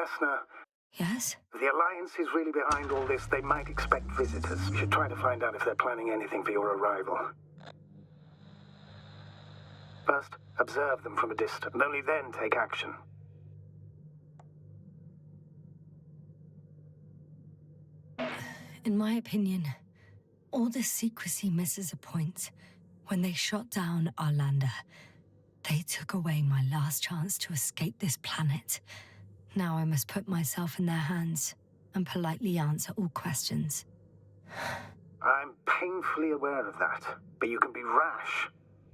Yasna. Yes? If the Alliance is really behind all this, they might expect visitors. We should try to find out if they're planning anything for your arrival. First, observe them from a distance, and only then take action. In my opinion, all this secrecy misses a point. When they shot down our lander, they took away my last chance to escape this planet. Now I must put myself in their hands and politely answer all questions. I'm painfully aware of that, but you can be rash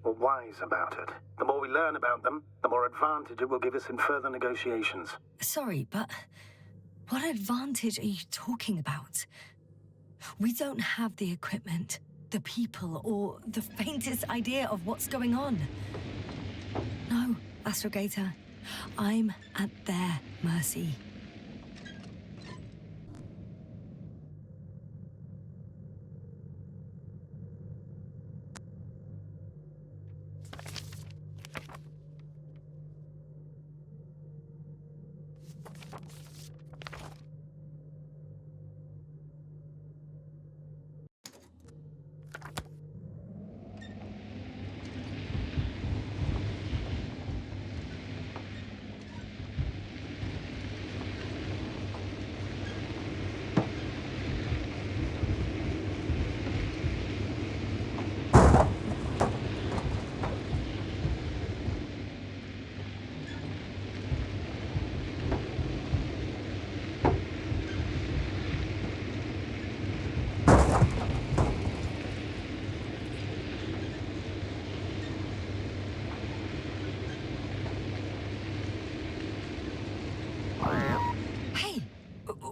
or wise about it. The more we learn about them, the more advantage it will give us in further negotiations. Sorry, but what advantage are you talking about? We don't have the equipment, the people, or the faintest idea of what's going on. No, Astrogator, I'm at their mercy.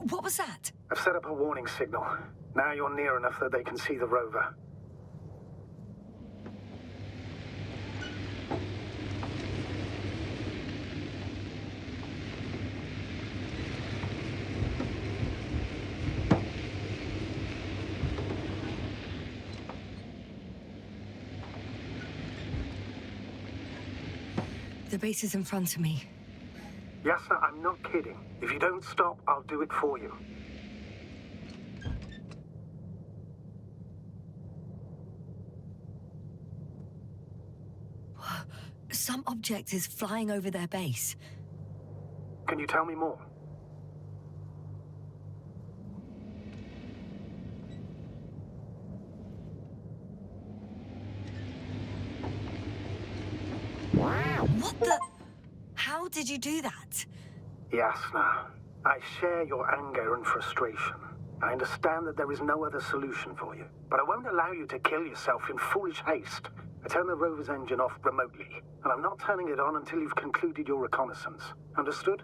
What was that? I've set up a warning signal. Now you're near enough that they can see the rover. The base is in front of me. Yasna, I'm not kidding. If you don't stop, I'll do it for you. Some object is flying over their base. Can you tell me more? What the? How did you do that? Yasna, I share your anger and frustration. I understand that there is no other solution for you, but I won't allow you to kill yourself in foolish haste. I turn the rover's engine off remotely, and I'm not turning it on until you've concluded your reconnaissance. Understood?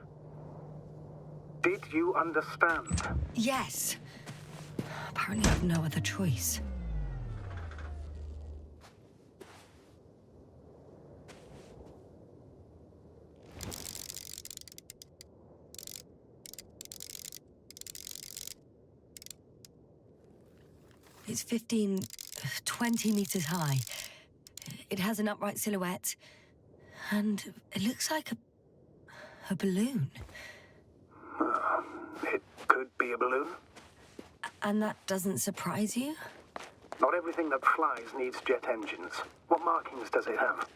Did you understand? Yes. Apparently I have no other choice. It's 15, 20 meters high. It has an upright silhouette, and it looks like a balloon. It could be a balloon. And that doesn't surprise you? Not everything that flies needs jet engines. What markings does it have?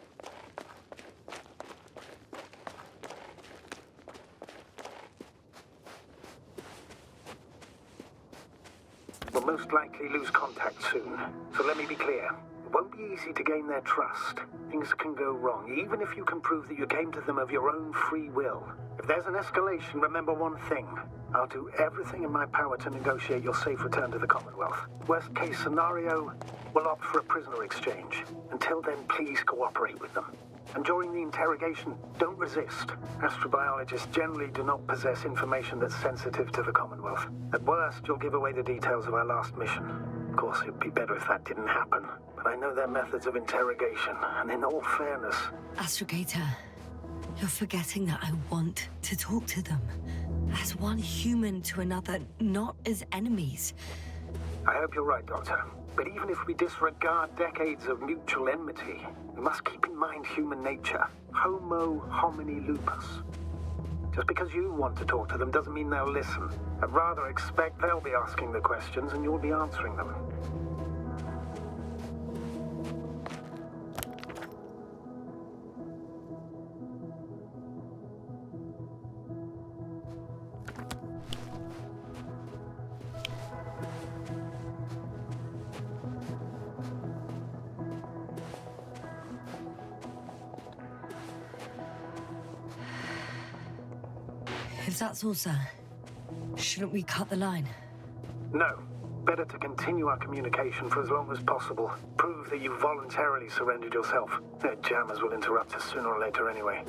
We'll most likely lose contact soon. So let me be clear. It won't be easy to gain their trust. Things can go wrong, even if you can prove that you came to them of your own free will. If there's an escalation, remember one thing. I'll do everything in my power to negotiate your safe return to the Commonwealth. Worst case scenario, we'll opt for a prisoner exchange. Until then, please cooperate with them. And during the interrogation, don't resist. Astrobiologists generally do not possess information that's sensitive to the Commonwealth. At worst, you'll give away the details of our last mission. Of course, it'd be better if that didn't happen. But I know their methods of interrogation, and in all fairness... Astrogator, you're forgetting that I want to talk to them. As one human to another, not as enemies. I hope you're right, Doctor. But even if we disregard decades of mutual enmity, we must keep in mind human nature. Homo homini lupus. Just because you want to talk to them doesn't mean they'll listen. I'd rather expect they'll be asking the questions and you'll be answering them. If that's all, sir, shouldn't we cut the line? No. Better to continue our communication for as long as possible. Prove that you voluntarily surrendered yourself. Their jammers will interrupt us sooner or later anyway.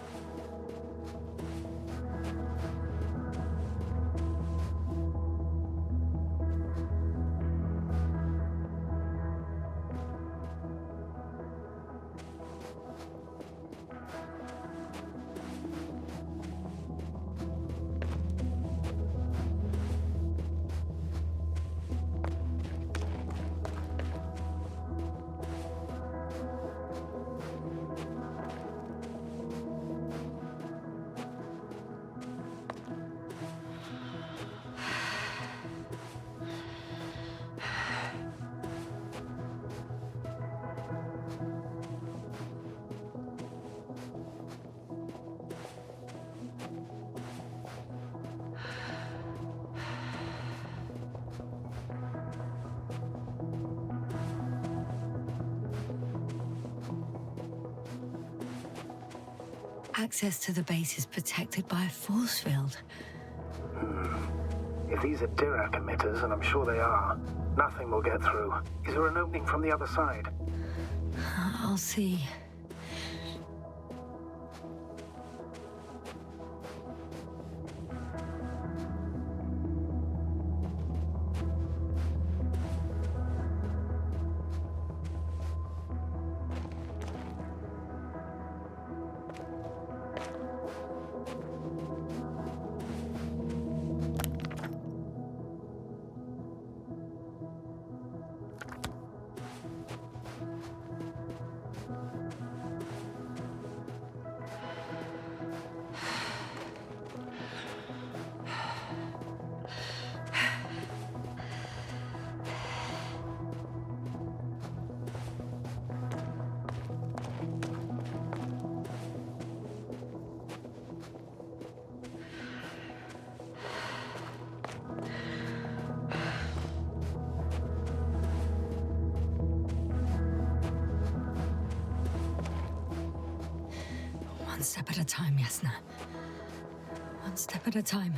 Access to the base is protected by a force field. If these are Dirac emitters, and I'm sure they are, nothing will get through. Is there an opening from the other side? I'll see. One step at a time, Yasna. One step at a time.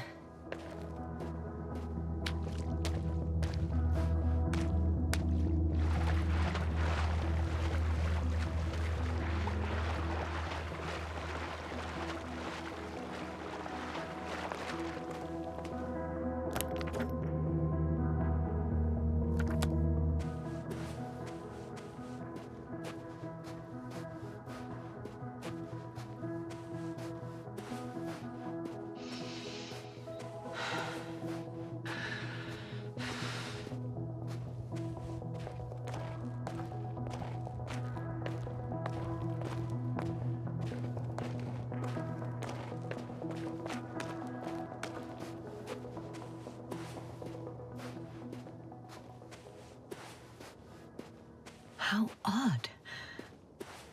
How odd.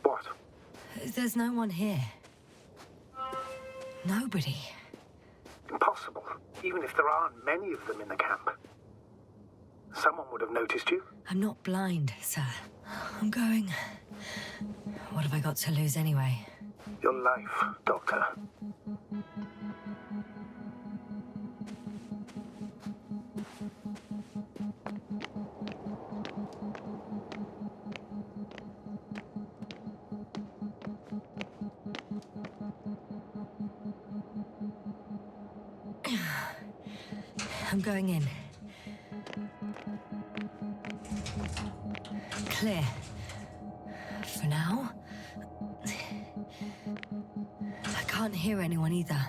What? There's no one here. Nobody. Impossible. Even if there aren't many of them in the camp. Someone would have noticed you. I'm not blind, sir. I'm going. What have I got to lose anyway? Your life, Doctor. I'm going in. Clear. For now. I can't hear anyone either.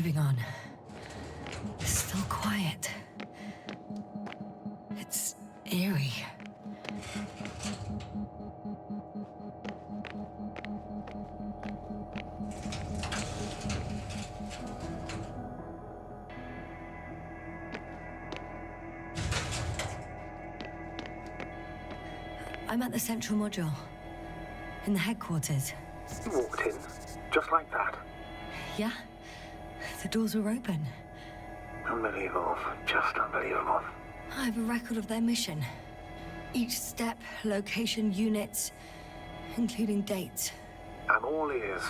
moving on. Still quiet. It's eerie. I'm at the central module, in the headquarters. You walked in, just like that. Yeah, the doors were open. Unbelievable, just unbelievable. I have a record of their mission. Each step, location, units, including dates. I'm all ears.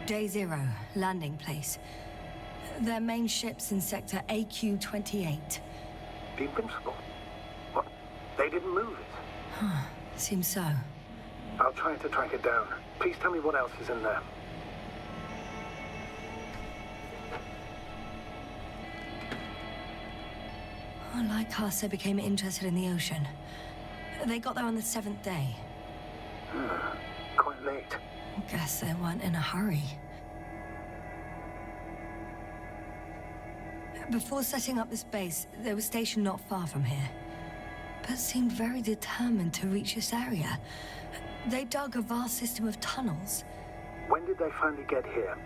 Day 0, landing place. Their main ship's in sector AQ-28. The Invincible? What? They didn't move it? Seems so. I'll try to track it down. Please tell me what else is in there. Like us, they became interested in the ocean. They got there on the 7th day. Quite late. Guess they weren't in a hurry. Before setting up this base, they were stationed not far from here, but seemed very determined to reach this area. They dug a vast system of tunnels. When did they finally get here?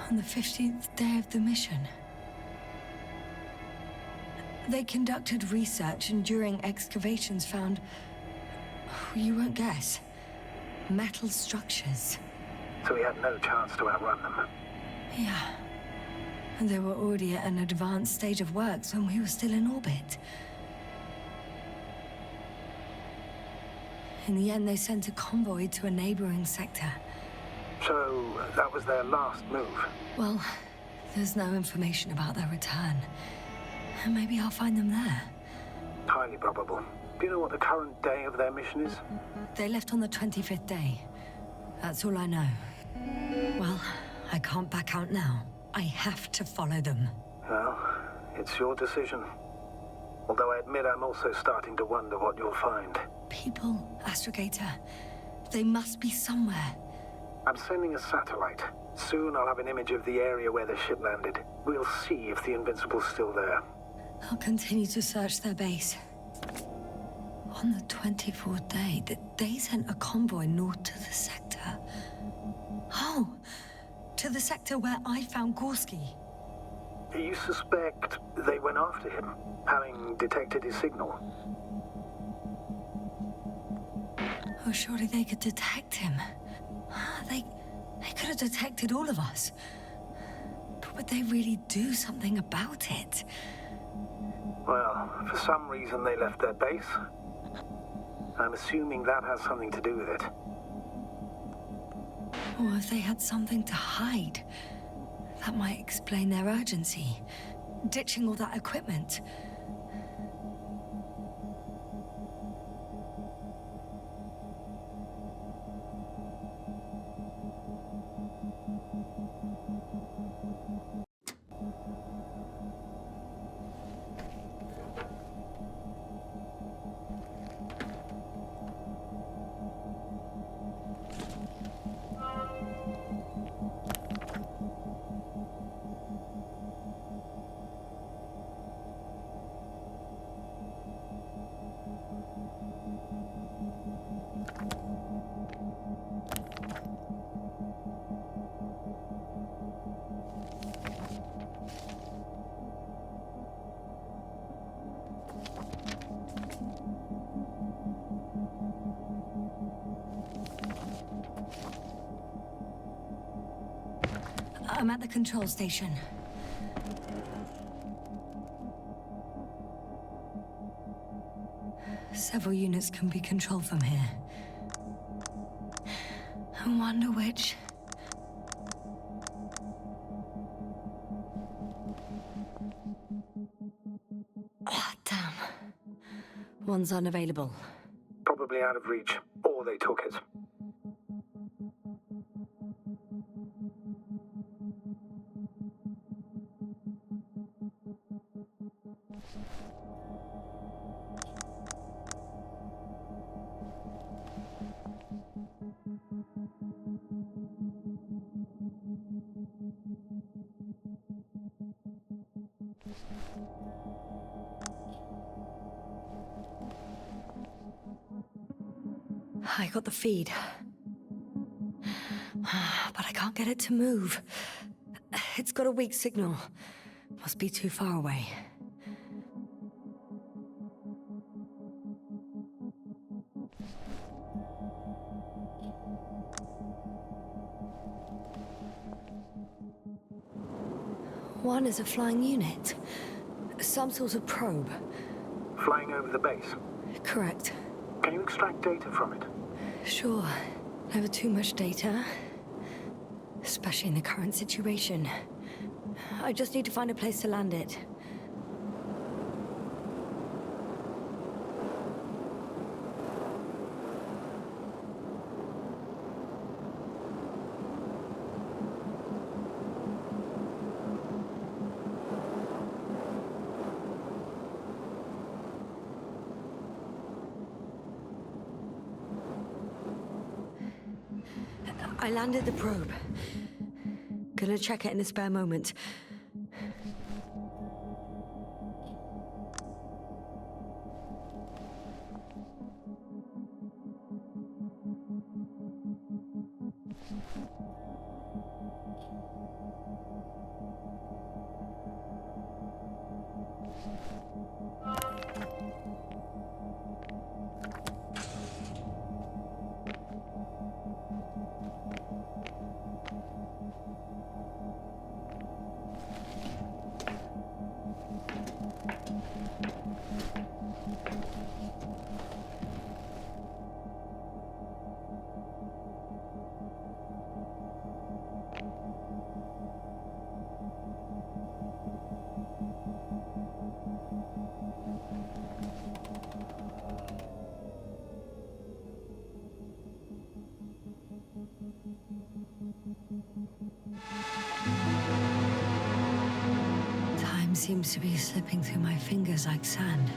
On the 15th day of the mission. They conducted research and during excavations found, you won't guess, metal structures. So we had no chance to outrun them. Yeah. And they were already at an advanced stage of works when we were still in orbit. In the end, they sent a convoy to a neighboring sector. So that was their last move? Well, there's no information about their return. Maybe I'll find them there. Highly probable. Do you know what the current day of their mission is? They left on the 25th day. That's all I know. Well, I can't back out now. I have to follow them. Well, it's your decision. Although I admit I'm also starting to wonder what you'll find. People, Astrogator. They must be somewhere. I'm sending a satellite. Soon I'll have an image of the area where the ship landed. We'll see if the Invincible's still there. I'll continue to search their base. On the 24th day, they sent a convoy north to the sector. Oh, to the sector where I found Gorski. You suspect they went after him, having detected his signal? Oh, surely they could detect him. They could have detected all of us. But would they really do something about it? Well, for some reason they left their base. I'm assuming that has something to do with it. Or if they had something to hide, that might explain their urgency. Ditching all that equipment. I'm at the control station. Several units can be controlled from here. I wonder which. Ah, damn. One's unavailable. Probably out of reach, or they took it. I got the feed. But I can't get it to move. It's got a weak signal. Must be too far away. One is a flying unit. Some sort of probe. Flying over the base? Correct. Can you extract data from it? Sure. Never too much data. Especially in the current situation. I just need to find a place to land it. I landed the probe. Gonna check it in a spare moment. Time seems to be slipping through my fingers like sand.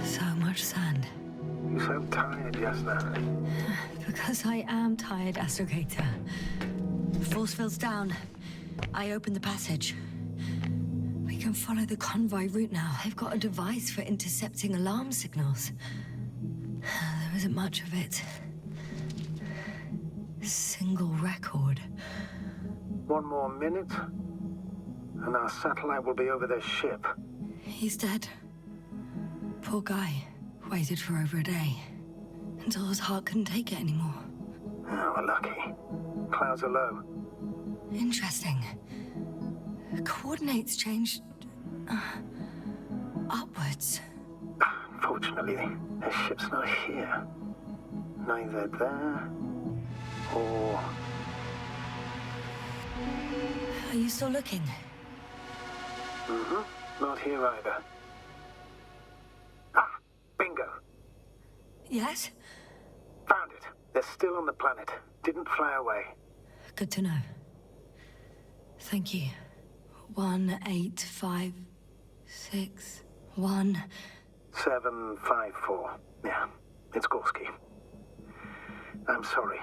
So much sand. You're so tired, Yasna. Because I am tired, astrogator. Force field's down. I open the passage. We can follow the convoy route now. They've got a device for intercepting alarm signals. There isn't much of it. Single record. One more minute, and our satellite will be over their ship. He's dead. Poor guy. Waited for over a day. Until his heart couldn't take it anymore. Oh, we're lucky. Clouds are low. Interesting. Coordinates changed... upwards. Unfortunately, their ship's not here. Neither there, or... Are you still looking? Mm-hmm. Not here either. Ah, bingo. Yes? Found it. They're still on the planet. Didn't fly away. Good to know. Thank you. 18561. 754. Yeah, it's Gorski. I'm sorry.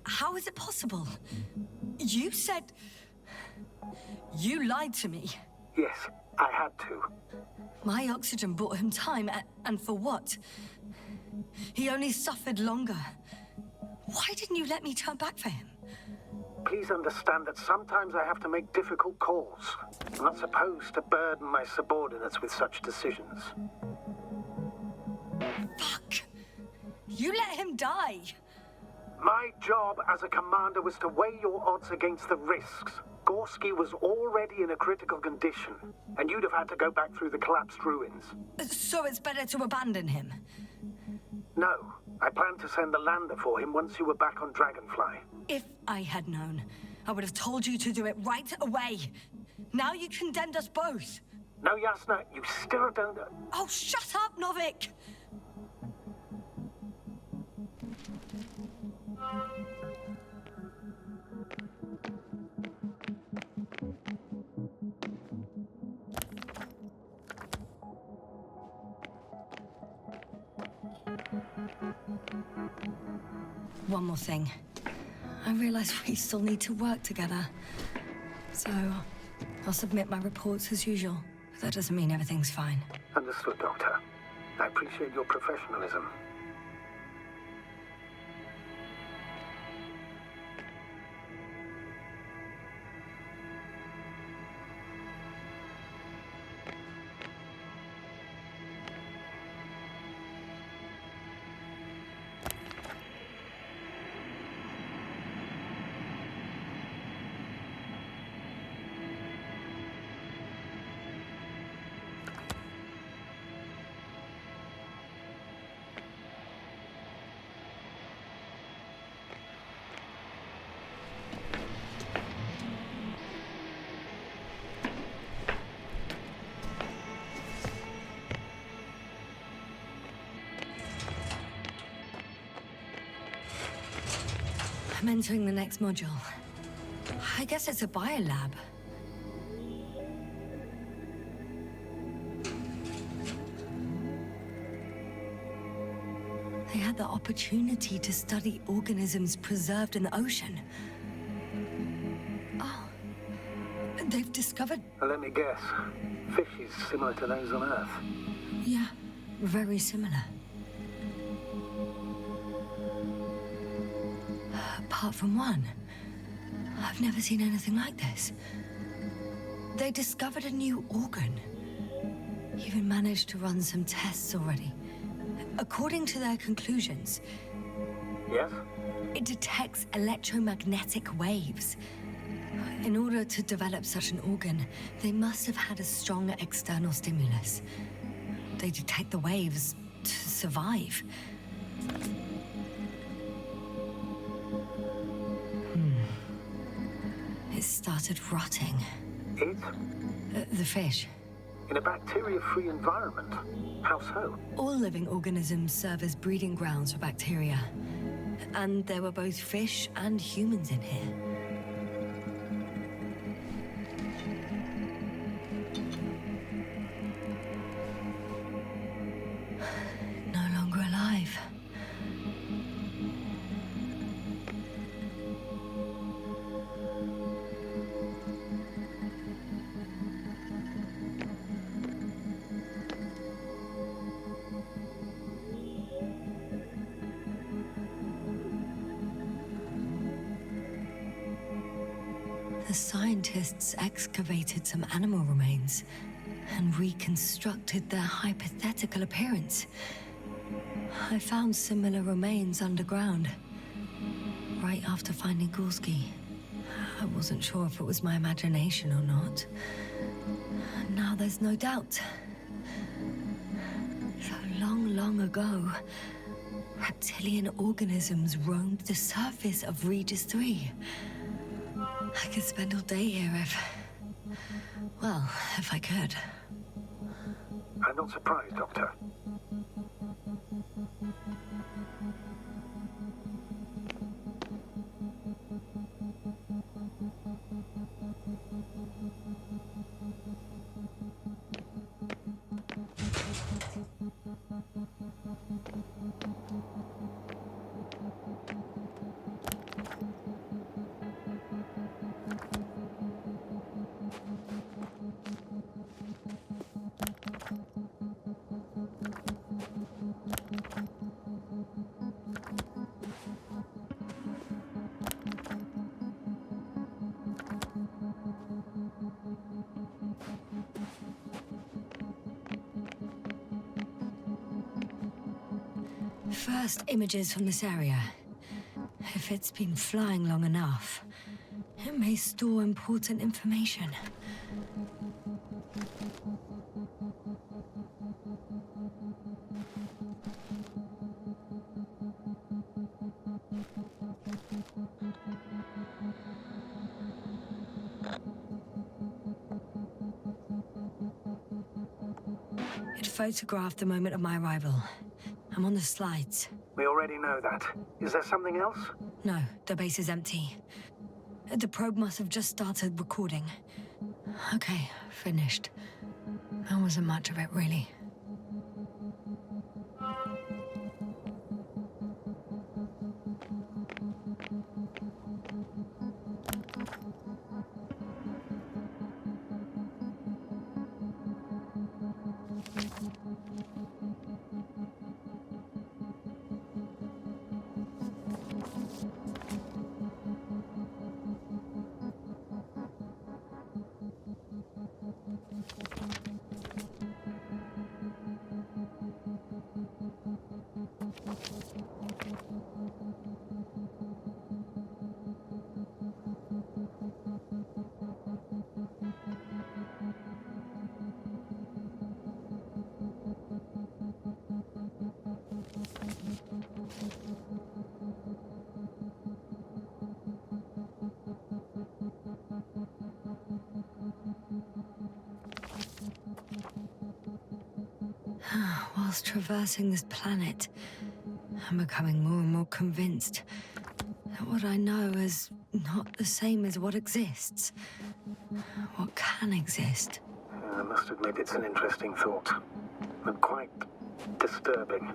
How is it possible? You said... You lied to me. Yes, I had to. My oxygen bought him time, and for what? He only suffered longer. Why didn't you let me turn back for him? Please understand that sometimes I have to make difficult calls. I'm not supposed to burden my subordinates with such decisions. Fuck! You let him die! My job as a commander was to weigh your odds against the risks. Gorski was already in a critical condition, and you'd have had to go back through the collapsed ruins. So it's better to abandon him? No, I planned to send the lander for him once you were back on Dragonfly. If I had known, I would have told you to do it right away. Now you condemned us both. No, Yasna, you still don't... Oh, shut up, Novik! One more thing. I realize we still need to work together. So, I'll submit my reports as usual. But that doesn't mean everything's fine. Understood, Doctor. I appreciate your professionalism. I'm entering the next module. I guess it's a biolab. They had the opportunity to study organisms preserved in the ocean. Oh, they've discovered... Let me guess. Fishes similar to those on Earth. Yeah, very similar. Apart from one, I've never seen anything like this. They discovered a new organ. Even managed to run some tests already. According to their conclusions, Yes? it detects electromagnetic waves. In order to develop such an organ, they must have had a strong external stimulus. They detect the waves to survive. It started rotting. It? The fish. In a bacteria-free environment? How so? All living organisms serve as breeding grounds for bacteria. And there were both fish and humans in here. No longer alive. The scientists excavated some animal remains and reconstructed their hypothetical appearance. I found similar remains underground, right after finding Gorski. I wasn't sure if it was my imagination or not. Now there's no doubt. So long ago, reptilian organisms roamed the surface of Regis III. I could spend all day here if I could. I'm not surprised, Doctor. First images from this area. If it's been flying long enough, it may store important information. It photographed the moment of my arrival. I'm on the slides. We already know that. Is there something else? No, the base is empty. The probe must have just started recording. Okay, finished. There wasn't much of it, really. Whilst traversing this planet, I'm becoming more and more convinced That what I know is not the same as what exists. What can exist. I must admit it's an interesting thought. And quite disturbing.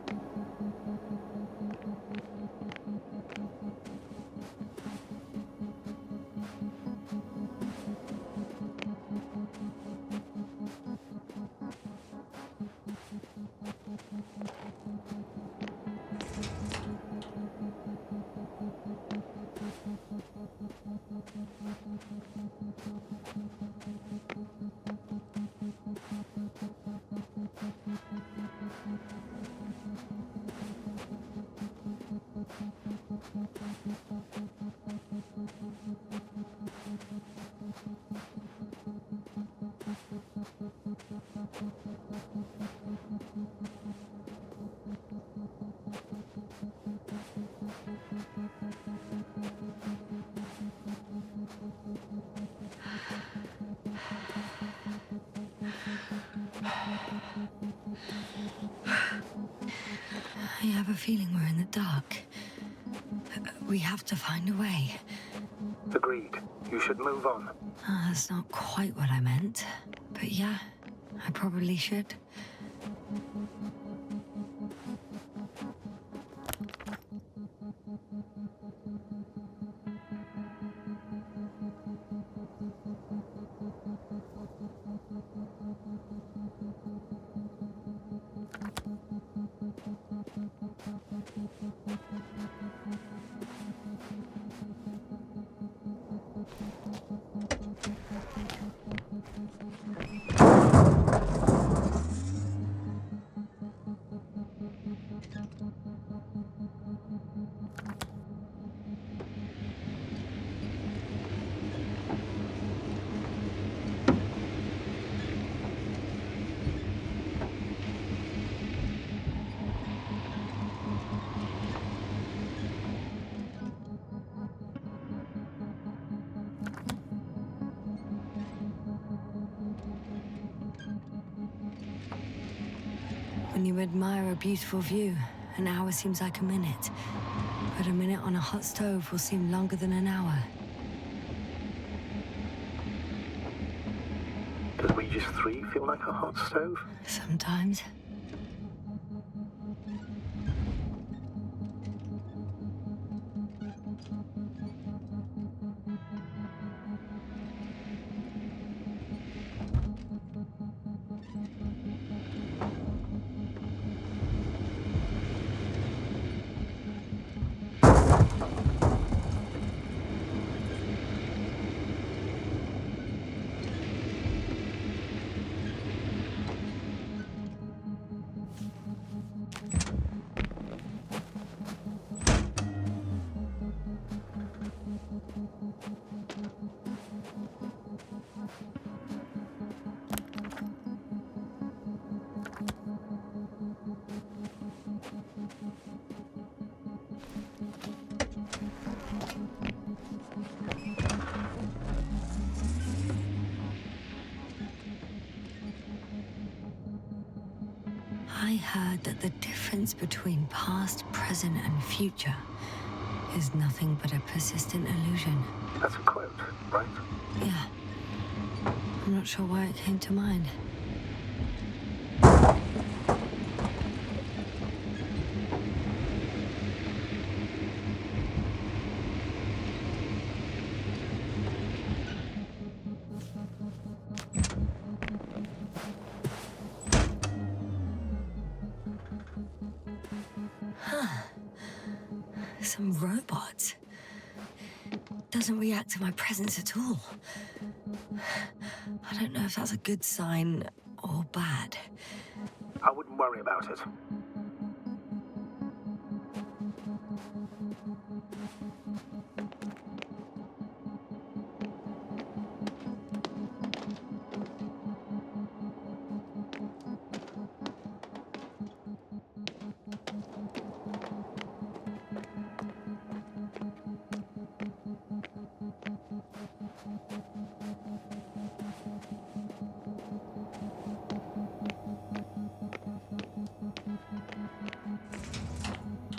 I have a feeling we're in the dark. We have to find a way. Agreed. You should move on. That's not quite what I meant. But yeah, I probably should. When you admire a beautiful view, an hour seems like a minute. But a minute on a hot stove will seem longer than an hour. Does Regis III feel like a hot stove? Sometimes. I heard that the difference between past, present, and future is nothing but a persistent illusion. That's a quote, right? Yeah. I'm not sure why it came to mind. Some robot. Doesn't react to my presence at all. I don't know if that's a good sign or bad. I wouldn't worry about it.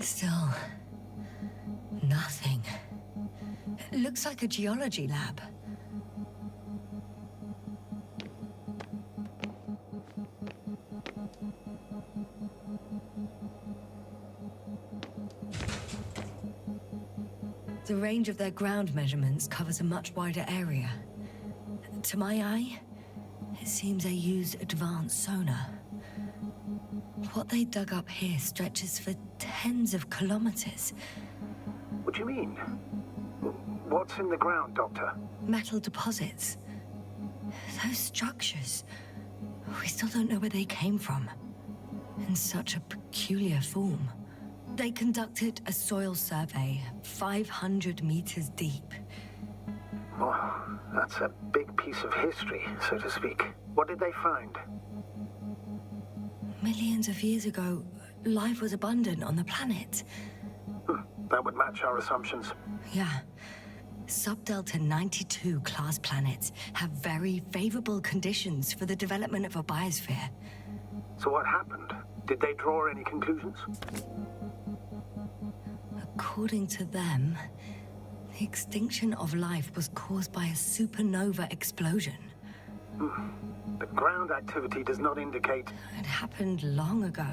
Still, nothing. Looks like a geology lab. The range of their ground measurements covers a much wider area. To my eye, it seems they use advanced sonar. What they dug up here stretches for tens of kilometers. What do you mean? What's in the ground, Doctor? Metal deposits. Those structures, we still don't know where they came from. In such a peculiar form. They conducted a soil survey 500 meters deep. Oh, that's a big piece of history, so to speak. What did they find? Millions of years ago, life was abundant on the planet. That would match our assumptions. Yeah. Subdelta 92 class planets have very favorable conditions for the development of a biosphere. So what happened? Did they draw any conclusions? According to them, the extinction of life was caused by a supernova explosion. The ground activity does not indicate... It happened long ago.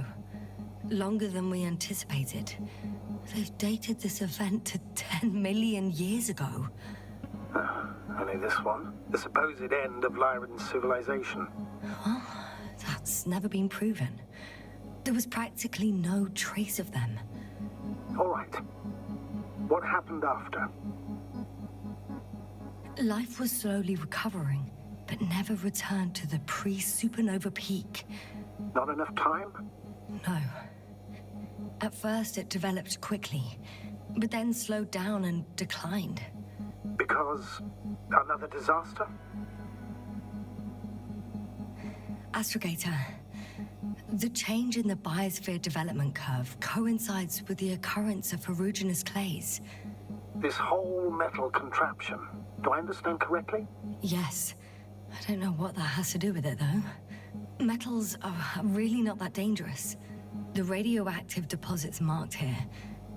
Longer than we anticipated. They've dated this event to 10 million years ago. Only this one? The supposed end of Lyran's civilization. Well, that's never been proven. There was practically no trace of them. All right. What happened after? Life was slowly recovering, but never returned to the pre-supernova peak. Not enough time? No. At first, it developed quickly, but then slowed down and declined. Because another disaster? Astrogator, the change in the biosphere development curve coincides with the occurrence of ferruginous clays. This whole metal contraption, do I understand correctly? Yes. I don't know what that has to do with it, though. Metals are really not that dangerous. The radioactive deposits marked here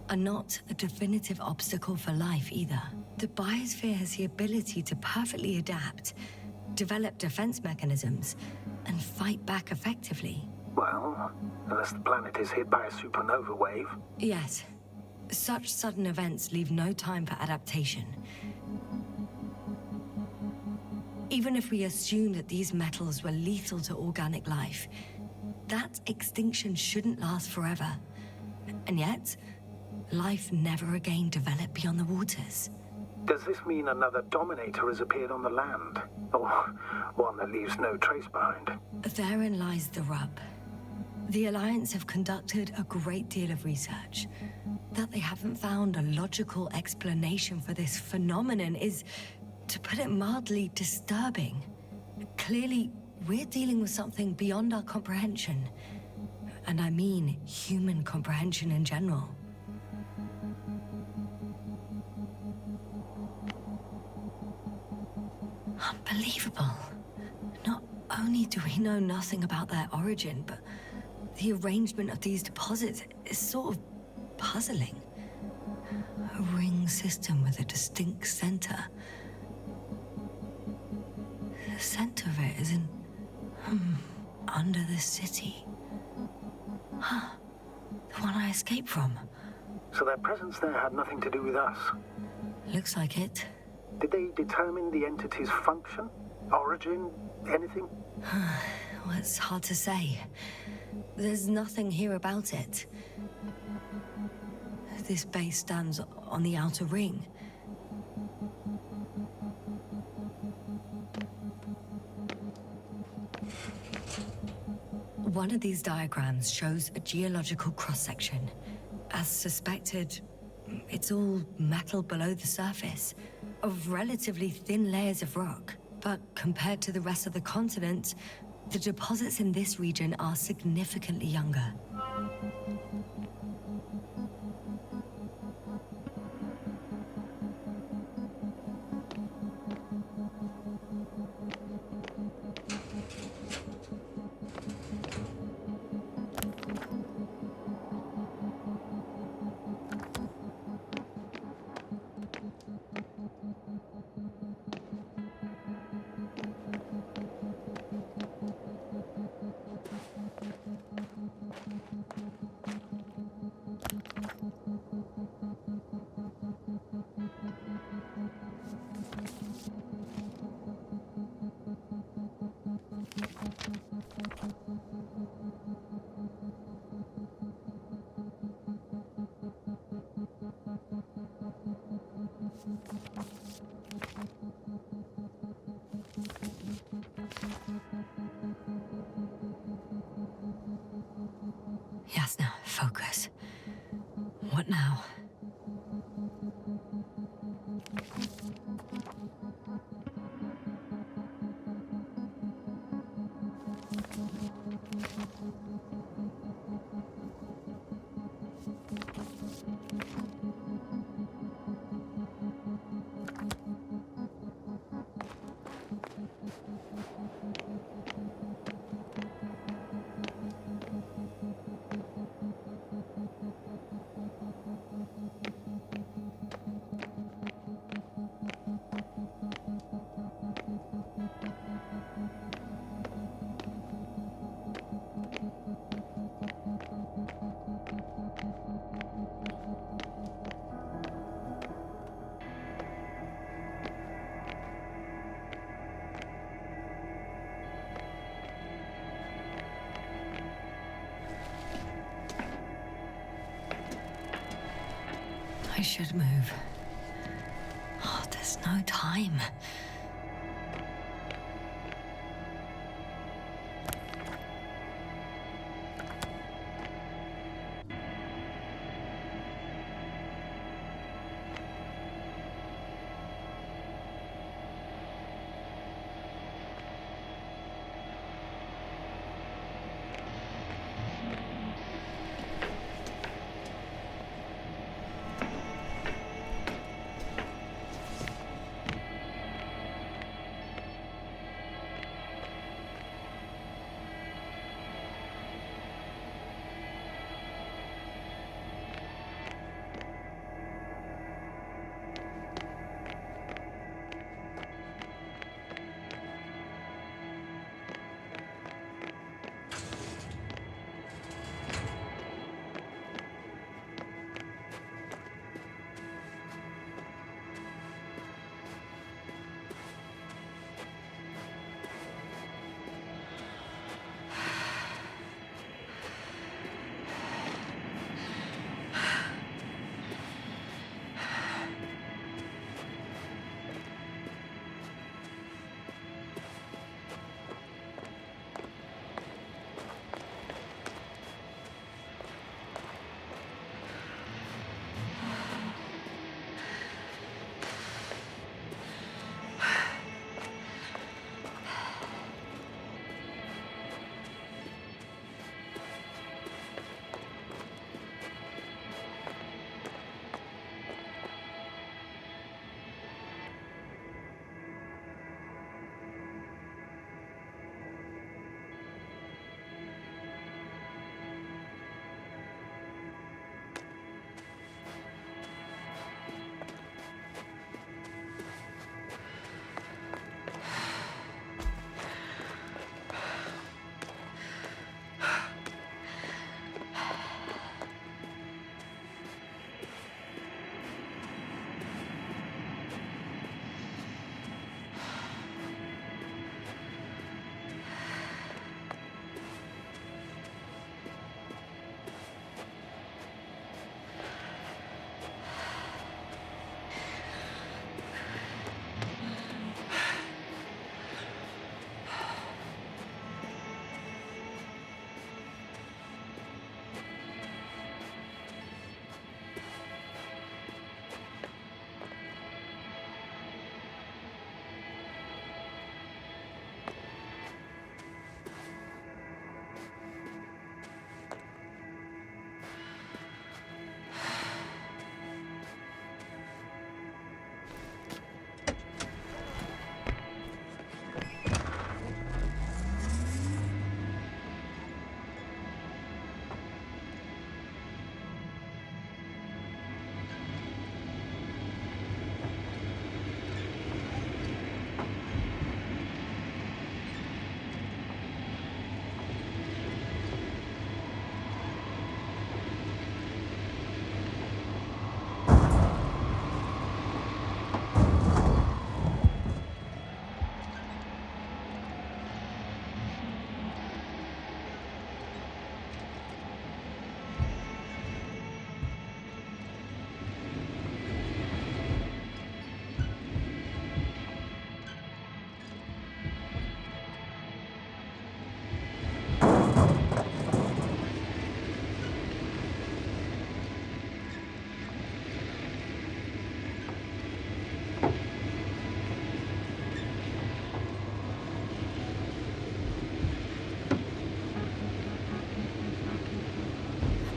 are not a definitive obstacle for life either. The biosphere has the ability to perfectly adapt, develop defense mechanisms, and fight back effectively. Well, unless the planet is hit by a supernova wave. Yes. Such sudden events leave no time for adaptation. Even if we assume that these metals were lethal to organic life, that extinction shouldn't last forever. And yet, life never again developed beyond the waters. Does this mean another dominator has appeared on the land? Or one that leaves no trace behind? Therein lies the rub. The Alliance have conducted a great deal of research. That they haven't found a logical explanation for this phenomenon is, to put it mildly, disturbing. Clearly, we're dealing with something beyond our comprehension. And I mean human comprehension in general. Unbelievable. Not only do we know nothing about their origin, but the arrangement of these deposits is sort of puzzling. A ring system with a distinct center. The center of it is in... under the city. Huh. The one I escaped from. So their presence there had nothing to do with us? Looks like it. Did they determine the entity's function? Origin? Anything? Well, it's hard to say. There's nothing here about it. This base stands on the outer ring. One of these diagrams shows a geological cross-section. As suspected, it's all metal below the surface, of relatively thin layers of rock. But compared to the rest of the continent, the deposits in this region are significantly younger. Yasna, focus. What now? I should move. Oh, there's no time.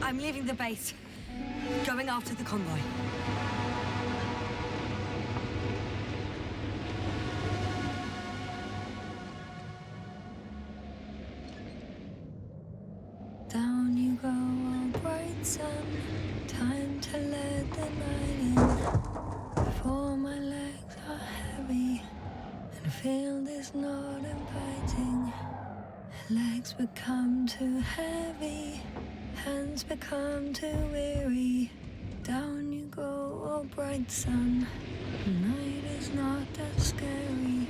I'm leaving the base. Going after the convoy. Down you go, oh bright sun. Time to let the night in. For my legs are heavy, and the field is not inviting. Legs become too heavy, hands become too weary. Down you go, oh bright sun. Night is not that scary.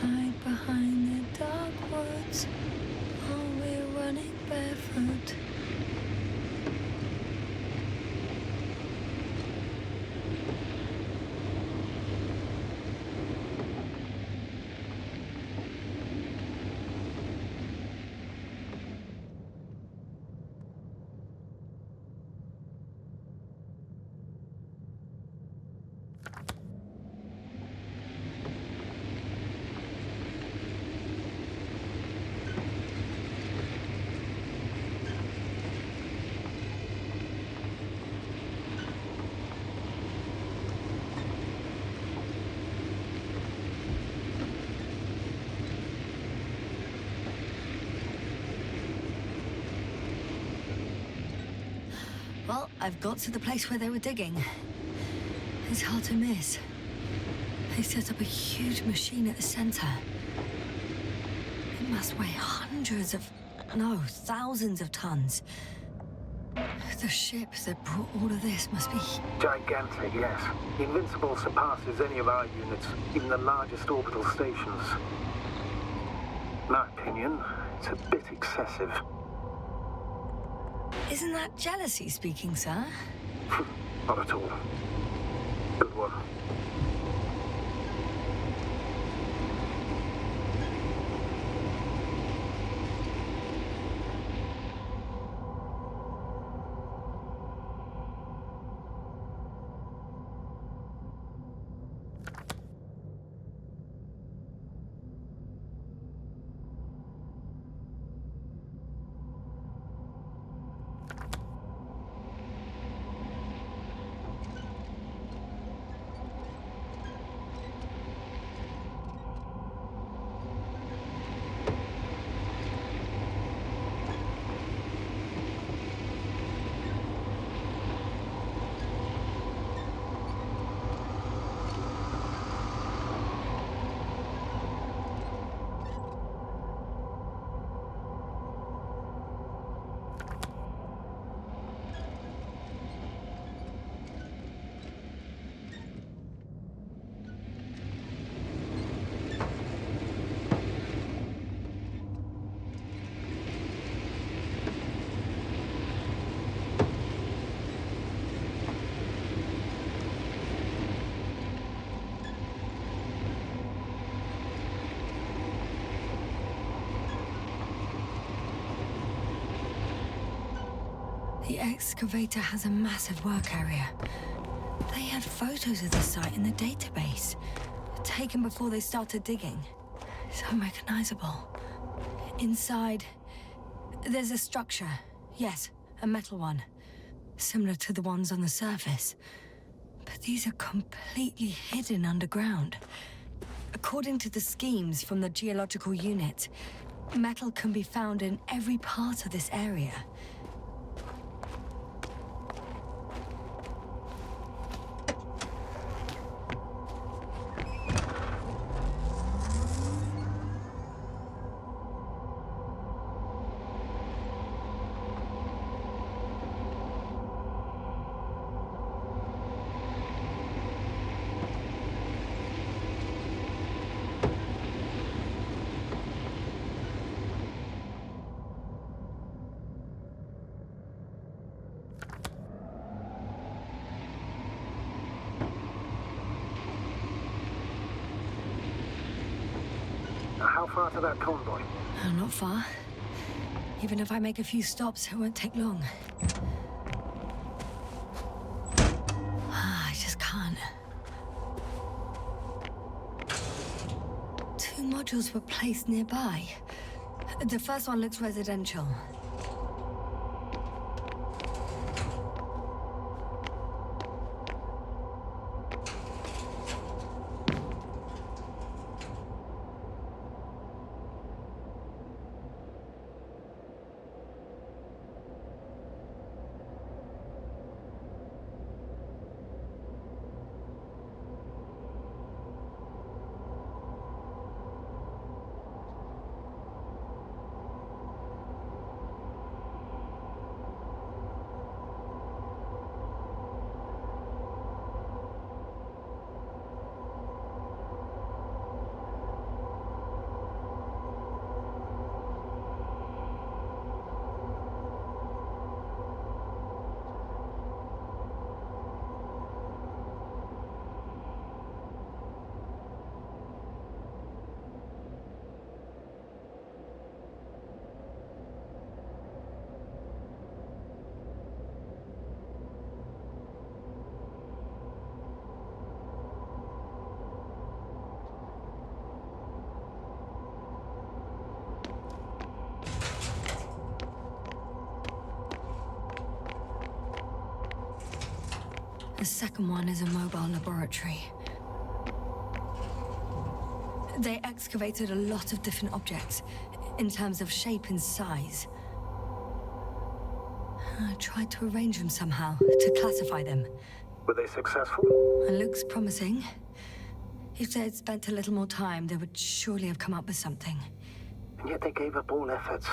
Hide behind the dark woods. Oh, we're running barefoot. Well, I've got to the place where they were digging. It's hard to miss. They set up a huge machine at the center. It must weigh hundreds of, no, thousands of tons. The ship that brought all of this must be... Gigantic, yes. The Invincible surpasses any of our units, even the largest orbital stations. In my opinion, it's a bit excessive. Isn't that jealousy speaking, sir? Not at all. Good one. The excavator has a massive work area. They had photos of the site in the database, taken before they started digging. It's unrecognizable. Inside, there's a structure. Yes, a metal one. Similar to the ones on the surface. But these are completely hidden underground. According to the schemes from the geological unit, metal can be found in every part of this area. How far to that convoy? Not far. Even if I make a few stops, it won't take long. I just can't. 2 modules were placed nearby. The first one looks residential. second one is a mobile laboratory. They excavated a lot of different objects in terms of shape and size. I tried to arrange them somehow, to classify them. Were they successful? It looks promising. If they had spent a little more time, they would surely have come up with something. And yet they gave up all efforts.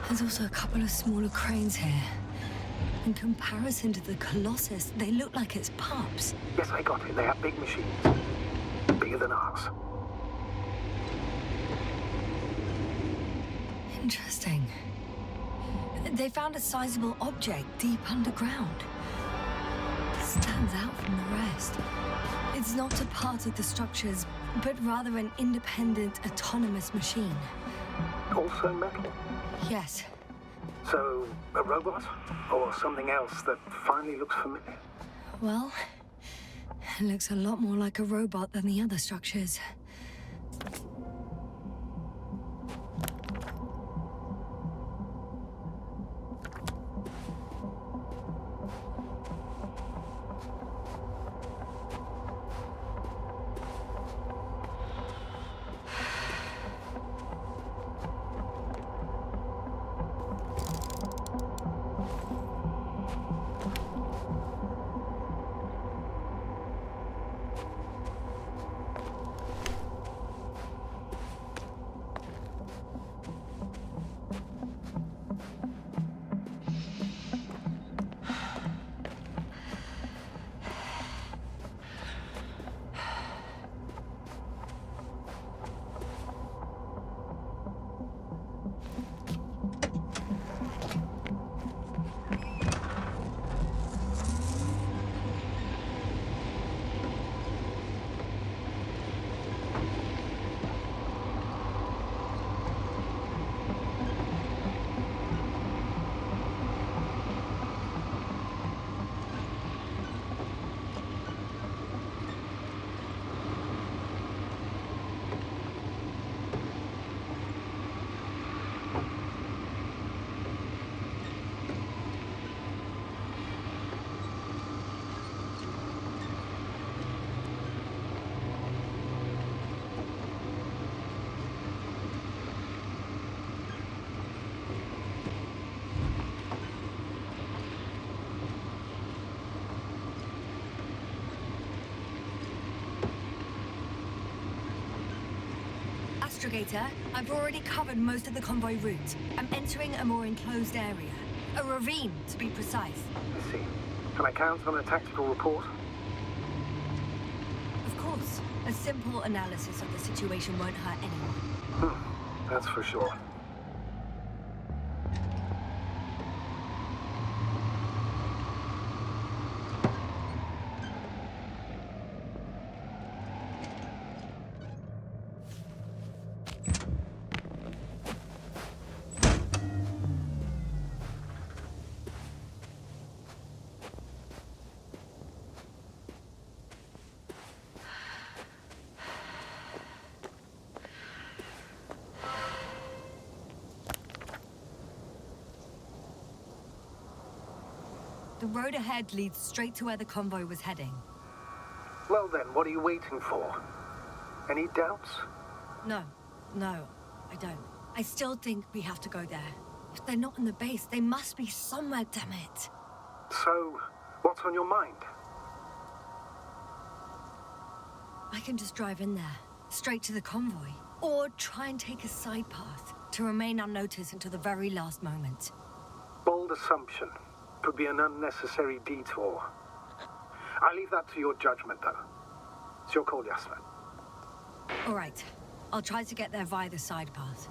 There's also a couple of smaller cranes here. In comparison to the Colossus, they look like it's pups. Yes, I got it. They have big machines. Bigger than ours. Interesting. They found a sizable object deep underground. It stands out from the rest. It's not a part of the structures, but rather an independent, autonomous machine. Also metal? Yes. So, a robot? Or something else that finally looks familiar? Well, it looks a lot more like a robot than the other structures. Astrogator, I've already covered most of the convoy route. I'm entering a more enclosed area. A ravine, to be precise. I see. Can I count on a tactical report? Of course. A simple analysis of the situation won't hurt anyone. That's for sure. The road ahead leads straight to where the convoy was heading. Well then, what are you waiting for? Any doubts? No, I don't. I still think we have to go there. If they're not in the base, they must be somewhere, damn it. So, what's on your mind? I can just drive in there, straight to the convoy. Or try and take a side path to remain unnoticed until the very last moment. Bold assumption. Could be an unnecessary detour. I leave that to your judgment, though. It's your call, Yasna. All right. I'll try to get there via the side path.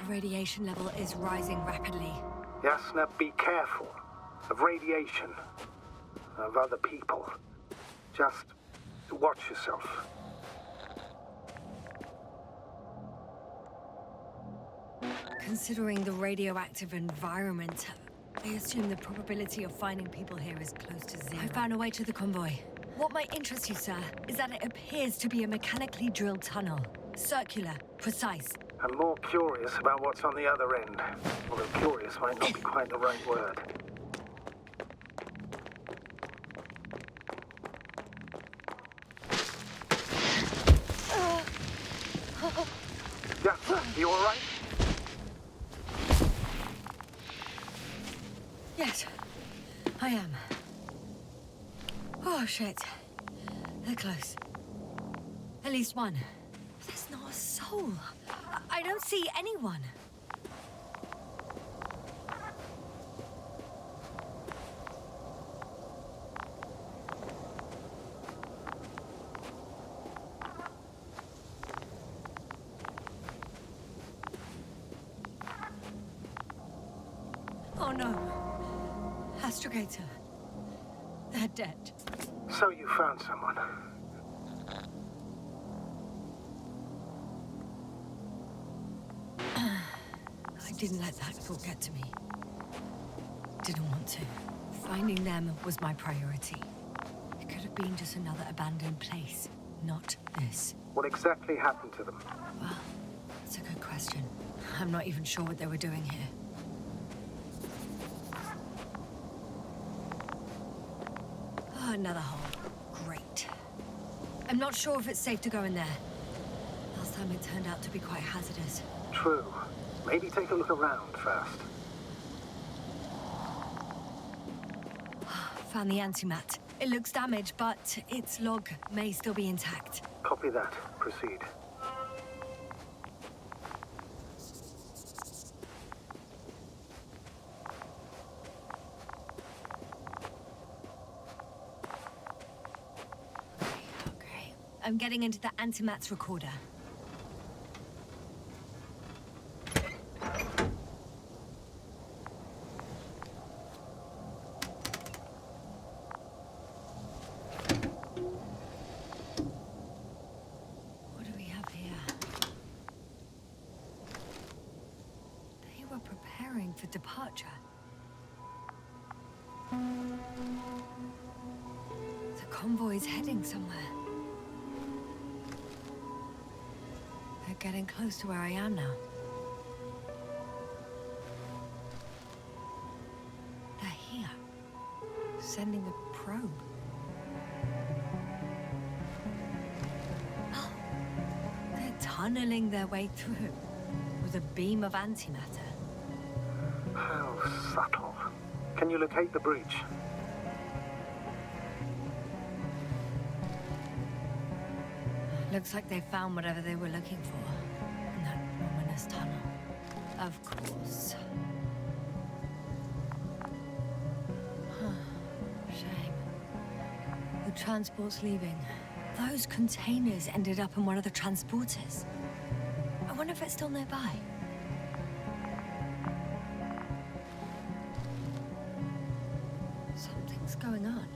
Radiation level is rising rapidly. Yasna, be careful. Of radiation. Of other people. Just watch yourself. Considering the radioactive environment, I assume the probability of finding people here is close to zero. I found a way to the convoy. What might interest you, sir, is that it appears to be a mechanically drilled tunnel. Circular, precise. I'm more curious about what's on the other end. Although curious might not be quite the right word. Yasna, you all right? Yes, I am. Oh, shit. They're close. At least one. There's not a soul. I don't see anyone. Oh no. Astrogator. They're dead. So you found someone. I didn't let that thought get to me. Didn't want to. Finding them was my priority. It could have been just another abandoned place, not this. What exactly happened to them? Well, that's a good question. I'm not even sure what they were doing here. Oh, another hole. Great. I'm not sure if it's safe to go in there. Last time it turned out to be quite hazardous. True. Maybe take a look around first. Found the antimat. It looks damaged, but its log may still be intact. Copy that. Proceed. Okay. I'm getting into the antimat's recorder. For departure. The convoy's heading somewhere. They're getting close to where I am now. probe. Oh, they're tunneling their way through with a beam of antimatter. How subtle. Can you locate the breach? Looks like they found whatever they were looking for in that ominous tunnel. Of course. Shame. The transport's leaving. Those containers ended up in one of the transporters. I wonder if it's still nearby. Something's going on.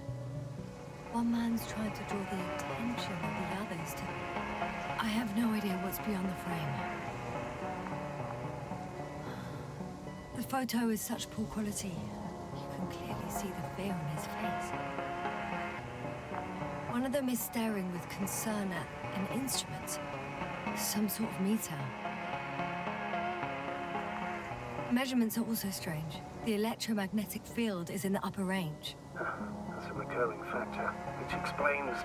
One man's trying to draw the attention of the others to... I have no idea what's beyond the frame. The photo is such poor quality. You can clearly see the fear on his face. One of them is staring with concern at an instrument. Some sort of meter. Measurements are also strange. The electromagnetic field is in the upper range. That's a recurring factor, which explains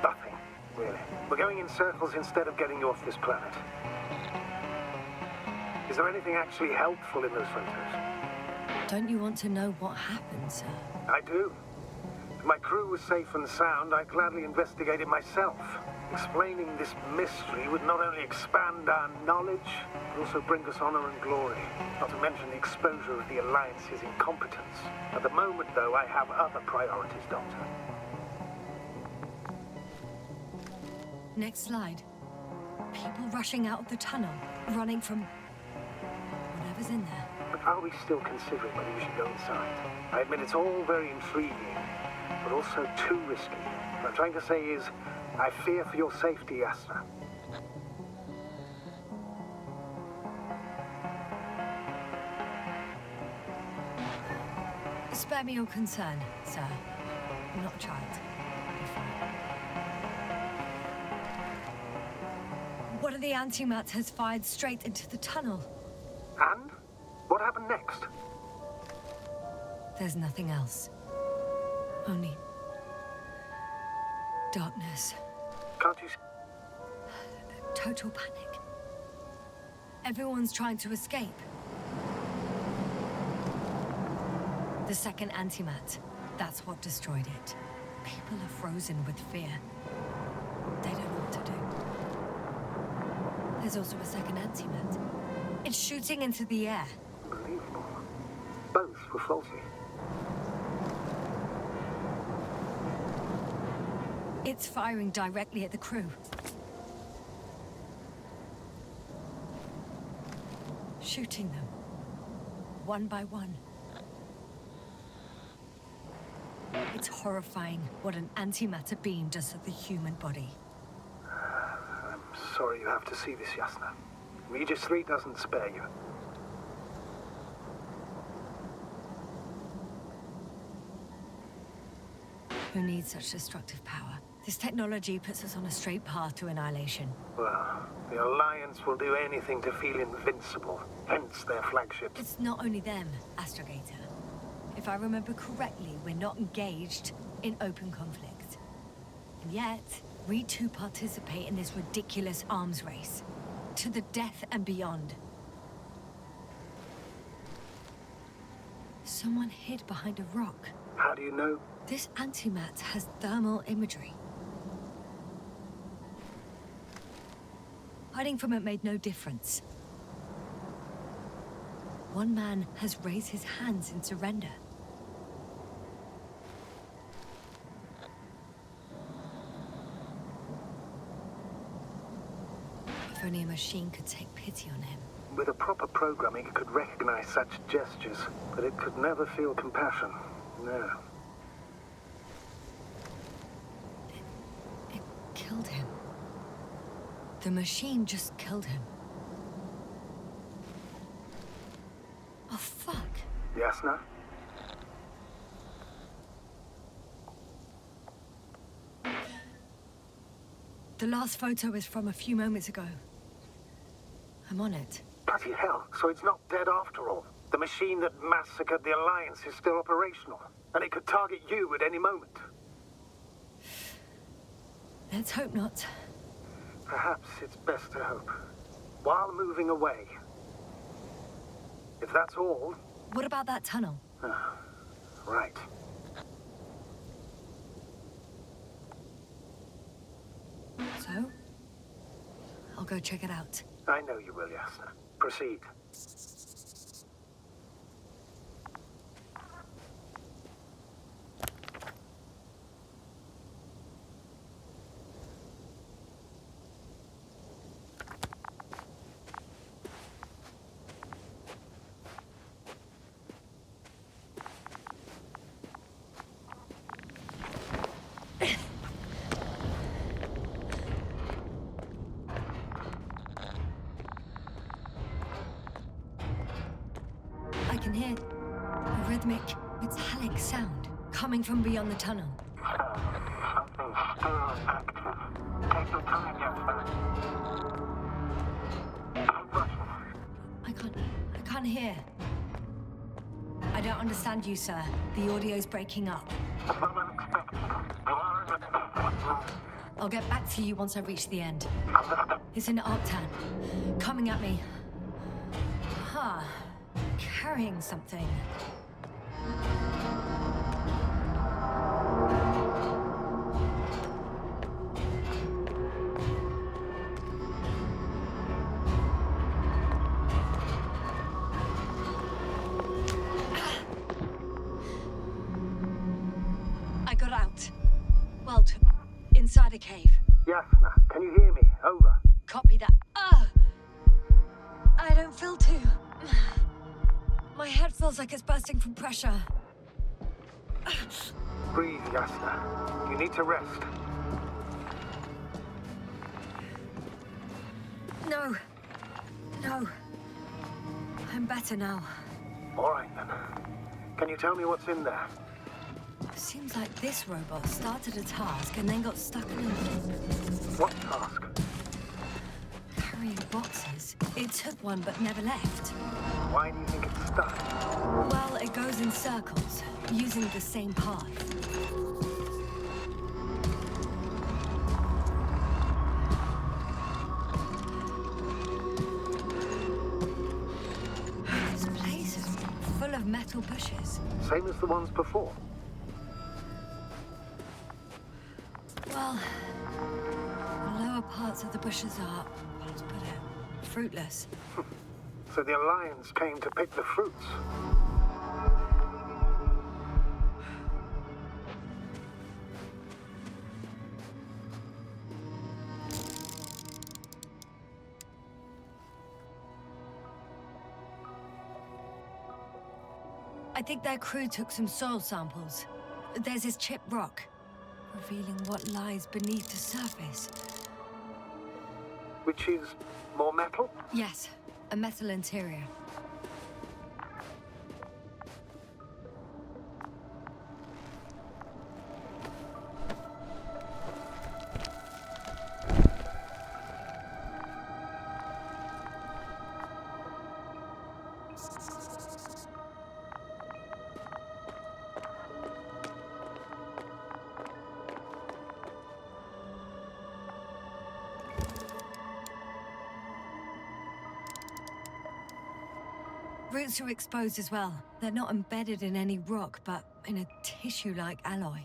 nothing, really. We're going in circles instead of getting you off this planet. Is there anything actually helpful in those photos? Don't you want to know what happened, sir? I do. If my crew was safe and sound, I'd gladly investigate it myself. Explaining this mystery would not only expand our knowledge, but also bring us honor and glory. Not to mention the exposure of the Alliance's incompetence. At the moment, though, I have other priorities, Doctor. Next slide. People rushing out of the tunnel, running from whatever's in there. But are we still considering whether you should go inside? I admit it's all very intriguing, but also too risky. What I'm trying to say is, I fear for your safety, Yasna. Spare me your concern, sir. I'm not a child. You're fine. One of the antimats has fired straight into the tunnel. And? What happened next? There's nothing else. Only... darkness. Can't you see? Total panic. Everyone's trying to escape. The second antimat, that's what destroyed it. People are frozen with fear. They don't know what to do. There's also a second antimat. It's shooting into the air. Unbelievable. Both were faulty. It's firing directly at the crew. Shooting them. One by one. It's horrifying what an antimatter beam does to the human body. I'm sorry you have to see this, Yasna. Regis III doesn't spare you. Who needs such destructive power? This technology puts us on a straight path to annihilation. Well, the Alliance will do anything to feel invincible, hence their flagship. It's not only them, Astrogator. If I remember correctly, we're not engaged in open conflict. And yet, we too participate in this ridiculous arms race. To the death and beyond. Someone hid behind a rock. How do you know? This antimat has thermal imagery. Hiding from it made no difference. One man has raised his hands in surrender. If only a machine could take pity on him. With a proper programming, it could recognize such gestures, but it could never feel compassion. No. It killed him. The machine just killed him. Oh, fuck. Yasna? The last photo is from a few moments ago. I'm on it. Bloody hell, so it's not dead after all. The machine that massacred the Alliance is still operational. And it could target you at any moment. Let's hope not. Perhaps it's best to hope. While moving away. If that's all... What about that tunnel? Right. So? I'll go check it out. I know you will, Yasna. Proceed. I can hear a rhythmic, metallic sound coming from beyond the tunnel. Something still active. Take your time, Yasna. I can't hear. I don't understand you, sir. The audio's breaking up. I'll get back to you once I reach the end. It's in Arctan. Coming at me. Huh. Carrying something. I got out. Well, inside a cave. Yasna, can you hear me? Over. Copy that. I don't feel too... My head feels like it's bursting from pressure. Breathe, Yasna. You need to rest. No. No. I'm better now. All right, then. Can you tell me what's in there? Seems like this robot started a task and then got stuck in a loop. What task? Carrying boxes. It took one but never left. Why do you think it's stuck? Well, it goes in circles, using the same path. This place is full of metal bushes. Same as the ones before. Well, the lower parts of the bushes are, let's put it, fruitless. So the Alliance came to pick the fruits. I think their crew took some soil samples. There's this chipped rock, revealing what lies beneath the surface. Which is more metal? Yes, a metal interior. Roots are exposed as well. They're not embedded in any rock, but in a tissue-like alloy.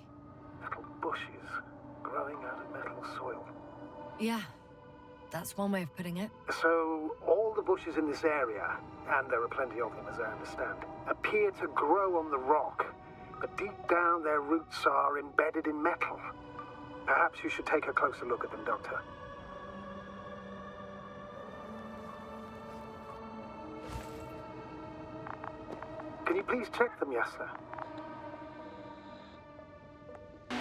Metal bushes growing out of metal soil. Yeah, that's one way of putting it. So all the bushes in this area, and there are plenty of them as I understand, appear to grow on the rock, but deep down their roots are embedded in metal. Perhaps you should take a closer look at them, Doctor. Can you please check them, Yasna?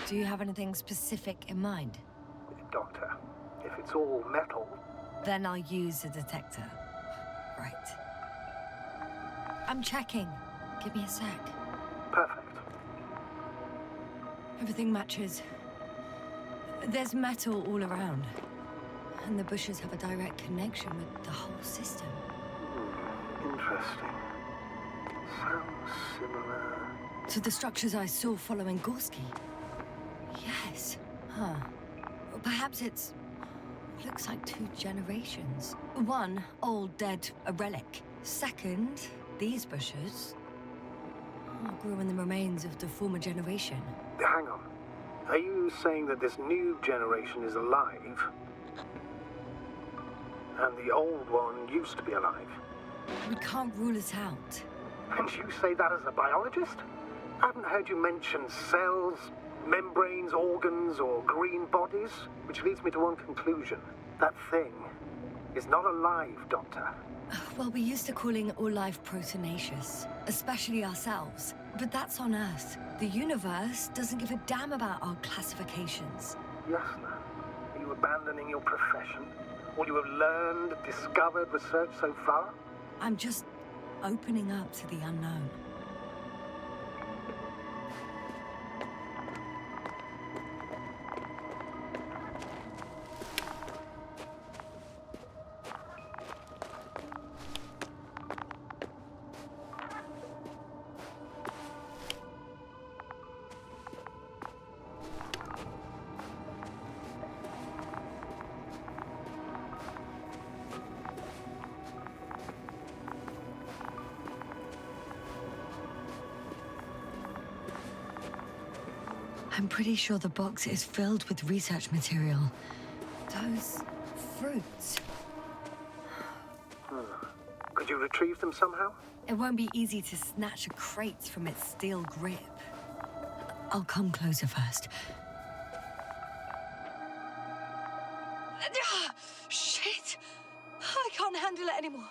Do you have anything specific in mind? Doctor, if it's all metal... Then I'll use a detector. Right. I'm checking. Give me a sec. Perfect. Everything matches. There's metal all around. And the bushes have a direct connection with the whole system. Interesting. Sounds similar To the structures I saw following Gorski? Yes. Huh. Well, perhaps it's... looks like 2 generations. One, old, dead, a relic. Second, these bushes grew in the remains of the former generation. Hang on. Are you saying that this new generation is alive? And the old one used to be alive? We can't rule it out. And you say that as a biologist? I haven't heard you mention cells, membranes, organs, or green bodies, which leads me to one conclusion. That thing is not alive, Doctor. Well, we're used to calling all life proteinaceous, especially ourselves. But that's on Earth. The universe doesn't give a damn about our classifications. Yasna, are you abandoning your profession? All you have learned, discovered, researched so far? I'm just opening up to the unknown. I'm pretty sure the box is filled with research material. Those fruits. Could you retrieve them somehow? It won't be easy to snatch a crate from its steel grip. I'll come closer first. Shit! I can't handle it anymore.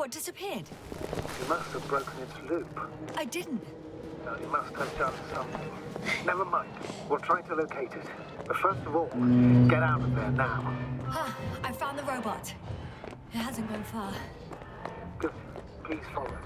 Disappeared. You must have broken its loop. I didn't. No, you must have done something. Never mind. We'll try to locate it. But first of all, get out of there now. I found the robot. It hasn't gone far. Good. Please follow it.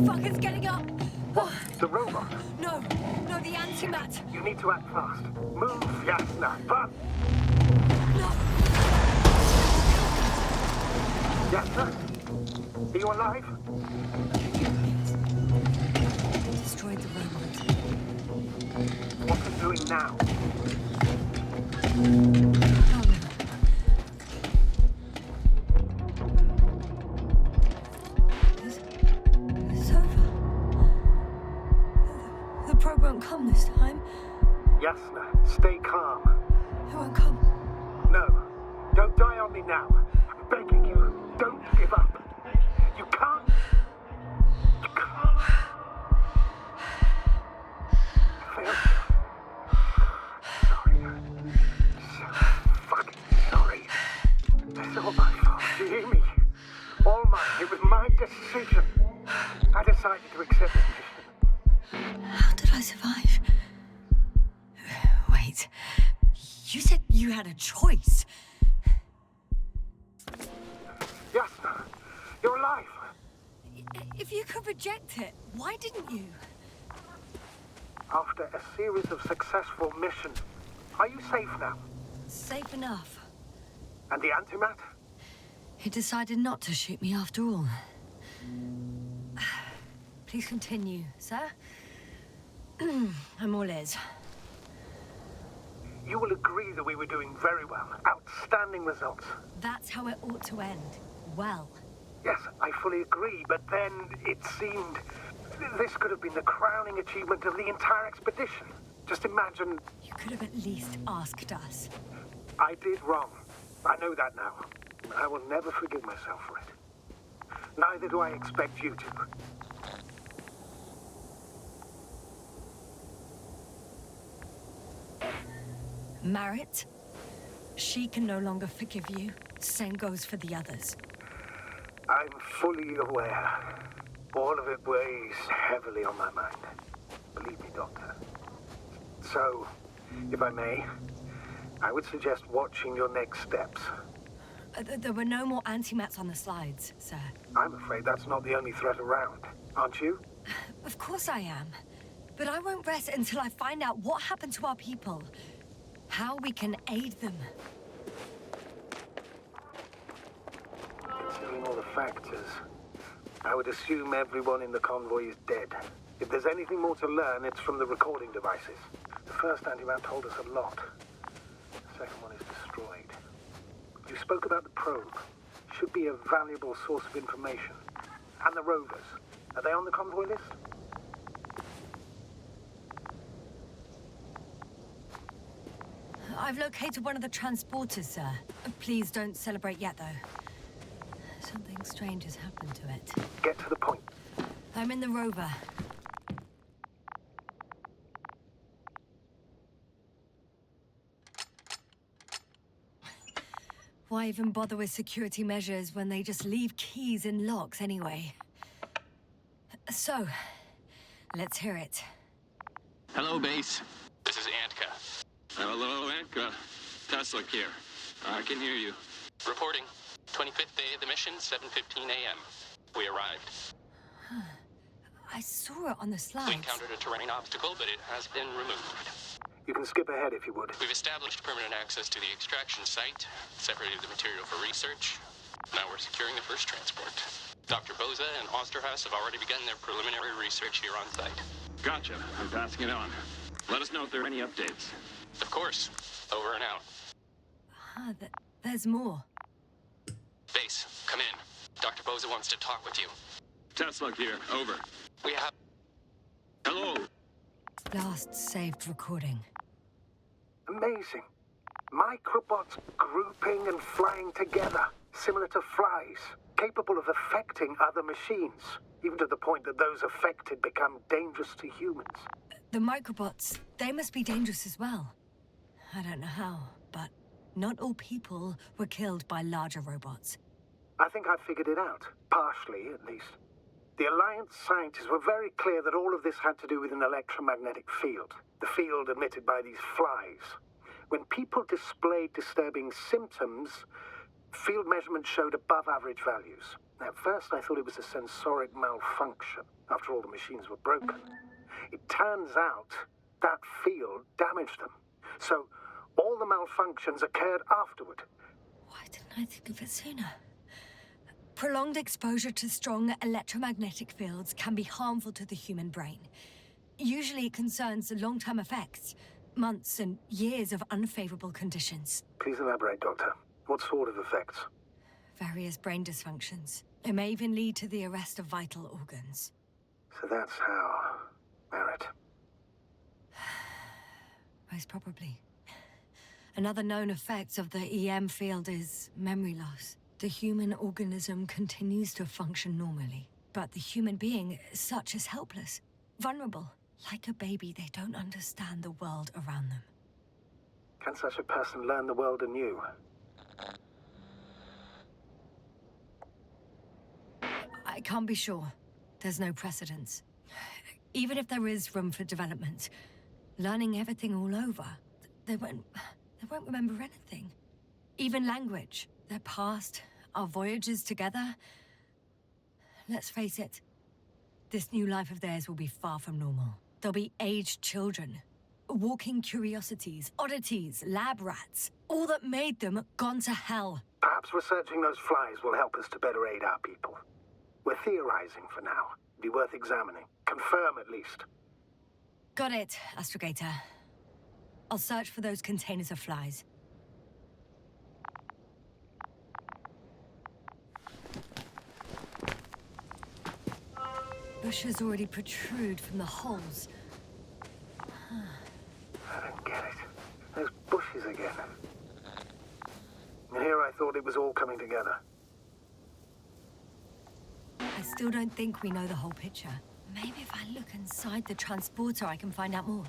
Fuck, it's getting up! What? The robot? No, the antimat! You need to act fast. Move, Yasna, but... No! Yasna? Are you alive? Destroyed the robot. What's it doing now? Come this time. Yasna, stay calm. It won't come. No, don't die on me now. I'm begging you, don't give up. You can't. You can't. I failed you. Sorry. So fucking sorry. It's all my fault. You hear me? All mine. It was my decision. I decided to accept this mission. How did I survive? Wait. You said you had a choice. Yasna, you're alive. If you could reject it, why didn't you? After a series of successful missions, are you safe now? Safe enough. And the antimat? He decided not to shoot me after all. Please continue, sir. I'm all ears. You will agree that we were doing very well. Outstanding results. That's how it ought to end. Well. Yes, I fully agree, but then it seemed this could have been the crowning achievement of the entire expedition. Just imagine... You could have at least asked us. I did wrong. I know that now. I will never forgive myself for it. Neither do I expect you to. Marit, she can no longer forgive you. Same goes for the others. I'm fully aware. All of it weighs heavily on my mind. Believe me, Doctor. So, if I may, I would suggest watching your next steps. There were no more antimats on the slides, sir. I'm afraid that's not the only threat around, aren't you? Of course I am. But I won't rest until I find out what happened to our people. How we can aid them. Considering all the factors, I would assume everyone in the convoy is dead. If there's anything more to learn, it's from the recording devices. The first antimat told us a lot. The second one is destroyed. You spoke about the probe. Should be a valuable source of information. And the rovers. Are they on the convoy list? I've located one of the transporters, sir. Please don't celebrate yet, though. Something strange has happened to it. Get to the point. I'm in the rover. Why even bother with security measures when they just leave keys in locks anyway? So, let's hear it. Hello, base. This is Antka. Hello, Antka. Tesla here. I can hear you. Reporting. 25th day of the mission, 7:15 a.m. We arrived. I saw it on the We slides. encountered a terrain obstacle, but it has been removed. You can skip ahead if you would. We've established permanent access to the extraction site, separated the material for research. Now we're securing the first transport. Dr. Boza and Osterhaus have already begun their preliminary research here on site. Gotcha. I'm passing it on. Let us know if there are any updates. Of course. Over and out. There's more. Base, come in. Dr. Boza wants to talk with you. Tesla here. Over. We have... Hello. Last saved recording. Amazing. Microbots grouping and flying together, similar to flies, capable of affecting other machines, even to the point that those affected become dangerous to humans. The microbots, they must be dangerous as well. I don't know how, but not all people were killed by larger robots. I think I've figured it out, partially at least. The Alliance scientists were very clear that all of this had to do with an electromagnetic field, the field emitted by these flies. When people displayed disturbing symptoms, field measurements showed above average values. At first, I thought it was a sensoric malfunction. After all, the machines were broken. It turns out that field damaged them. So, all the malfunctions occurred afterward. Why didn't I think of it sooner? Prolonged exposure to strong electromagnetic fields can be harmful to the human brain. Usually it concerns long-term effects, months and years of unfavorable conditions. Please elaborate, Doctor. What sort of effects? Various brain dysfunctions. It may even lead to the arrest of vital organs. So that's how... Merit. Most probably. Another known effect of the EM field is memory loss. The human organism continues to function normally, but the human being as such is helpless, vulnerable. Like a baby, they don't understand the world around them. Can such a person learn the world anew? I can't be sure. There's no precedence. Even if there is room for development, learning everything all over, they won't remember anything. Even language, their past, our voyages together. Let's face it, this new life of theirs will be far from normal. They'll be aged children, walking curiosities, oddities, lab rats, all that made them gone to hell. Perhaps researching those flies will help us to better aid our people. We're theorizing for now. Be worth examining. Confirm at least. Got it, Astrogator. I'll search for those containers of flies. Bushes already protrude from the holes. I don't get it. Those bushes again. And here I thought it was all coming together. I still don't think we know the whole picture. Maybe if I look inside the transporter, I can find out more.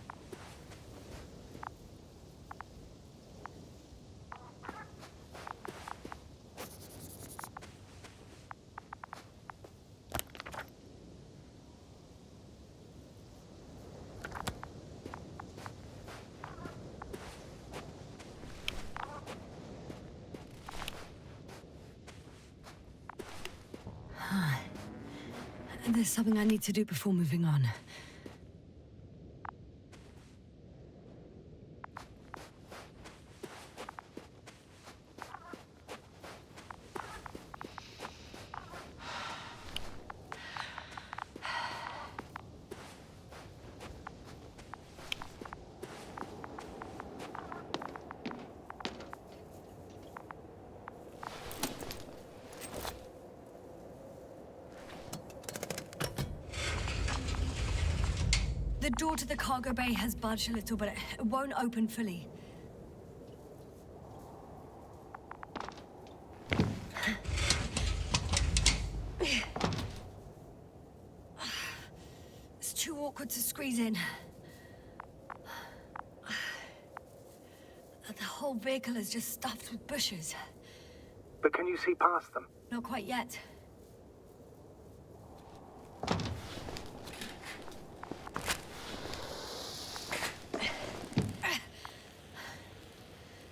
There's something I need to do before moving on. The door to the cargo bay has budged a little, but it won't open fully. It's too awkward to squeeze in. The whole vehicle is just stuffed with bushes. But can you see past them? Not quite yet.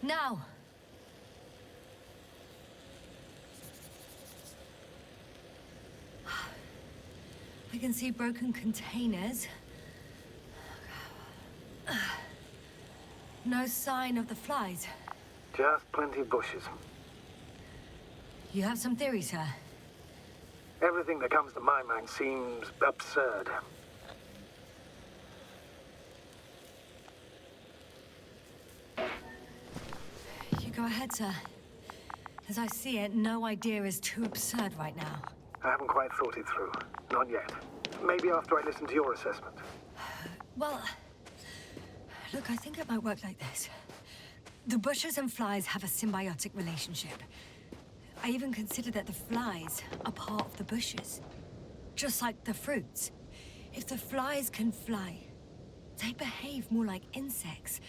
Now. I can see broken containers. No sign of the flies. Just plenty of bushes. You have some theories, sir? Everything that comes to my mind seems absurd. You go ahead, sir. As I see it, no idea is too absurd right now. I haven't quite thought it through. Not yet. Maybe after I listen to your assessment. Well, look, I think it might work like this. The bushes and flies have a symbiotic relationship. I even consider that the flies are part of the bushes. Just like the fruits. If the flies can fly, they behave more like insects,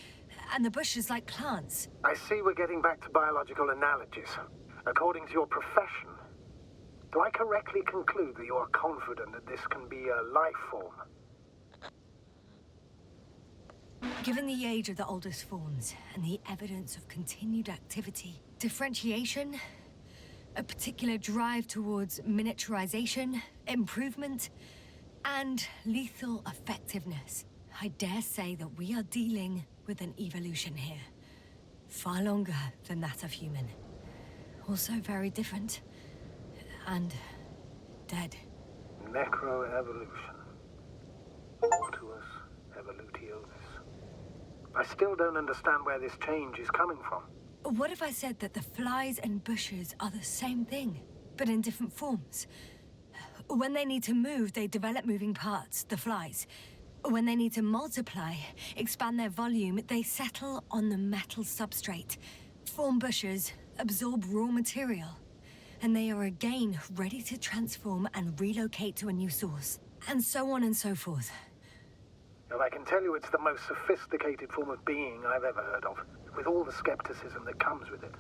and the bushes like plants. I see we're getting back to biological analogies. According to your profession, do I correctly conclude that you are confident that this can be a life form? Given the age of the oldest forms and the evidence of continued activity, differentiation, a particular drive towards miniaturization, improvement, and lethal effectiveness, I dare say that we are dealing with an evolution here. Far longer than that of human. Also very different. And dead. Necroevolution. Mortuus evolutionis. I still don't understand where this change is coming from. What if I said that the flies and bushes are the same thing, but in different forms? When they need to move, they develop moving parts, the flies. When they need to multiply, expand their volume, they settle on the metal substrate, form bushes, absorb raw material, and they are again ready to transform and relocate to a new source, and so on and so forth. Well, I can tell you it's the most sophisticated form of being I've ever heard of, with all the skepticism that comes with it.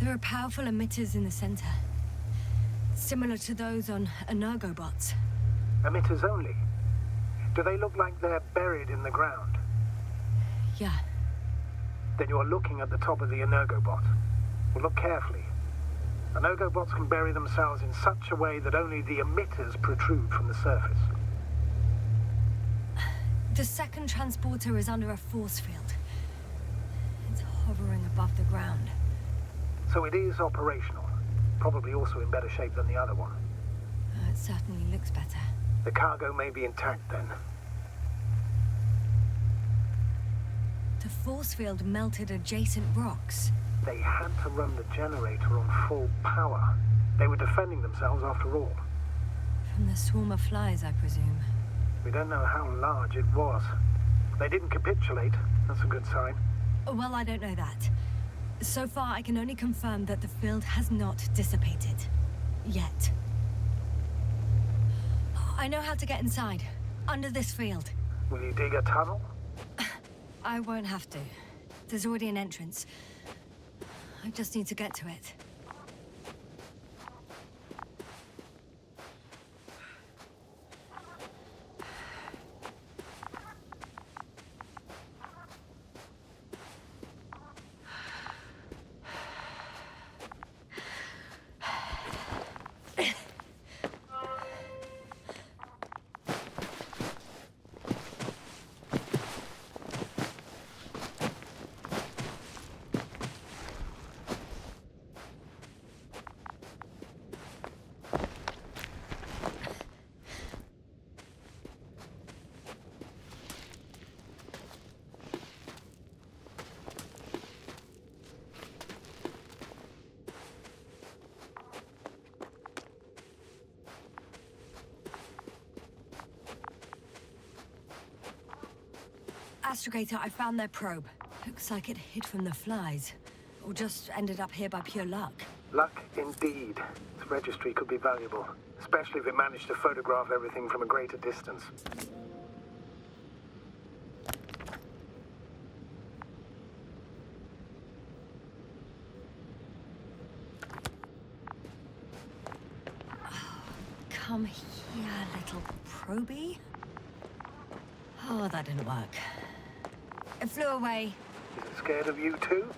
There are powerful emitters in the center, similar to those on energobots. Emitters only? Do they look like they're buried in the ground? Yeah. Then you're looking at the top of the energobot. Well, look carefully. Energobots can bury themselves in such a way that only the emitters protrude from the surface. The second transporter is under a force field. It's hovering above the ground. So it is operational. Probably also in better shape than the other one. It certainly looks better. The cargo may be intact then. The force field melted adjacent rocks. They had to run the generator on full power. They were defending themselves after all. From the swarm of flies, I presume. We don't know how large it was. They didn't capitulate. That's a good sign. Well, I don't know that. So far, I can only confirm that the field has not dissipated. Yet. I know how to get inside. Under this field. Will you dig a tunnel? I won't have to. There's already an entrance. I just need to get to it. Astrogator, I found their probe. Looks like it hid from the flies. Or just ended up here by pure luck. Luck indeed. This registry could be valuable, especially if it managed to photograph everything from a greater distance. Come here, little probie. Oh, that didn't work. It flew away. Is it scared of you too?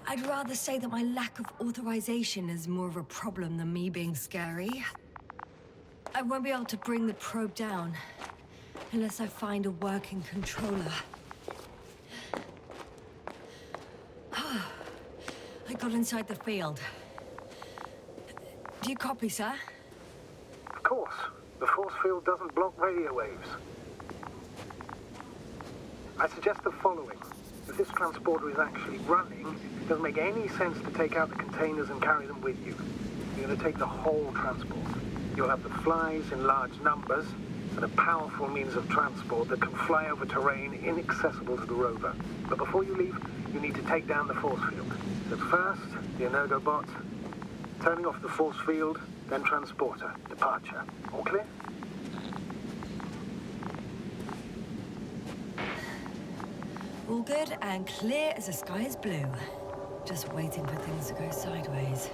I'd rather say that my lack of authorization is more of a problem than me being scary. I won't be able to bring the probe down unless I find a working controller. I got inside the field. Do you copy, sir? Of course. The force field doesn't block radio waves. I suggest the following. If this transporter is actually running, it doesn't make any sense to take out the containers and carry them with you. You're going to take the whole transport. You'll have the flies in large numbers and a powerful means of transport that can fly over terrain inaccessible to the rover. But before you leave, you need to take down the force field. So first, the Energobot, turning off the force field, then transporter, departure. All clear? All good and clear as the sky is blue. Just waiting for things to go sideways.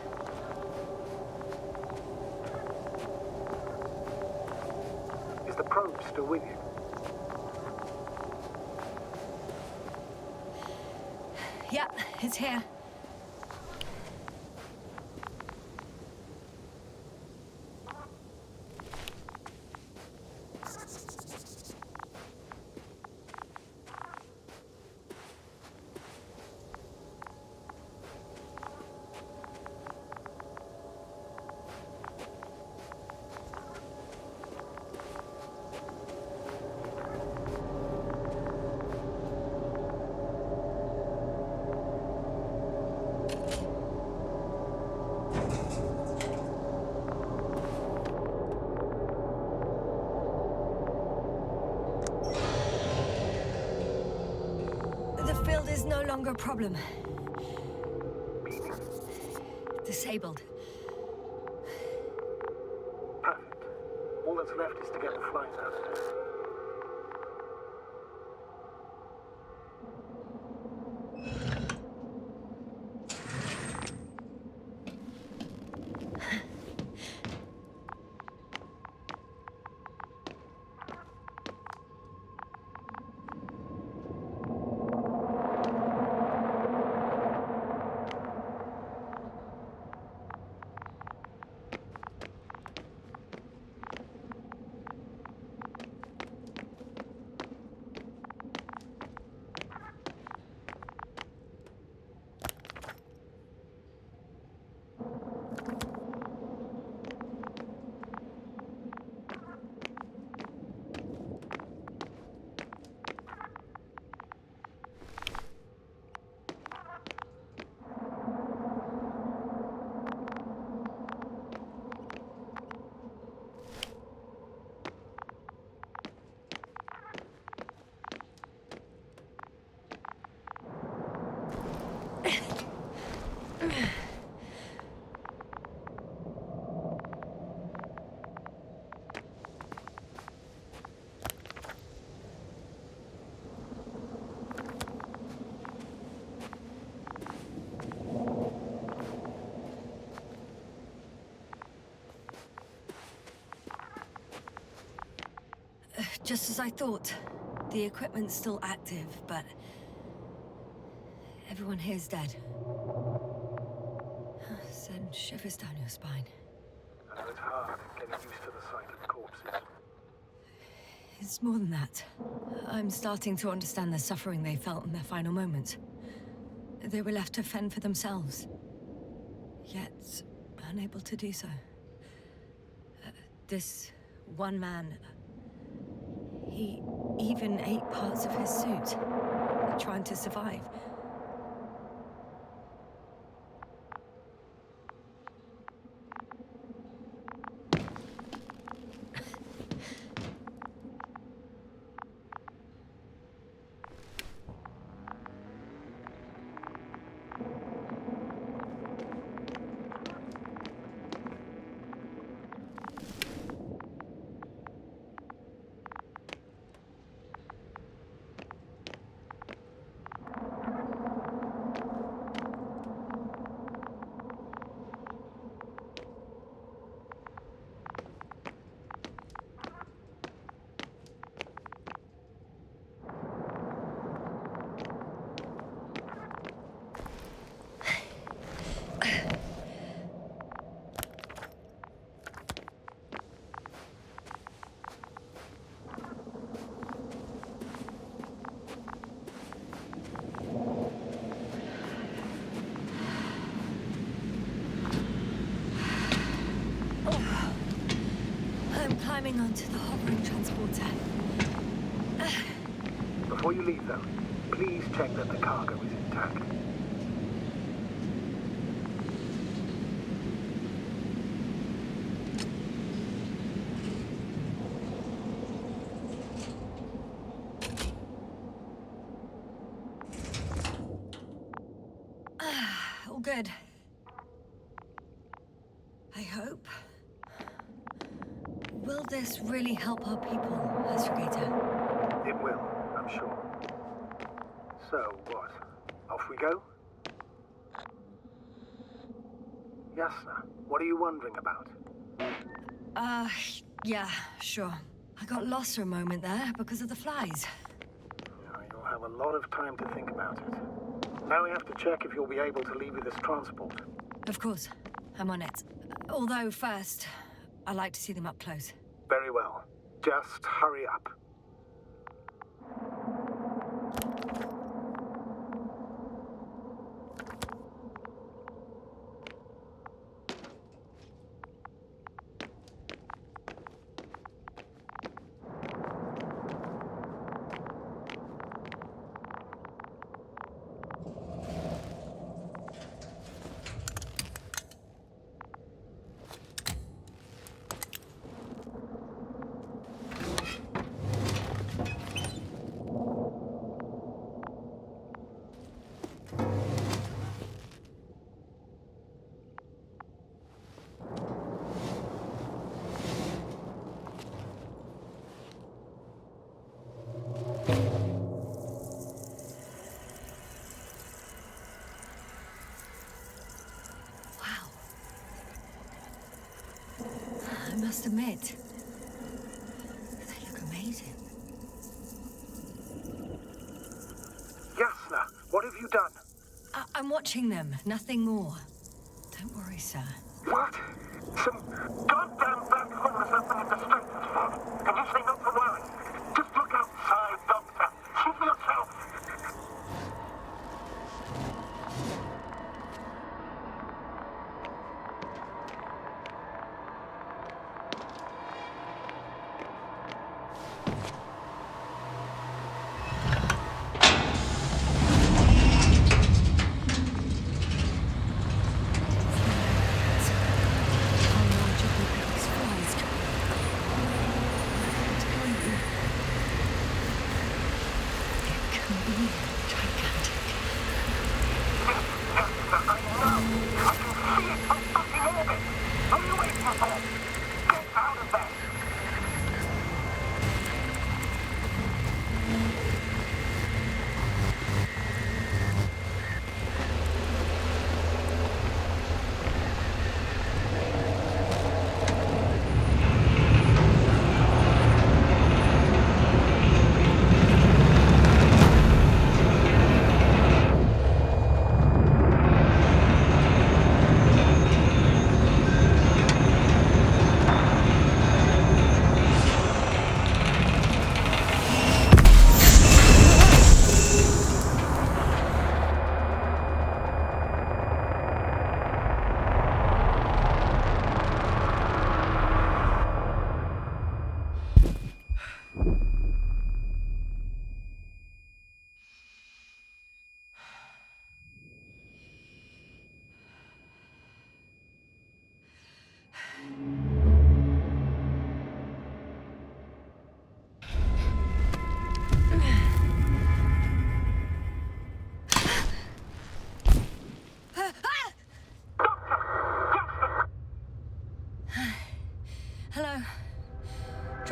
Is the probe still with you? Yep, it's here. Is no longer a problem. Disabled. Perfect. All that's left is to get the flies out of there. Just as I thought. The equipment's still active, but everyone here's dead. Send shivers down your spine. I know it's hard getting used to the sight of corpses. It's more than that. I'm starting to understand the suffering they felt in their final moments. They were left to fend for themselves, yet unable to do so. This one man, he even ate parts of his suit, trying to survive. Climbing onto the hovering transporter. Before you leave, though, please check that the cargo is intact. All good. I hope. Will this really help our people, Astrogator? It will, I'm sure. So, what? Off we go? Yasna, what are you wondering about? Yeah, sure. I got lost for a moment there because of the flies. You'll have a lot of time to think about it. Now we have to check if you'll be able to leave with this transport. Of course. I'm on it. Although first, I like to see them up close. Very well. Just hurry up. I must admit, they look amazing. Yasna, what have you done? I'm watching them, nothing more. Don't worry, sir. What? Some goddamn black homeless open in the streets, Fred. And you say not to worry. Just look outside, Doctor. See for yourself.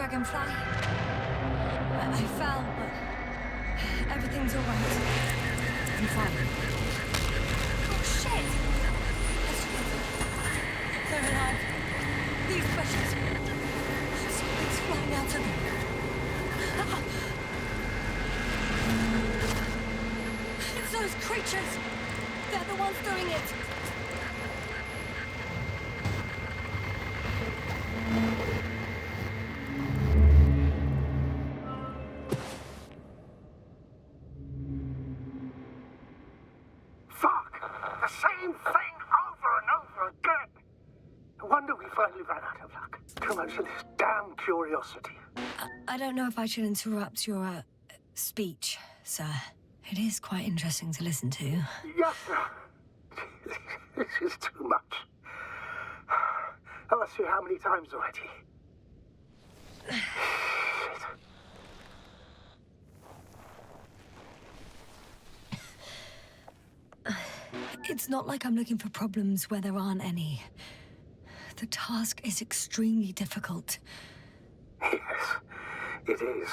dragonfly. I fell, but everything's all right. I'm fine. Oh, shit! They're alive. These precious... Something's flying out of them. It's those creatures! They're the ones doing it! Fuck! The same thing over and over again! No wonder we finally ran out of luck. Too much of this damn curiosity. I don't know if I should interrupt your, speech, sir. It is quite interesting to listen to. Yasna! This is too much. I've asked you how many times already? It's not like I'm looking for problems where there aren't any. The task is extremely difficult. Yes, it is.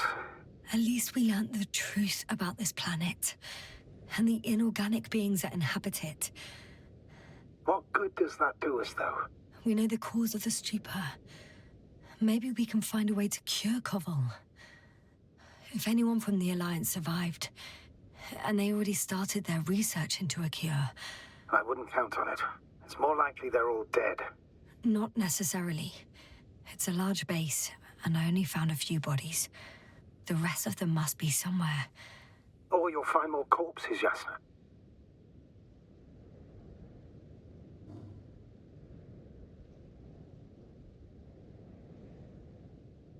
At least we learnt the truth about this planet and the inorganic beings that inhabit it. What good does that do us, though? We know the cause of the stupor. Maybe we can find a way to cure Koval. If anyone from the Alliance survived, and they already started their research into a cure. I wouldn't count on it. It's more likely they're all dead. Not necessarily. It's a large base, and I only found a few bodies. The rest of them must be somewhere. Or you'll find more corpses, Yasna.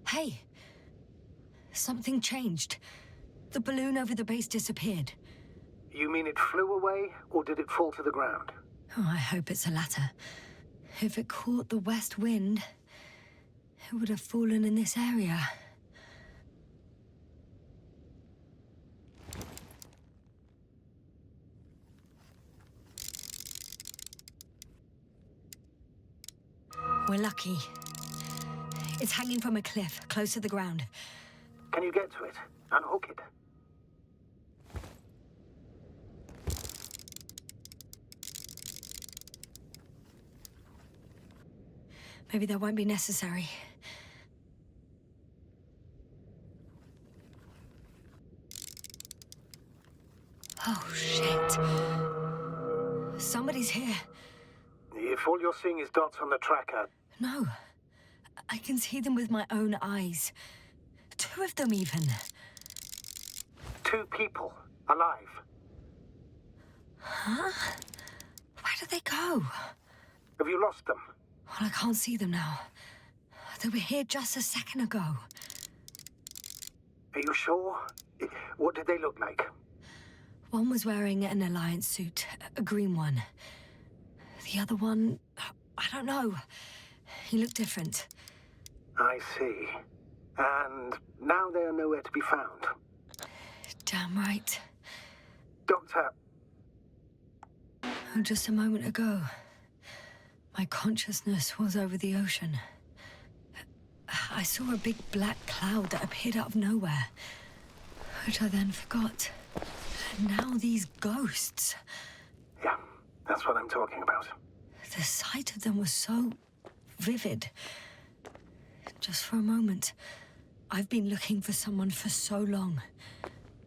Hey! Something changed. The balloon over the base disappeared. You mean it flew away, or did it fall to the ground? Oh, I hope it's the latter. If it caught the west wind, it would have fallen in this area. We're lucky. It's hanging from a cliff, close to the ground. Can you get to it? Unhook it? Maybe that won't be necessary. Oh, shit. Somebody's here. If all you're seeing is dots on the tracker... No. I can see them with my own eyes. 2 of them, even. 2 people. Alive. Huh? Where did they go? Have you lost them? Well, I can't see them now. They were here just a second ago. Are you sure? What did they look like? One was wearing an Alliance suit, a green one. The other one, I don't know. He looked different. I see. And now they are nowhere to be found. Damn right. Doctor... Oh, just a moment ago, my consciousness was over the ocean. I saw a big black cloud that appeared out of nowhere, which I then forgot. And now these ghosts. Yeah, that's what I'm talking about. The sight of them was so vivid. Just for a moment, I've been looking for someone for so long.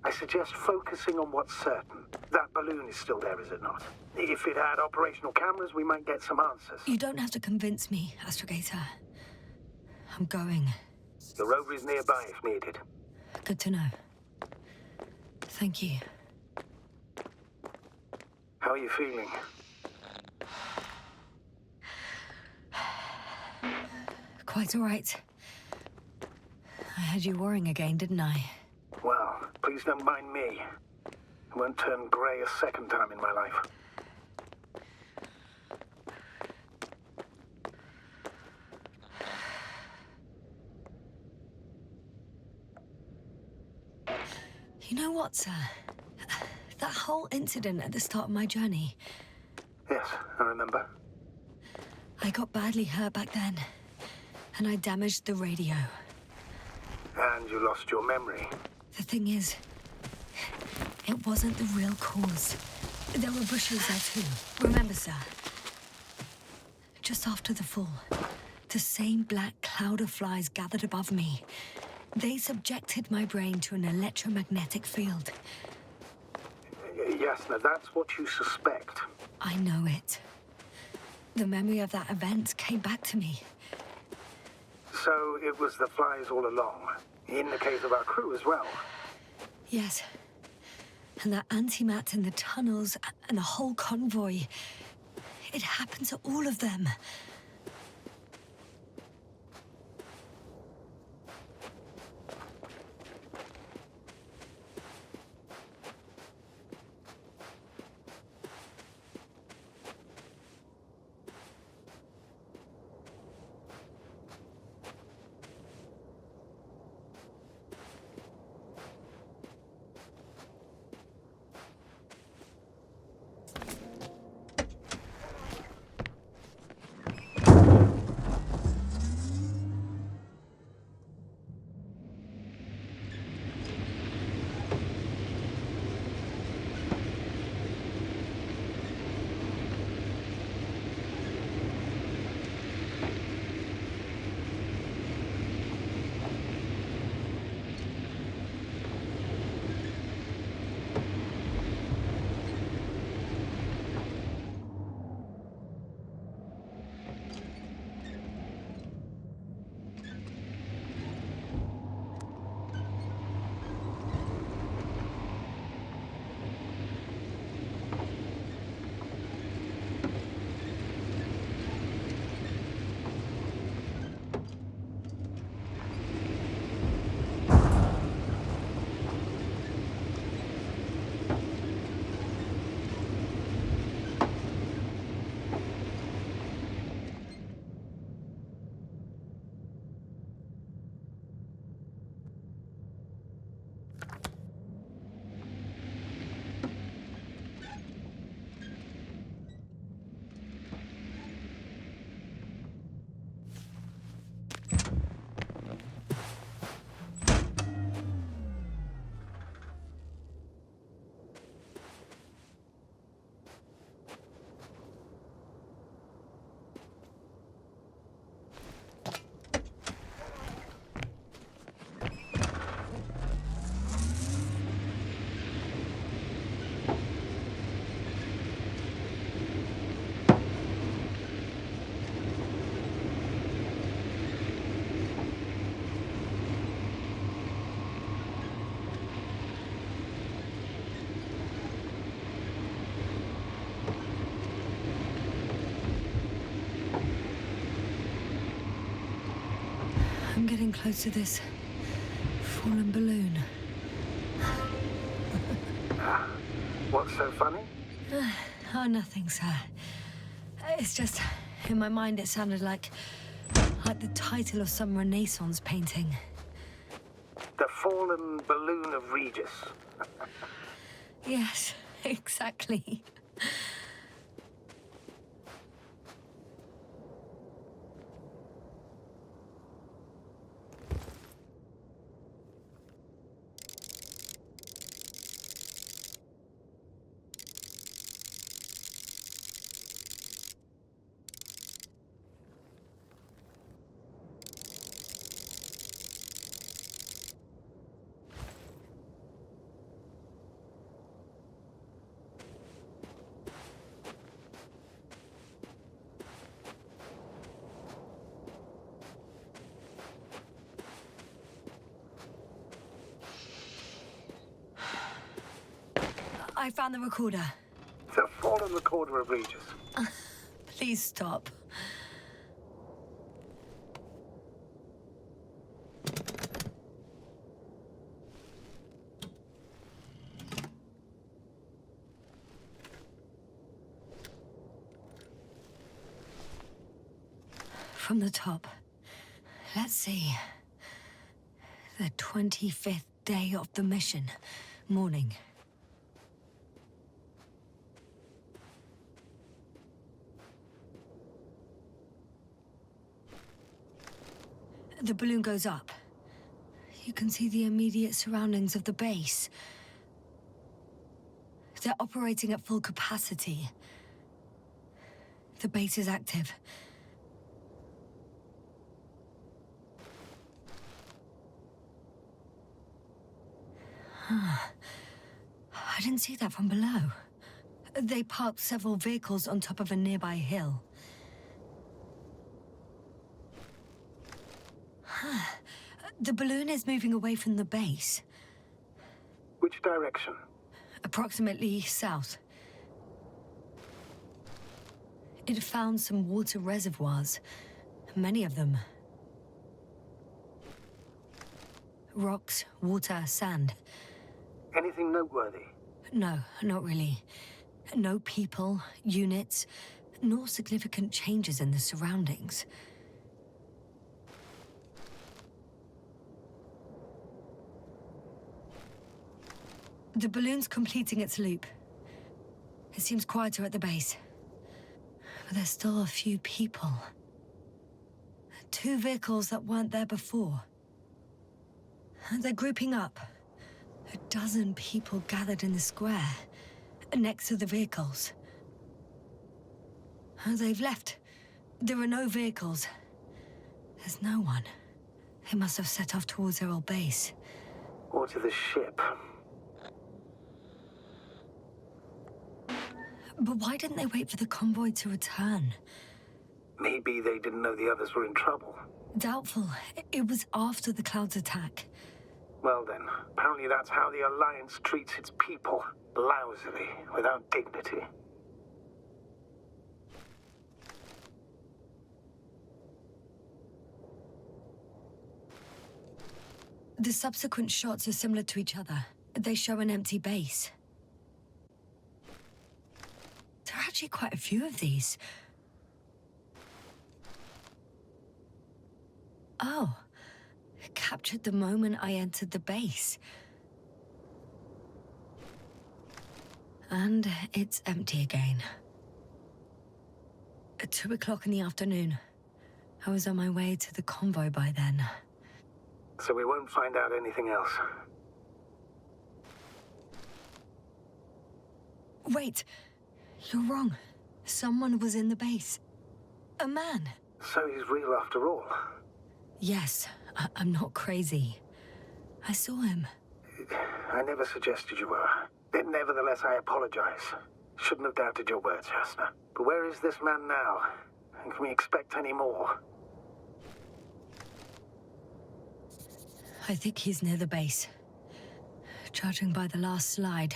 I suggest focusing on what's certain. That balloon is still there, is it not? If it had operational cameras, we might get some answers. You don't have to convince me, Astrogator. I'm going. The rover is nearby if needed. Good to know. Thank you. How are you feeling? Quite all right. I had you worrying again, didn't I? Well, please don't mind me. I won't turn grey a second time in my life. You know what, sir? That whole incident at the start of my journey. Yes, I remember. I got badly hurt back then, and I damaged the radio. And you lost your memory. The thing is, it wasn't the real cause. There were bushes there too. Remember, sir? Just after the fall, the same black cloud of flies gathered above me. They subjected my brain to an electromagnetic field. Yasna, that's what you suspect. I know it. The memory of that event came back to me. So it was the flies all along, in the case of our crew as well. Yes. And that antimat in the tunnels and the whole convoy. It happened to all of them. I'm getting close to this fallen balloon. What's so funny? Oh, nothing, sir. It's just, in my mind it sounded like the title of some Renaissance painting. The fallen balloon of Regis. Yes, exactly. I found the recorder. The fallen recorder of Regis. Please stop. From the top. Let's see. The 25th day of the mission. Morning. The balloon goes up. You can see the immediate surroundings of the base. They're operating at full capacity. The base is active. I didn't see that from below. They parked several vehicles on top of a nearby hill. The balloon is moving away from the base. Which direction? Approximately south. It found some water reservoirs. Many of them. Rocks, water, sand. Anything noteworthy? No, not really. No people, units, nor significant changes in the surroundings. The balloon's completing its loop. It seems quieter at the base. But there's still a few people. 2 vehicles that weren't there before. They're grouping up. A dozen people gathered in the square, next to the vehicles. They've left. There are no vehicles. There's no one. They must have set off towards their old base. Or to the ship. But why didn't they wait for the convoy to return? Maybe they didn't know the others were in trouble. Doubtful. It was after the Cloud's attack. Well then, apparently that's how the Alliance treats its people. Lousily, without dignity. The subsequent shots are similar to each other. They show an empty base. There are actually quite a few of these. Oh, captured the moment I entered the base. And it's empty again. At 2 o'clock in the afternoon. I was on my way to the convoy by then. So we won't find out anything else. Wait, you're wrong. Someone was in the base. A man. So he's real after all. Yes, I'm not crazy. I saw him. I never suggested you were. But nevertheless, I apologize. Shouldn't have doubted your words, Yasna. But where is this man now? And can we expect any more? I think he's near the base. Judging by the last slide,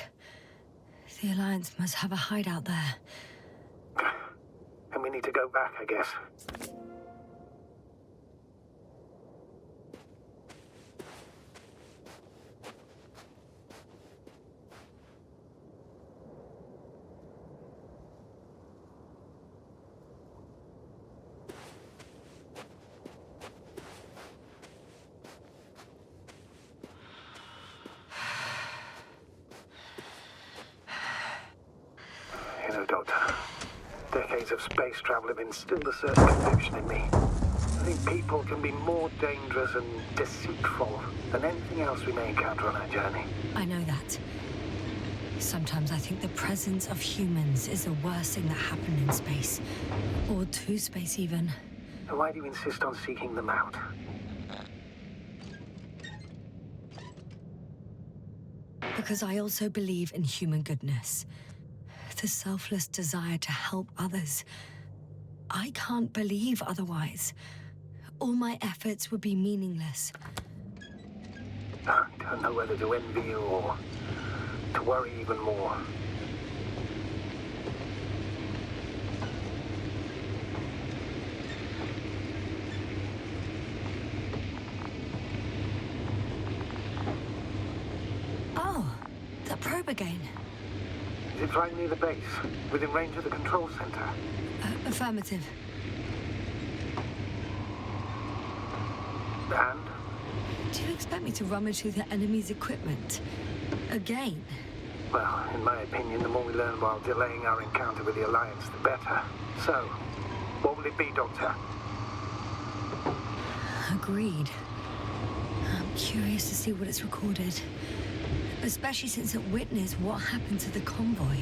the Alliance must have a hideout there. And we need to go back, I guess. You know, Doctor, decades of space travel have instilled a certain conviction in me. I think people can be more dangerous and deceitful than anything else we may encounter on our journey. I know that. Sometimes I think the presence of humans is the worst thing that happened in space. Or to space, even. And why do you insist on seeking them out? Because I also believe in human goodness. The selfless desire to help others. I can't believe otherwise. All my efforts would be meaningless. I don't know whether to envy you or to worry even more. Oh, that probe again. Is it right near the base, within range of the control center? Affirmative. And? Do you expect me to rummage through the enemy's equipment? Again? Well, in my opinion, the more we learn while delaying our encounter with the Alliance, the better. So, what will it be, Doctor? Agreed. I'm curious to see what it's recorded, especially since it witnessed what happened to the convoy.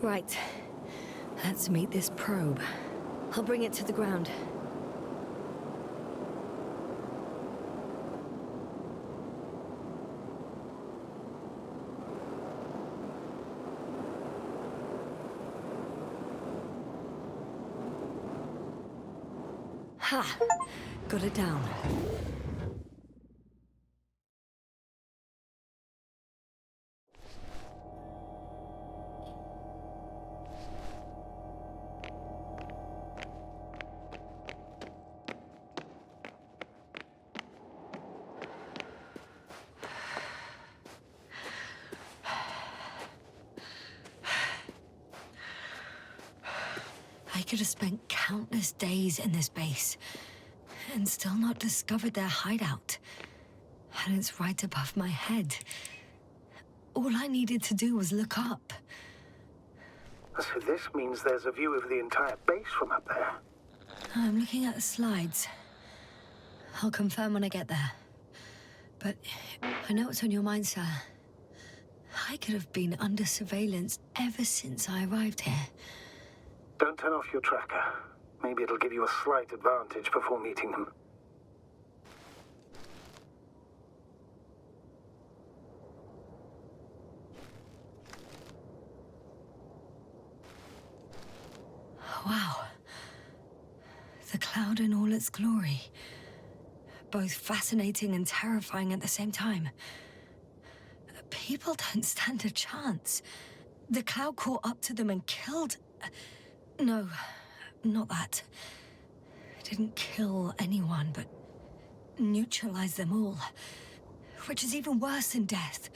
Right. Let's meet this probe. I'll bring it to the ground. Ha! Got it down. I could have spent countless days in this base and still not discovered their hideout. And it's right above my head. All I needed to do was look up. So this means there's a view of the entire base from up there. I'm looking at the slides. I'll confirm when I get there. But I know what's on your mind, sir. I could have been under surveillance ever since I arrived here. Don't turn off your tracker. Maybe it'll give you a slight advantage before meeting them. Wow. The cloud in all its glory. Both fascinating and terrifying at the same time. People don't stand a chance. The cloud caught up to them and killed... No, not that. It didn't kill anyone, but neutralized them all. Which is even worse than death.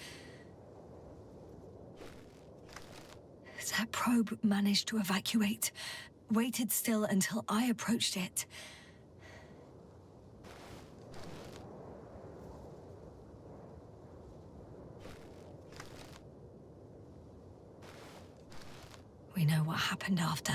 That probe managed to evacuate, waited still until I approached it. We know what happened after.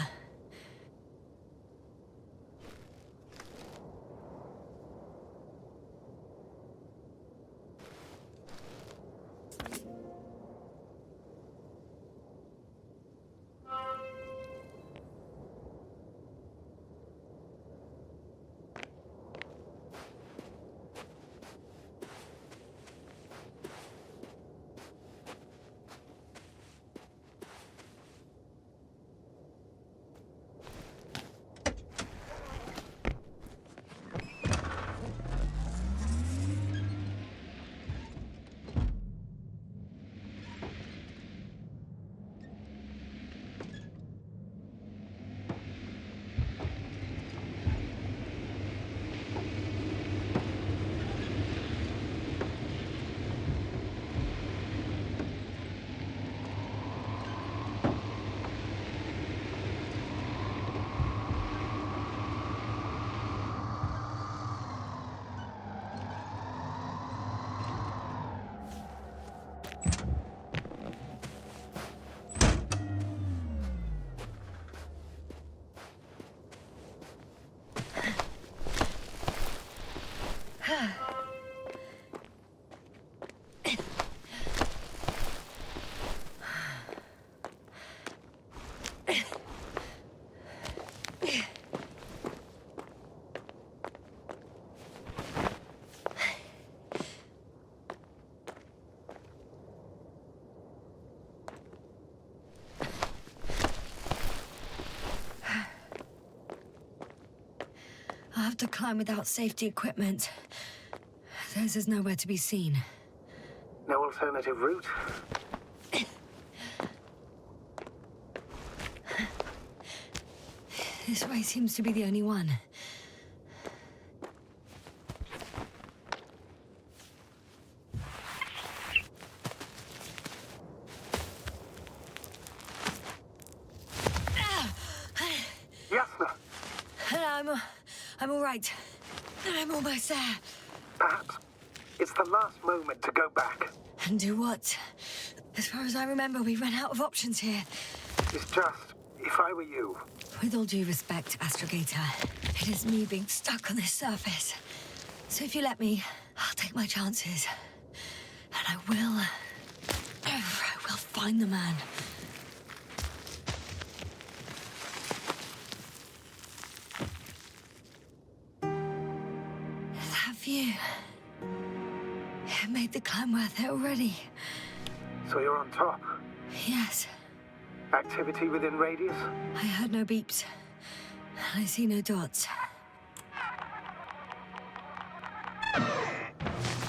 have to climb without safety equipment. Theirs is nowhere to be seen. No alternative route? This way seems to be the only one. Yasna! I'm all right. I'm almost there. Perhaps it's the last moment to go back. And do what? As far as I remember, we ran out of options here. It's just, if I were you... With all due respect, Astrogator, it is me being stuck on this surface. So if you let me, I'll take my chances. And I will find the man. That view. It made the climb worth it already. So you're on top? Yes. Activity within radius? I heard no beeps. I see no dots.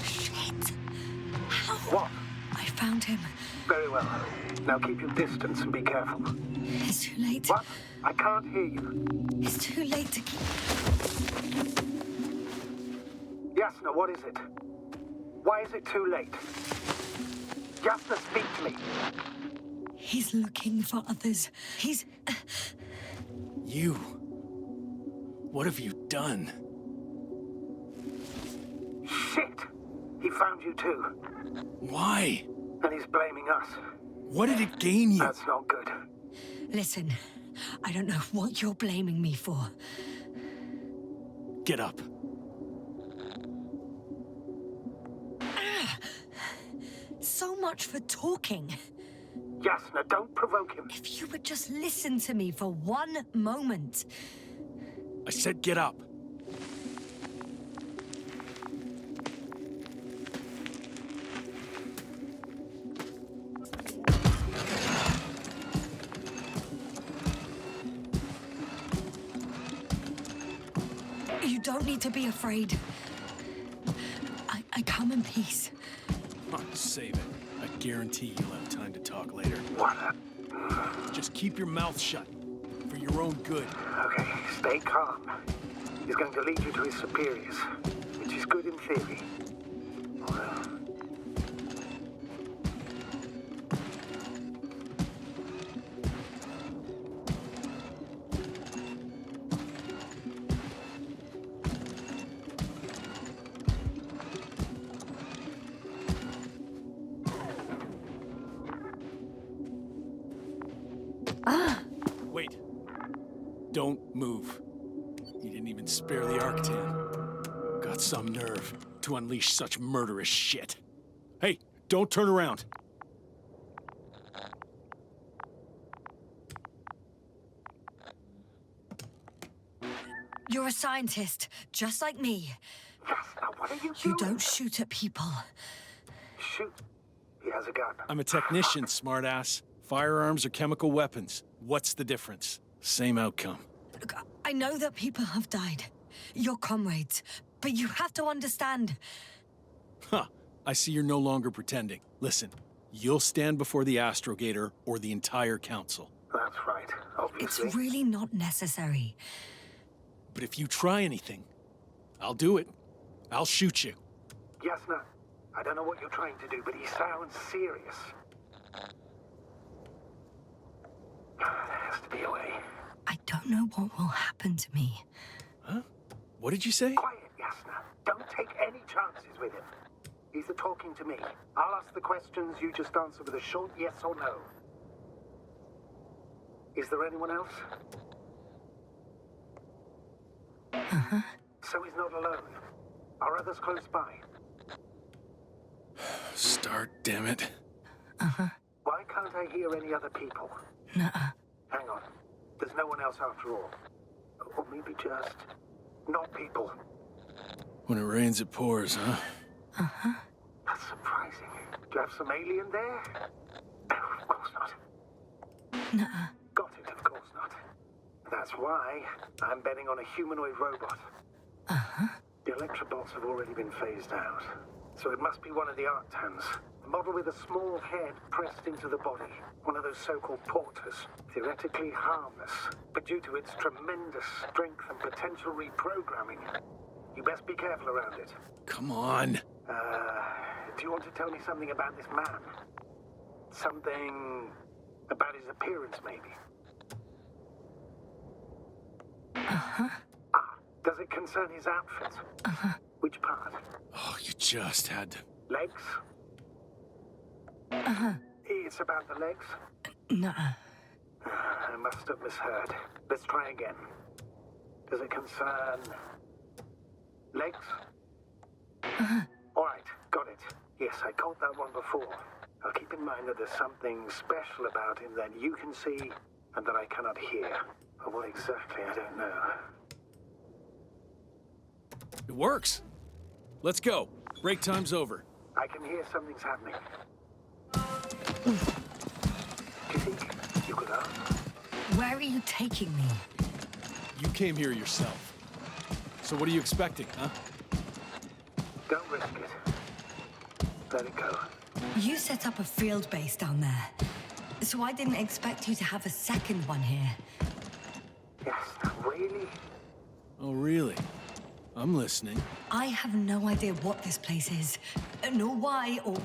Shit! How? What? I found him. Very well. Now keep your distance and be careful. It's too late. What? I can't hear you. It's too late to keep... Yasna, what is it? Why is it too late? Yasna, speak to me. He's looking for others. He's... You... What have you done? Shit! He found you too. Why? And he's blaming us. What did it gain you? That's not good. Listen, I don't know what you're blaming me for. Get up. So much for talking. Yasna, don't provoke him. If you would just listen to me for one moment. I said get up. You don't need to be afraid. I come in peace. Oh, save it. I guarantee you'll have time to talk later. What? Just keep your mouth shut. For your own good. Okay, stay calm. He's going to lead you to his superiors, which is good in theory. Well... Wait. Don't move. You didn't even spare the Arctan. Got some nerve to unleash such murderous shit. Hey, don't turn around. You're a scientist, just like me. Yasna, what are you You doing? don't shoot at people. Shoot. He has a gun. I'm a technician, smartass. Firearms or chemical weapons. What's the difference? Same outcome. Look, I know that people have died. Your comrades. But you have to understand. Huh. I see you're no longer pretending. Listen, you'll stand before the Astrogator or the entire council. That's right, obviously. It's really not necessary. But if you try anything, I'll do it. I'll shoot you. Yasna, I don't know what you're trying to do, but he sounds serious. There has to be a way. I don't know what will happen to me. Huh? What did you say? Quiet, Yasna. Don't take any chances with him. He's talking to me. I'll ask the questions, you just answer with a short yes or no. Is there anyone else? Uh-huh. So he's not alone. Are others close by? Start, damn it. Uh-huh. Why can't I hear any other people? Nuh-uh. Hang on. There's no one else after all. Or maybe just... not people. When it rains, it pours, huh? Uh-huh. That's surprising. Do you have some alien there? Of course not. Nuh-uh. Got it, of course not. That's why I'm betting on a humanoid robot. electrobots have already been phased out. So it must be one of the Arctans. A model with a small head pressed into the body. One of those so-called porters. Theoretically harmless, but due to its tremendous strength and potential reprogramming, you best be careful around it. Come on. Do you want to tell me something about this man? Something about his appearance, maybe? Uh-huh. Ah, does it concern his outfit? Uh-huh. Which part? Oh, you just had to... Legs? Uh-huh. It's about the legs? Nuh-uh. I must have misheard. Let's try again. Does it concern... legs? Uh-huh. All right, got it. Yes, I caught that one before. I'll keep in mind that there's something special about him that you can see and that I cannot hear. But what exactly, I don't know. It works. Let's go. Break time's over. I can hear something's happening. Do you think you could ask? Where are you taking me? You came here yourself. So what are you expecting, huh? Don't risk it. Let it go. You set up a field base down there, so I didn't expect you to have a second one here. Yes, really? Oh, really? I'm listening. I have no idea what this place is, nor why or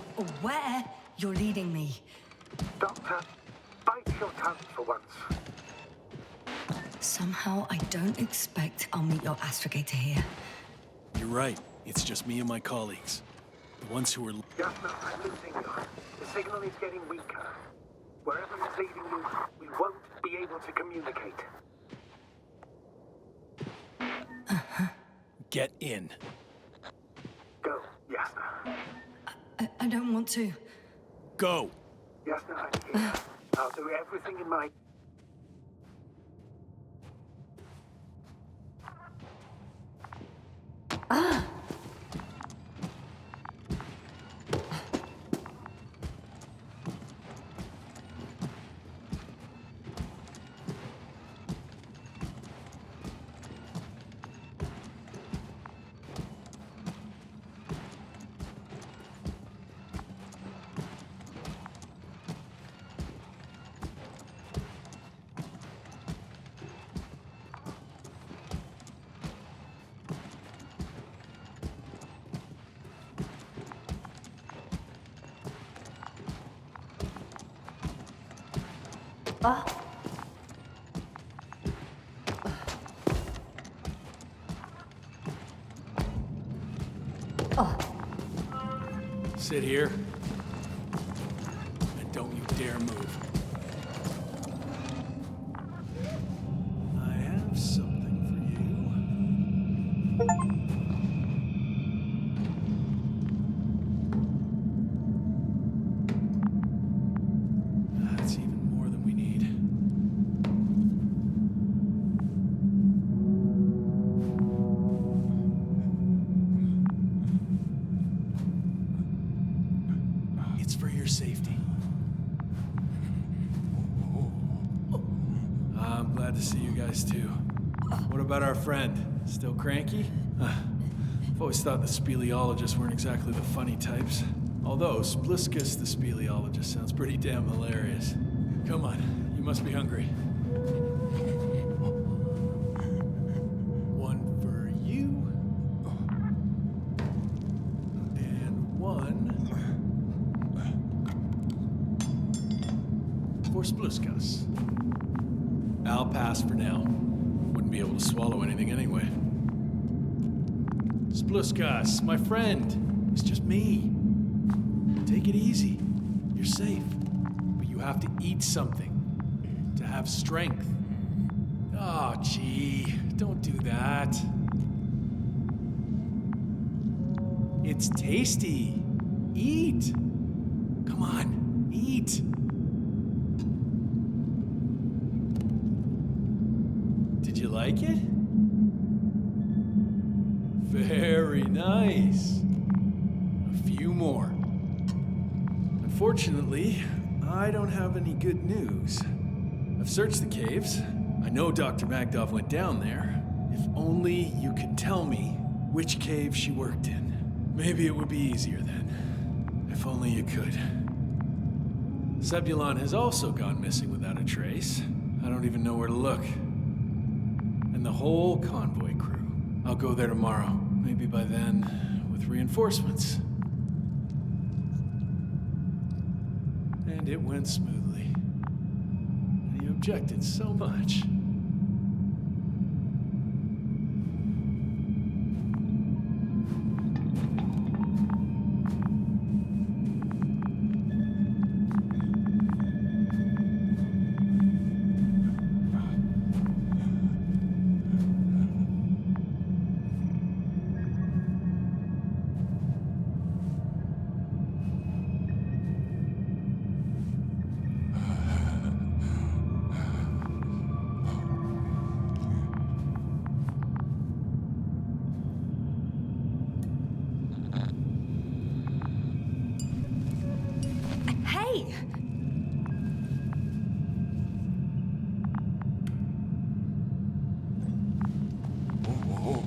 where you're leading me. Doctor, bite your tongue for once. Somehow I don't expect I'll meet your astrogator here. You're right. It's just me and my colleagues. The ones who are... Yasna, I'm losing you. The signal is getting weaker. Wherever it's leading you, we won't be able to communicate. Get in. Go, Yasna. I don't want to. Go! Yasna, I'm here. I'll do everything in my... Sit here. And don't you dare move. I have something for you. That's even more than we need. It's for your safety. I'm glad to see you guys too. What about our friend? Still cranky? I've always thought the speleologists weren't exactly the funny types. Although Spliskus the speleologist sounds pretty damn hilarious. Come on, you must be hungry. One for you. And one for Spliskus. I'll pass for now. Wouldn't be able to swallow anything anyway. Spliskus, my friend. It's just me. Take it easy. You're safe. But you have to eat something to have strength. Oh, gee. Don't do that. It's tasty. Eat. Come on, eat. Did you like it? Very nice. A few more. Unfortunately, I don't have any good news. I've searched the caves. I know Dr. Magdov went down there. If only you could tell me which cave she worked in. Maybe it would be easier then. If only you could. Zebulon has also gone missing without a trace. I don't even know where to look. And the whole convoy crew. I'll go there tomorrow. Maybe by then, with reinforcements. And it went smoothly. And he objected so much.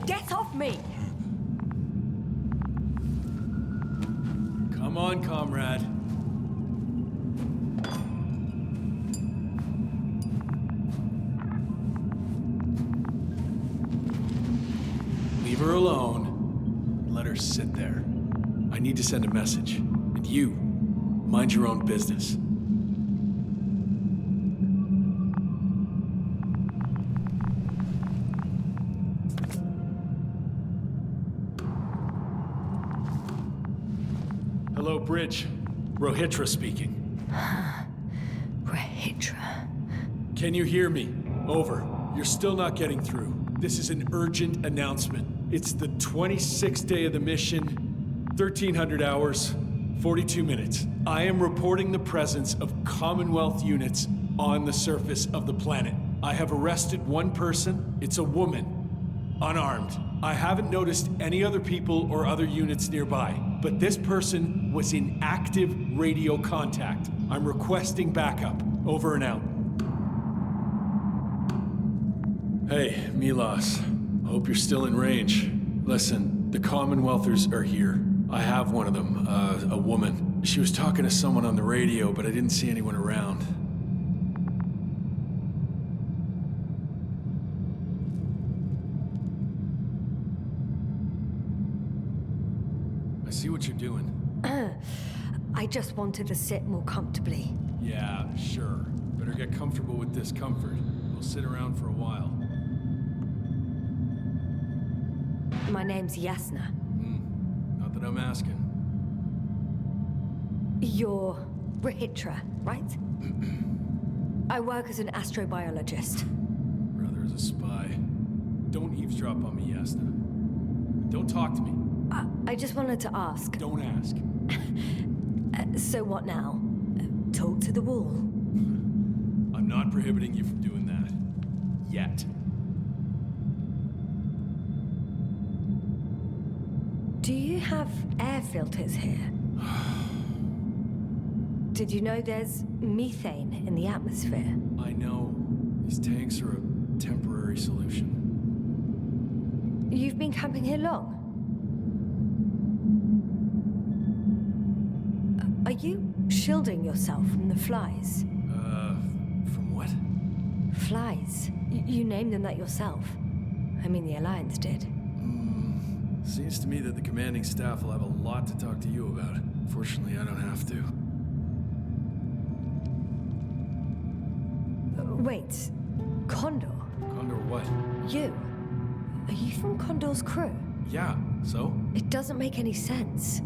Get off me! Come on, comrade. Leave her alone. Let her sit there. I need to send a message. And you, mind your own business. Hello, Bridge. Rohitra speaking. Rohitra. Can you hear me? Over. You're still not getting through. This is an urgent announcement. It's the 26th day of the mission, 1300 hours, 42 minutes. I am reporting the presence of Commonwealth units on the surface of the planet. I have arrested one person. It's a woman, unarmed. I haven't noticed any other people or other units nearby, but this person was in active radio contact. I'm requesting backup. Over and out. Hey, Milos. I hope you're still in range. Listen, the Commonwealthers are here. I have one of them, a woman. She was talking to someone on the radio, but I didn't see anyone around. I see what you're doing. I just wanted to sit more comfortably. Yeah, sure. Better get comfortable with discomfort. We'll sit around for a while. My name's Yasna. Not that I'm asking. You're Rohitra, right? I work as an astrobiologist. Brother is a spy. Don't eavesdrop on me, Yasna. Don't talk to me. I just wanted to ask. Don't ask. So what now? Talk to the wall? I'm not prohibiting you from doing that. Yet. Do you have air filters here? Did you know there's methane in the atmosphere? I know. These tanks are a temporary solution. You've been camping here long? Are you shielding yourself from the flies? From what? Flies. You named them that yourself. I mean, the Alliance did. Seems to me that the commanding staff will have a lot to talk to you about. Fortunately, I don't have to. Wait, Condor? Condor what? You? Are you from Condor's crew? Yeah, so? It doesn't make any sense.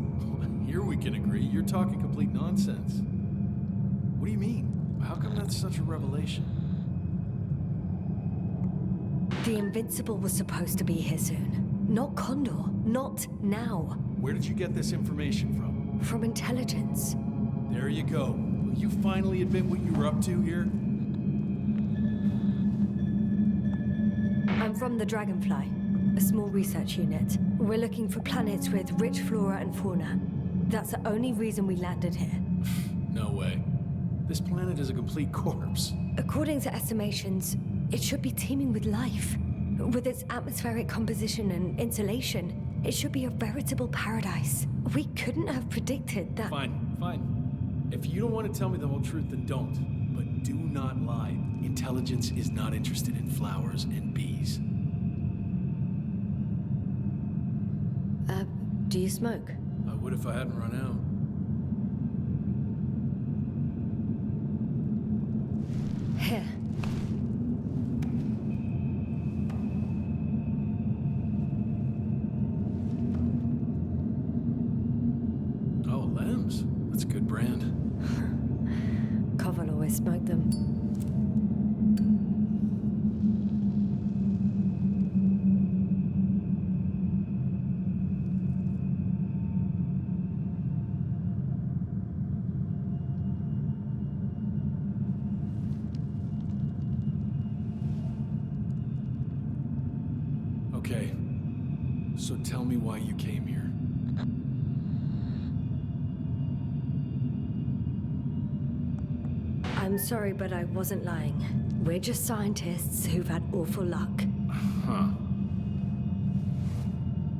Here we can agree. You're talking complete nonsense. What do you mean? How come that's such a revelation? The Invincible was supposed to be here soon. Not Condor. Not now. Where did you get this information from? From intelligence. There you go. Will you finally admit what you were up to here? I'm from the Dragonfly, a small research unit. We're looking for planets with rich flora and fauna. That's the only reason we landed here. No way. This planet is a complete corpse. According to estimations, it should be teeming with life. With its atmospheric composition and insulation, It should be a veritable paradise. We couldn't have predicted that. Fine, fine. If you don't want to tell me the whole truth, then don't. But do not lie. Intelligence is not interested in flowers and bees. Do you smoke? I would if I hadn't run out. Here. Oh, Lambs. That's a good brand. Koval always smoked them. Okay, so tell me why you came here. I'm sorry, but I wasn't lying. We're just scientists who've had awful luck. Huh.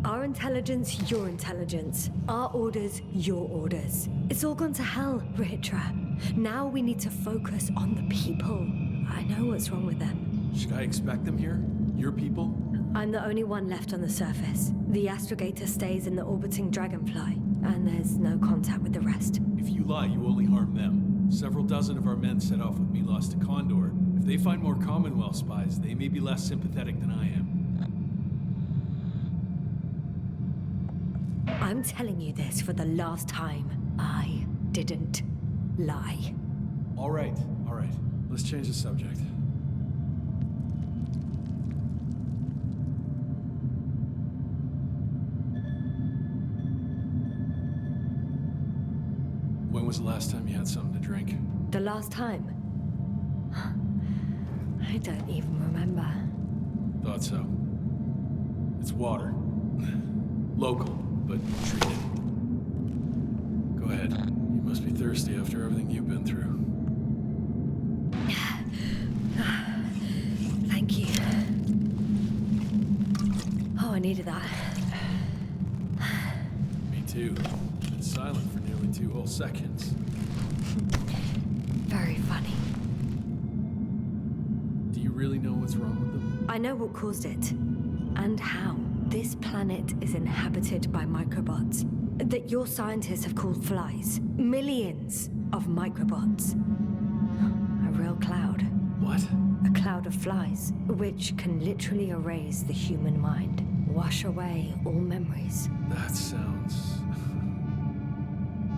Our intelligence, your intelligence. Our orders, your orders. It's all gone to hell, Rihitra. Now we need to focus on the people. I know what's wrong with them. Should I expect them here? Your people? I'm the only one left on the surface. The astrogator stays in the orbiting dragonfly, and there's no contact with the rest. If you lie, you only harm them. Several dozen of our men set off with Milos to Condor. If they find more Commonwealth spies, they may be less sympathetic than I am. I'm telling you this for the last time. I didn't lie. All right. Let's change the subject. When was the last time you had something to drink? The last time? I don't even remember. Thought so. It's water. Local, but treated. Go ahead. You must be thirsty after everything you've been through. Thank you. Oh, I needed that. Me too. Been silent for nearly 2 whole seconds. Very funny. Do you really know what's wrong with them? I know what caused it, and how. This planet is inhabited by microbots that your scientists have called flies. Millions of microbots. A real cloud. What? A cloud of flies, which can literally erase the human mind. Wash away all memories. That sounds...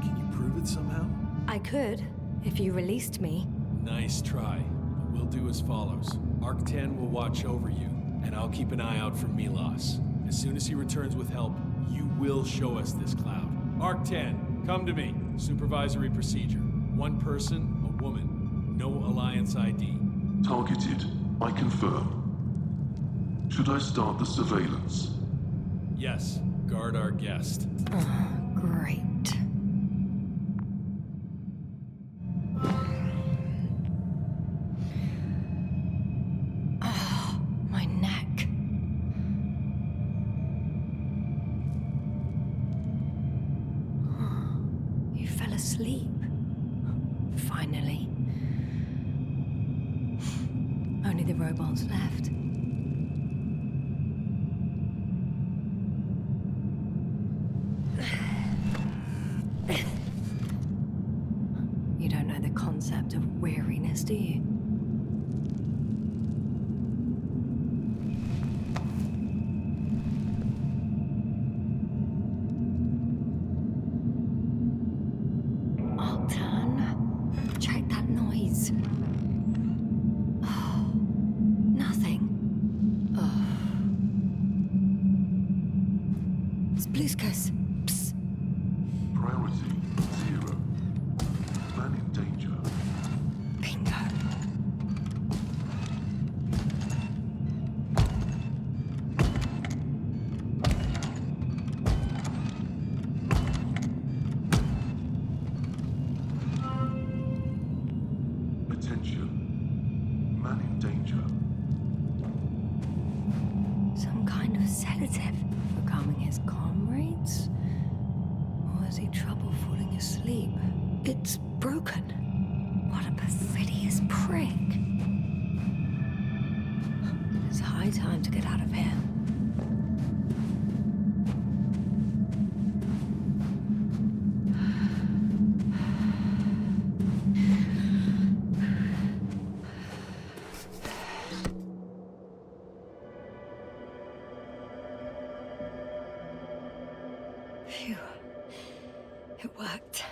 Can you prove it somehow? I could, if you released me. Nice try. But we'll do as follows. Arc 10 will watch over you, and I'll keep an eye out for Milos. As soon as he returns with help, you will show us this cloud. Arc 10, come to me. Supervisory procedure. One person, a woman. No Alliance ID. Targeted. I confirm. Should I start the surveillance? Yes, guard our guest. Great. Oh, my neck. You fell asleep. Finally. Only the robots left. You don't know the concept of weariness, do you? Octane, check that noise. Oh, nothing. Oh. It's Blueskus. Psst. Priority 0. Man in danger. Bingo. Attention. Man in danger. Some kind of sedative for calming his his comrades? Or has he trouble falling asleep? It's broken. What a perfidious prick. It's high time to get out of here. Phew. It worked.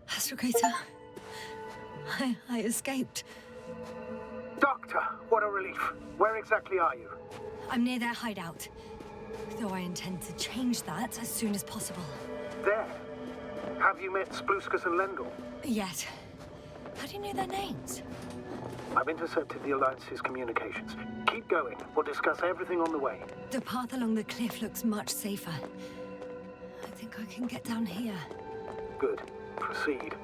Astrogator. I escaped. Doctor, what a relief. Where exactly are you? I'm near their hideout. Though I intend to change that as soon as possible. There. Have you met Spluskus and Lendl? Yet. How do you know their names? I've intercepted the Alliance's communications. Keep going. We'll discuss everything on the way. The path along the cliff looks much safer. I think I can get down here. Good. Proceed.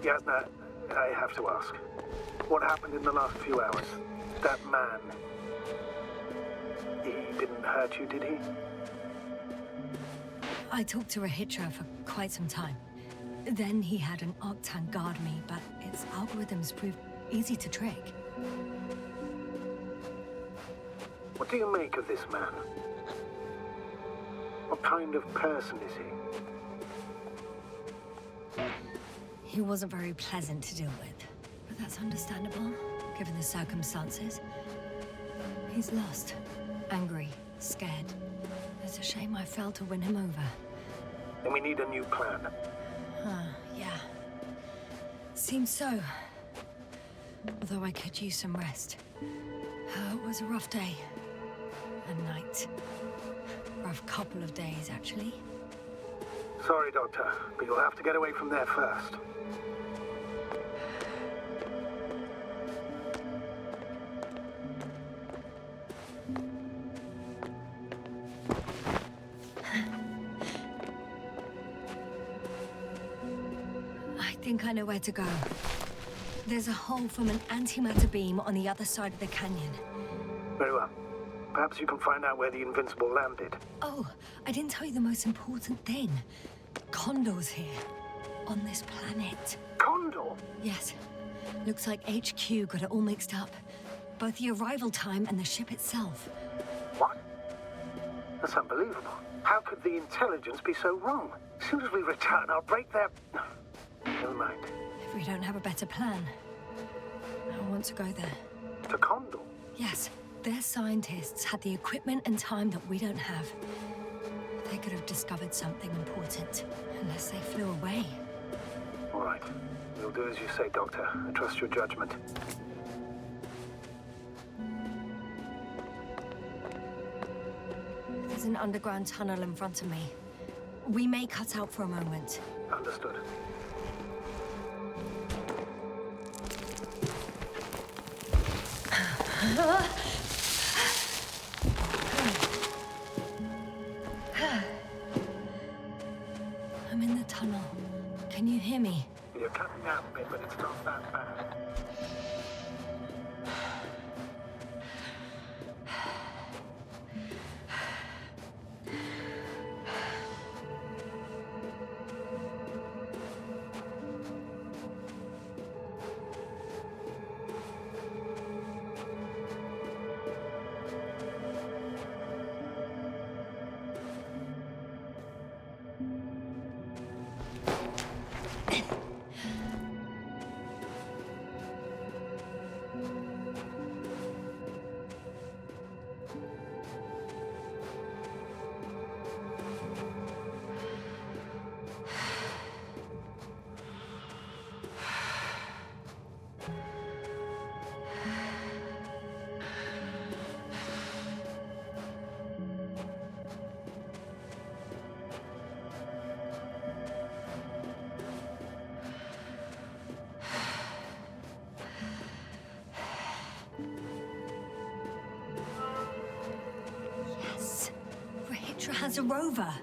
Yasna, I have to ask. What happened in the last few hours? That man. He didn't hurt you, did he? I talked to Rahitra for quite some time. Then he had an Octan guard me, but its algorithms proved easy to trick. What do you make of this man? What kind of person is he? He wasn't very pleasant to deal with, but that's understandable, given the circumstances. He's lost, angry, scared. It's a shame I failed to win him over. And we need a new plan. Yeah. Seems so. Although I could use some rest. It was a rough day. A night. Rough couple of days, actually. Sorry, Doctor, but you'll have to get away from there first. I think I know where to go. There's a hole from an antimatter beam on the other side of the canyon. Very well. Perhaps you can find out where the Invincible landed. Oh, I didn't tell you the most important thing. Condor's here. On this planet. Condor? Yes. Looks like HQ got it all mixed up. Both the arrival time and the ship itself. What? That's unbelievable. How could the intelligence be so wrong? As soon as we return, I'll break their... Never mind. If we don't have a better plan. I want to go there. To Condor? Yes. Their scientists had the equipment and time that we don't have. They could have discovered something important, unless they flew away. All right. We'll do as you say, Doctor. I trust your judgment. There's an underground tunnel in front of me. We may cut out for a moment. Understood. I'm in the tunnel. Can you hear me? You're cutting out a bit, but it's not that bad. Cleopatra has a rover.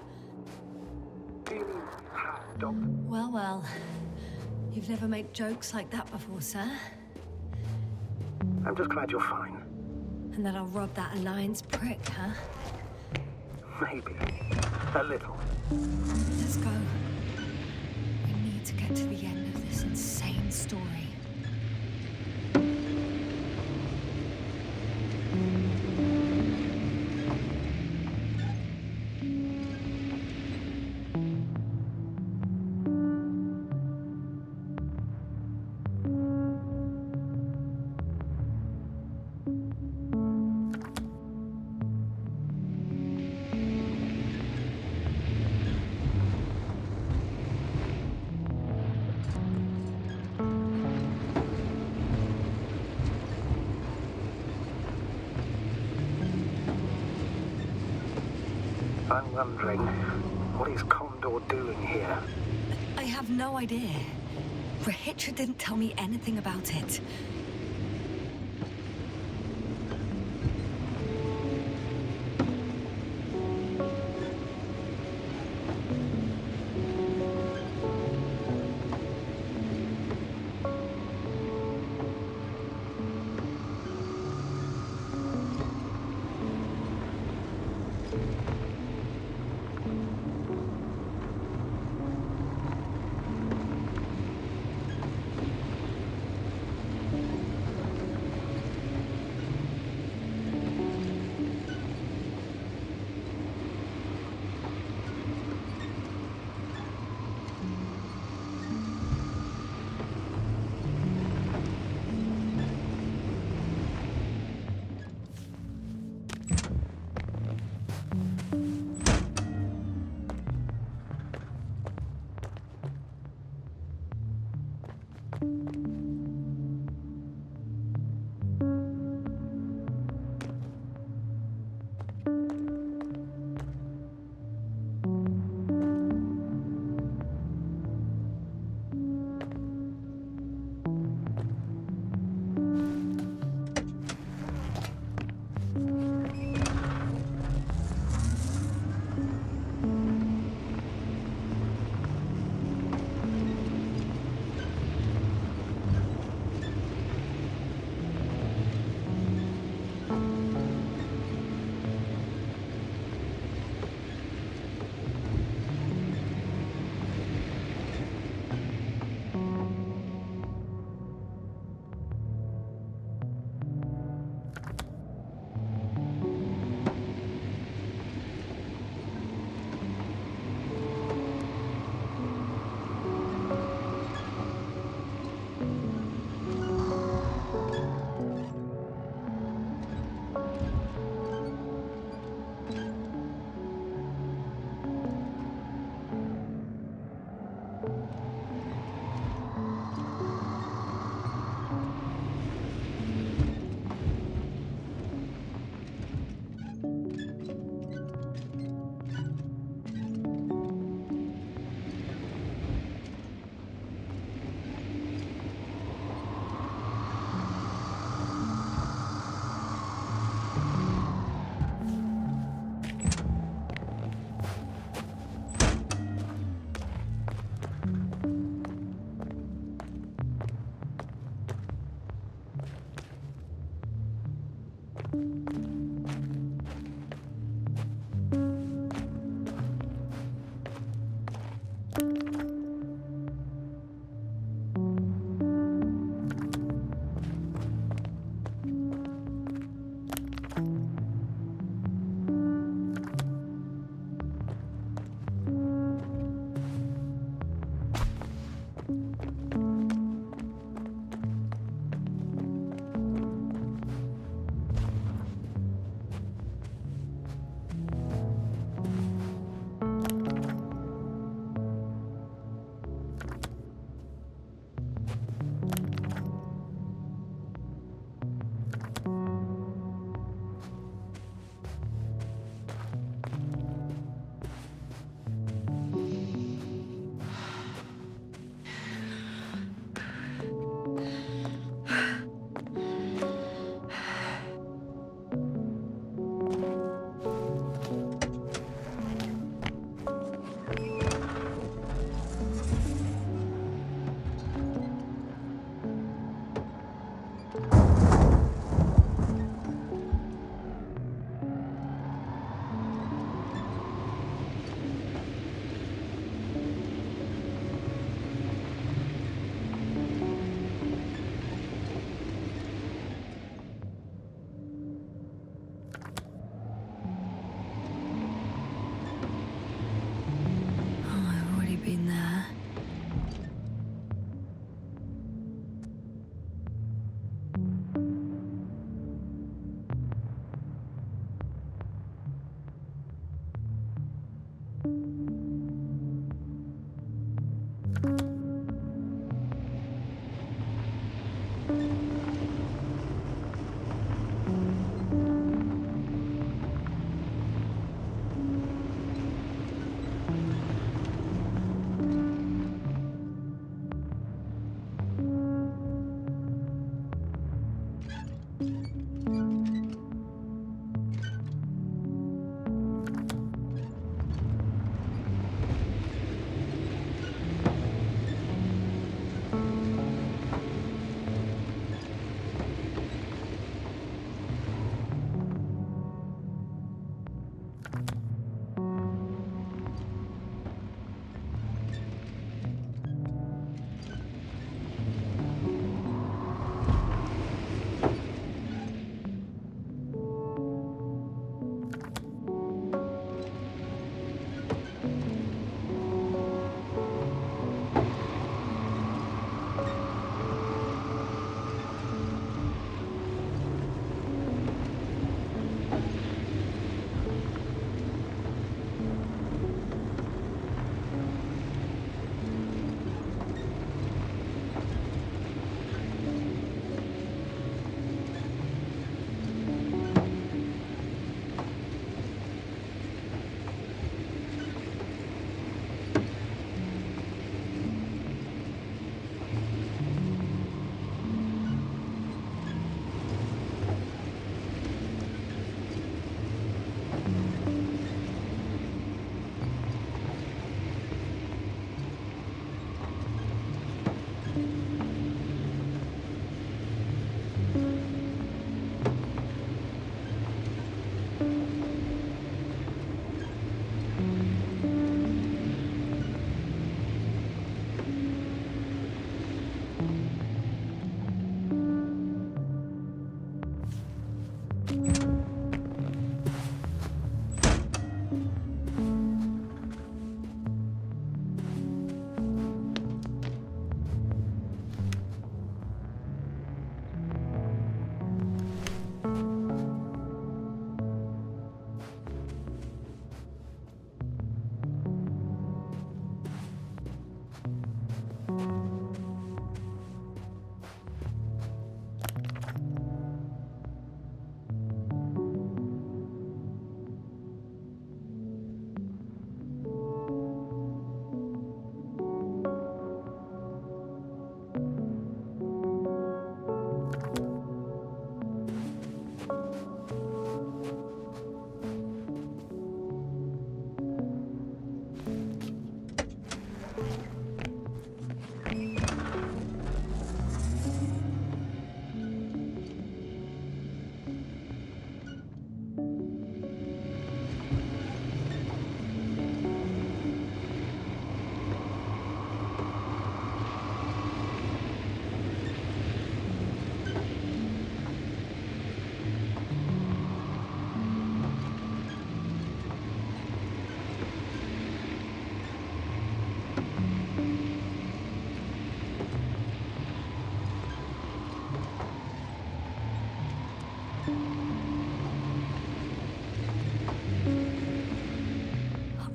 Do you mean hat, Doctor? Well, well. You've never made jokes like that before, sir. I'm just glad you're fine. And that I'll rob that Alliance prick, huh? Maybe. A little. Let's go. We need to get to the end of this insane story. I'm wondering, what is Condor doing here? I have no idea. Rahitra didn't tell me anything about it.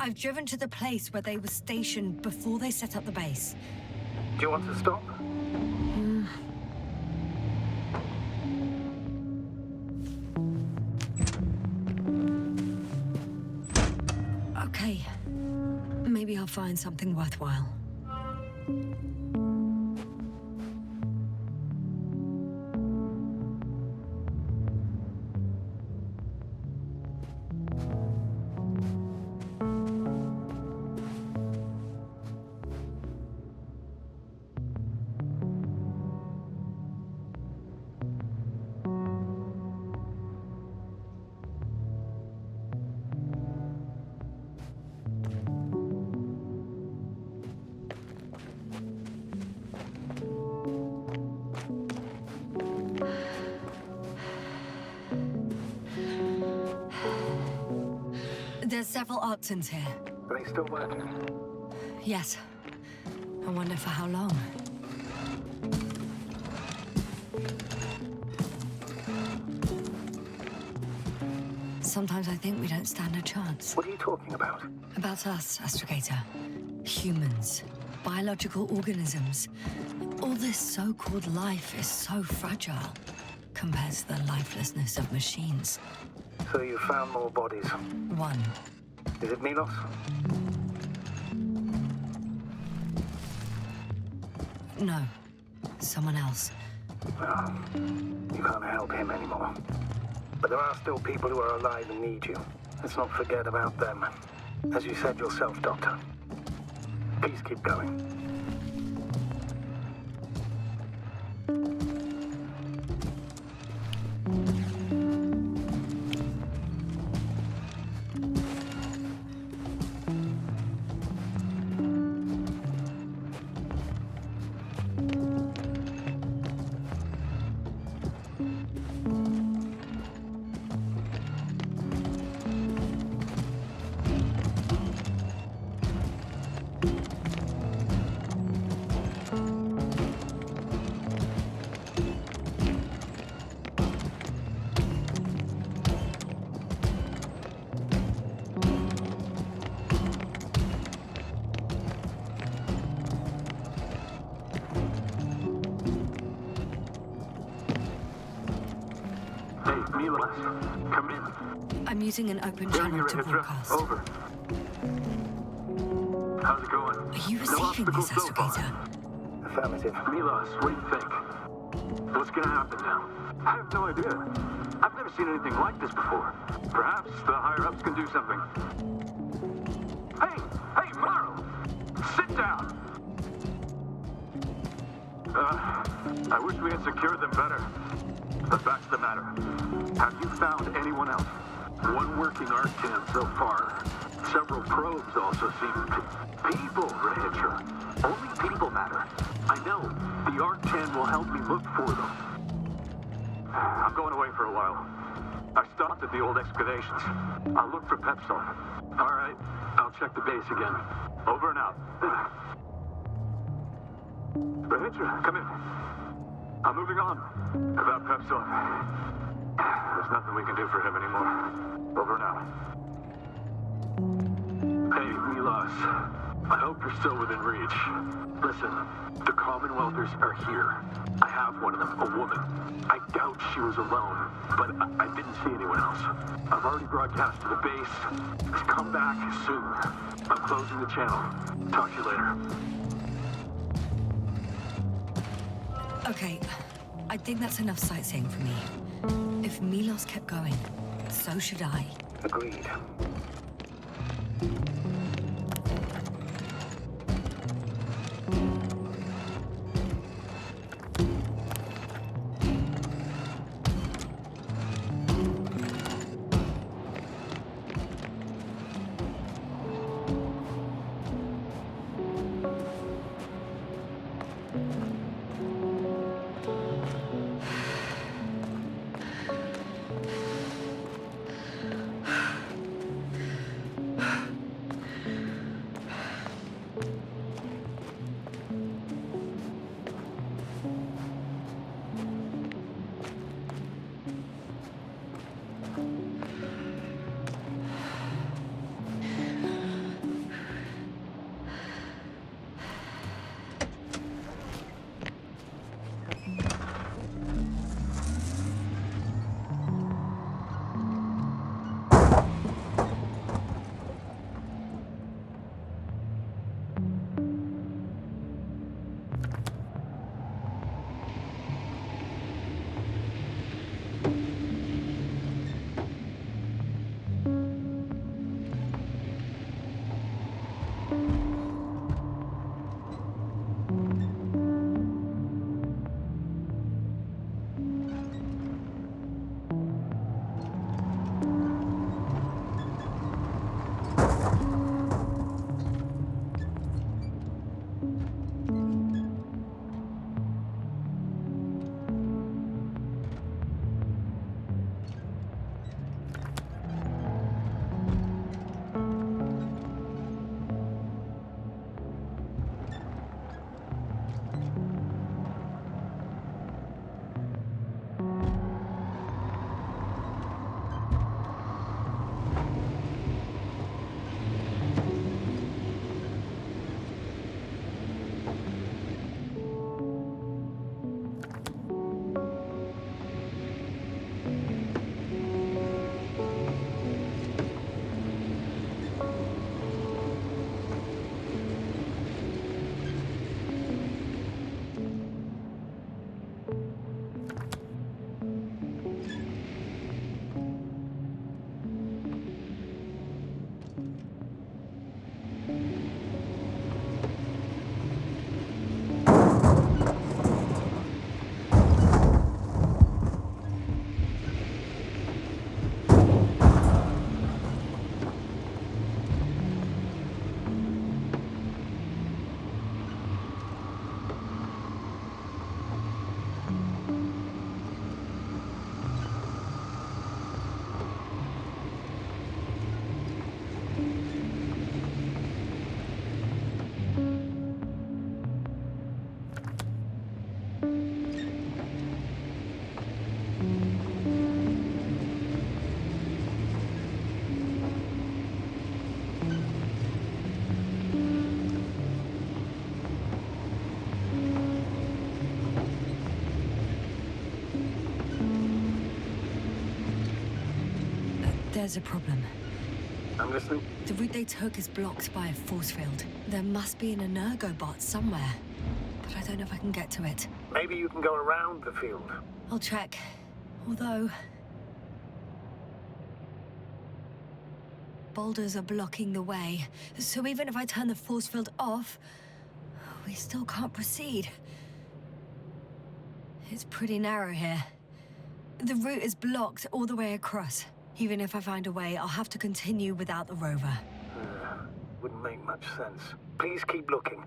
I've driven to the place where they were stationed before they set up the base. Do you want to stop? Okay. Maybe I'll find something worthwhile. There's several options here. Are they still working? Yes. I wonder for how long. Sometimes I think we don't stand a chance. What are you talking about? About us, Astrogator. Humans. Biological organisms. All this so-called life is so fragile compared to the lifelessness of machines. So you found more bodies. One. Is it Milos? No. Someone else. Well, you can't help him anymore. But there are still people who are alive and need you. Let's not forget about them. As you said yourself, Doctor. Please keep going. Come in. I'm using an open channel to broadcast. Over. How's it going? Are you receiving this, Astrogator? Affirmative. Milos, what do you think? What's gonna happen now? I have no idea. I've never seen anything like this before. Perhaps the higher-ups can do something. Hey, Marl! Sit down! I wish we had secured them better. The facts of the matter. Have you found anyone else? One working ARC-10 so far. Several probes also seem to... People, Rehitra. Only people matter. I know. The ARC-10 will help me look for them. I'm going away for a while. I stopped at the old excavations. I'll look for Pepsol. All right. I'll check the base again. Over and out. Rehitra, come in. I'm moving on. About Pepsol. There's nothing we can do for him anymore. Over and out. Hey, Milos. I hope you're still within reach. Listen, the Commonwealthers are here. I have one of them, a woman. I doubt she was alone, but I didn't see anyone else. I've already broadcast to the base. Just come back soon. I'm closing the channel. Talk to you later. Okay, I think that's enough sightseeing for me. If Milos kept going, so should I. Agreed. There's a problem. I'm listening. The route they took is blocked by a force field. There must be an energobot somewhere, but I don't know if I can get to it. Maybe you can go around the field. I'll check. Although... boulders are blocking the way, so even if I turn the force field off, we still can't proceed. It's pretty narrow here. The route is blocked all the way across. Even if I find a way, I'll have to continue without the rover. Wouldn't make much sense. Please keep looking.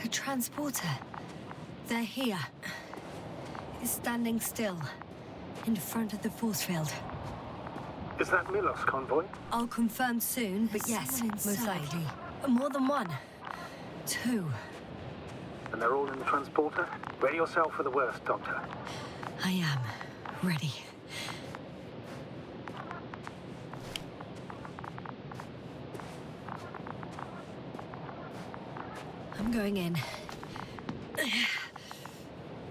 A transporter. They're here. It's standing still, in front of the force field. Is that Milos convoy? I'll confirm soon, but yes, most likely. More than one. Two. And they're all in the transporter? Ready yourself for the worst, Doctor. I am. Ready. I'm going in.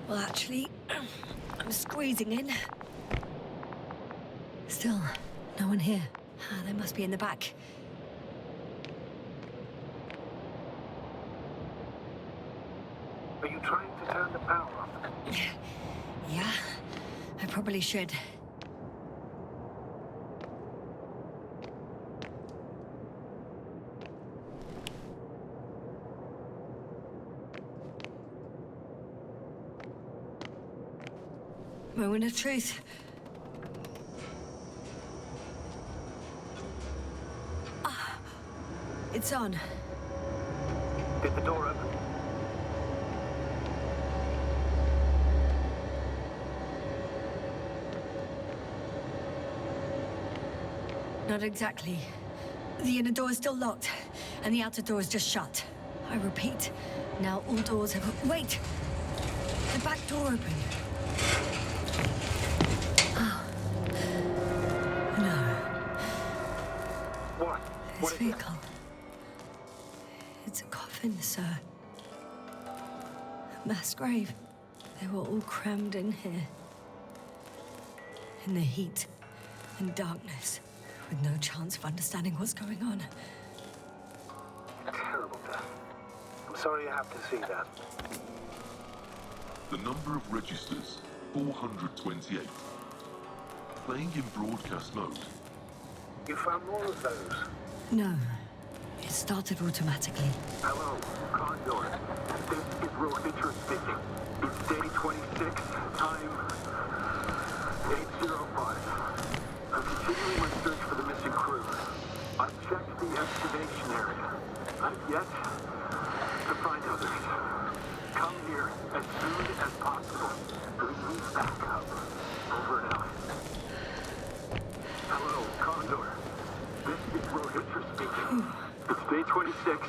Well, actually, I'm squeezing in. Still, no one here. They must be in the back. Are you trying to turn the power on? Yeah, I probably should. Moment of truth. Ah, it's on. Did the door open? Not exactly. The inner door is still locked, and the outer door is just shut. I repeat, now all doors have... Wait! The back door opened. What? This What is it? vehicle. It's a coffin, sir. A mass grave. They were all crammed in here. In the heat and darkness, with no chance of understanding what's going on. Terrible death. I'm sorry you have to see that. The number of registers, 428. Playing in broadcast mode. You found more of those? No. It started automatically. Hello, Condor. This is Rohitra speaking. It's day 26, time 8:05. I'm continuing my search for the missing crew. I've checked the excavation area. I've yet to find others. Come here as soon as possible. We need backup. Over and out. Hello, Condor. This is Rohitra speaking. It's day 26.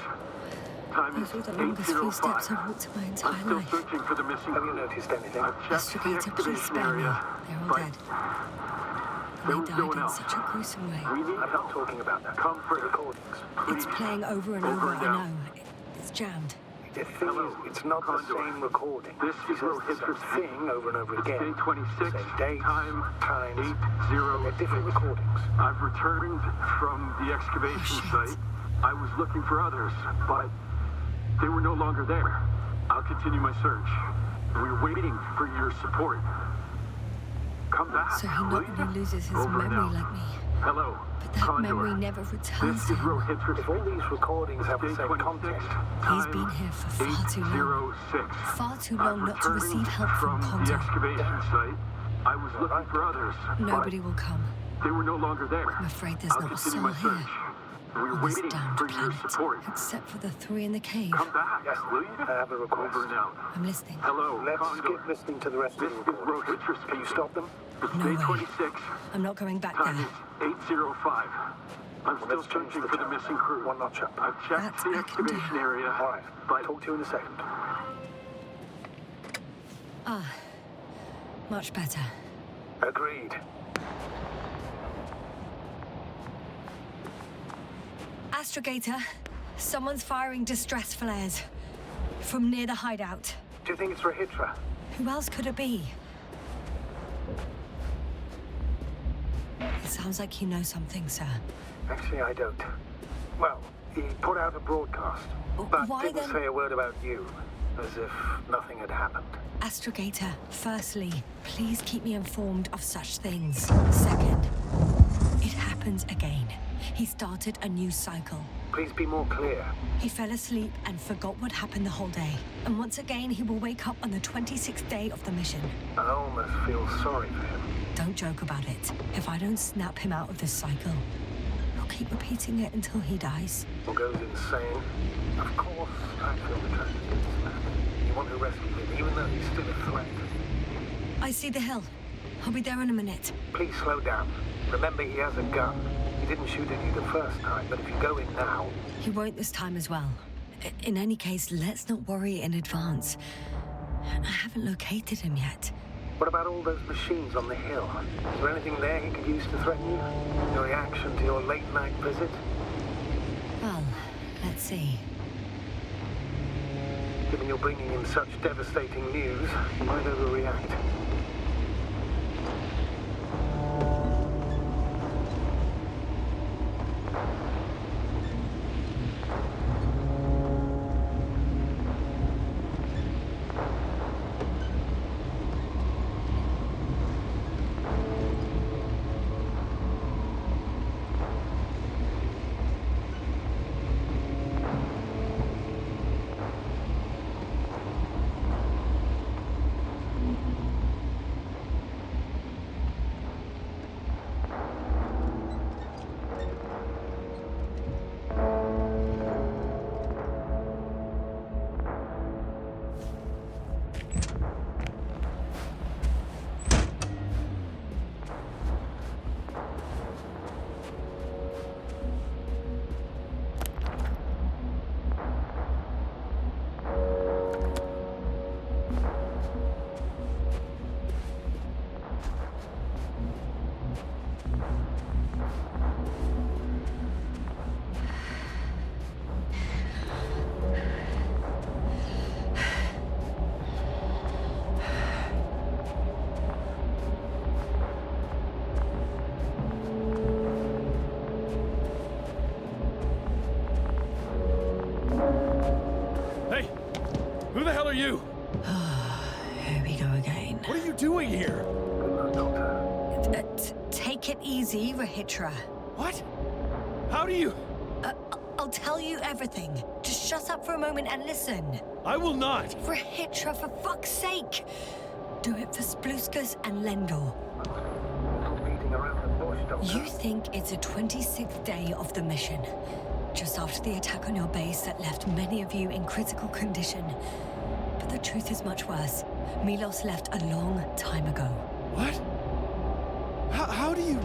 Time is Those were the longest few steps 8:05. I've walked in my I'm entire still life. searching for the missing Have you crew. noticed anything? I've checked the Astrogate, please excavation spare me. area, They're all but dead. there They was died no one in else. such a gruesome way. We need I'm not help. talking about that. Come for Recordings. It's playing over and over, I know. It's jammed. The thing is, it's not the same recording. This He is says the Rohitra same thing over and over It's again. day 26, Same date, time times, 8:06. they're different recordings. I've returned from the excavation site. I was looking for others, but they were no longer there. I'll continue my search. We're waiting for your support. Come back, So he will not you? only loses his Over and memory out. like me, Hello, but that Condor. memory never returns This to is him. Rohitra If all speaking. these recordings have the Day same 26, context, He's time been here for far too long. 8:06. Far too long not to I've receive returned help from the Contact. excavation site. I was looking for others, Nobody will come. They were no longer there. I'm afraid there's I'll not a continue soul my here. search. We're On this waiting damned for your planet, support. except for the three in the cave. Come back, Yes, will you? I have a request. Over and out. I'm listening. Hello, Let's Condor. skip listening to the rest This of is the recording. Roach. Can you stop them? It's No day way. 26. I'm not going back Time there. is 8:05. I'm still Let's change searching the for the channel. missing crew. One notch up. I've checked That the I can do. excavation area. All right. But Talk to you in a second. Much better. Agreed. Astrogator, someone's firing distress flares from near the hideout. Do you think it's Rahitra? Who else could it be? It sounds like you know something, sir. Actually, I don't. Well, he put out a broadcast, but Why didn't then- say a word about you, as if nothing had happened. Astrogator, firstly, please keep me informed of such things. Second, it happens again. He started a new cycle. Please be more clear. He fell asleep and forgot what happened the whole day. And once again, he will wake up on the 26th day of the mission. I almost feel sorry for him. Don't joke about it. If I don't snap him out of this cycle, he'll keep repeating it until he dies. Or goes insane. Of course, I feel the tragedy of this man. You want to rescue him, even though he's still a threat. I see the hill. I'll be there in a minute. Please slow down. Remember, he has a gun. He didn't shoot at you the first time, but if you go in now... He won't this time as well. In any case, let's not worry in advance. I haven't located him yet. What about all those machines on the hill? Is there anything there he could use to threaten you? Your reaction to your late-night visit? Well, let's see. Given you're bringing him such devastating news, he might overreact. Hey! Who the hell are you? Here we go again. What are you doing here? Good luck, Doctor. Take it easy, Rahitra. What? How do you... I'll tell you everything. Just shut up for a moment and listen. I will not. Rahitra, for fuck's sake! Do it for Spluskas and Lendor. Not beating around the bush, Doctor. You think it's the 26th day of the mission, just after the attack on your base that left many of you in critical condition. But the truth is much worse. Milos left a long time ago. What? How do you...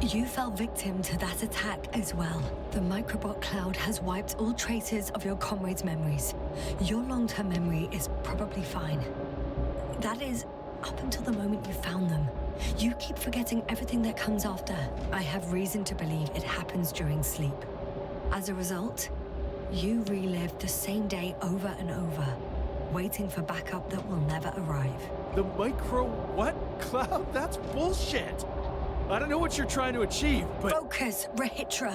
You fell victim to that attack as well. The microbot cloud has wiped all traces of your comrades' memories. Your long-term memory is probably fine. That is, up until the moment you found them. You keep forgetting everything that comes after. I have reason to believe it happens during sleep. As a result, you relive the same day over and over, waiting for backup that will never arrive. The micro... what? Cloud? That's bullshit! I don't know what you're trying to achieve, but... Focus, Rahitra.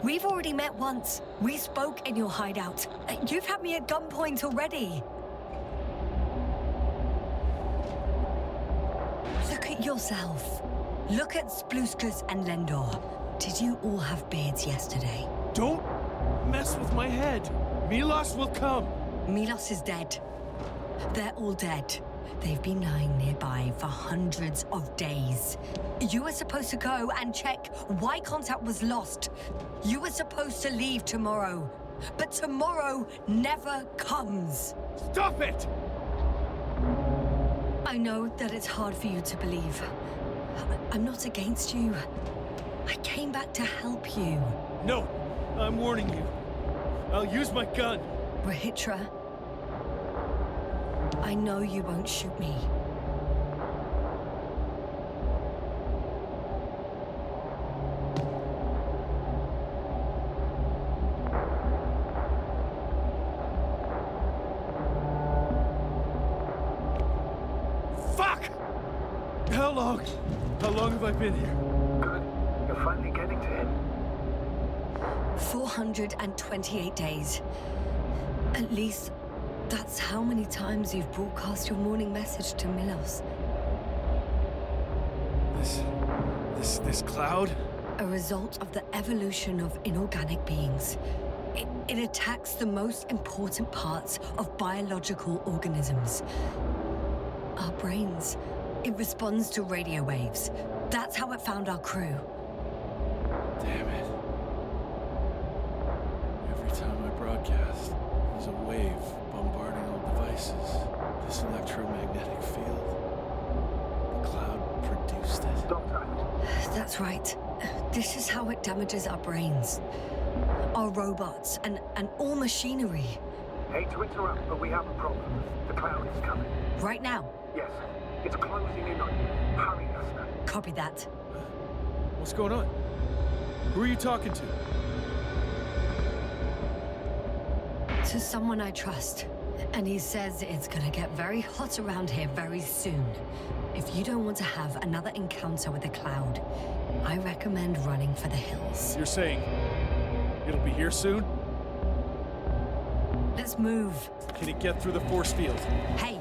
We've already met once. We spoke in your hideout. You've had me at gunpoint already. Look at yourself. Look at Spluskas and Lendor. Did you all have beards yesterday? Don't mess with my head. Milos will come. Milos is dead. They're all dead. They've been lying nearby for hundreds of days. You were supposed to go and check why contact was lost. You were supposed to leave tomorrow. But tomorrow never comes. Stop it! I know that it's hard for you to believe. I'm not against you. I came back to help you. No, I'm warning you. I'll use my gun. Rahitra, I know you won't shoot me. Fuck! How long? How long have I been here? Good. You're finally getting to him. 428 days. At least, that's how many times you've broadcast your morning message to Milos. This cloud? A result of the evolution of inorganic beings. It attacks the most important parts of biological organisms. Our brains. It responds to radio waves. That's how it found our crew. Damn it. Every time I broadcast, there's a wave bombarding all devices. This electromagnetic field. The cloud produced it. Doctor, That's right. This is how it damages our brains. Our robots and all machinery. hate to interrupt, but we have a problem. The cloud is coming. Right now. Yes, it's closing in on you. Hurry, Yasna. Copy that. What's going on? Who are you talking to? To someone I trust. And he says it's gonna get very hot around here very soon. If you don't want to have another encounter with the cloud, I recommend running for the hills. You're saying it'll be here soon? Let's move. Can it get through the force field? Hey!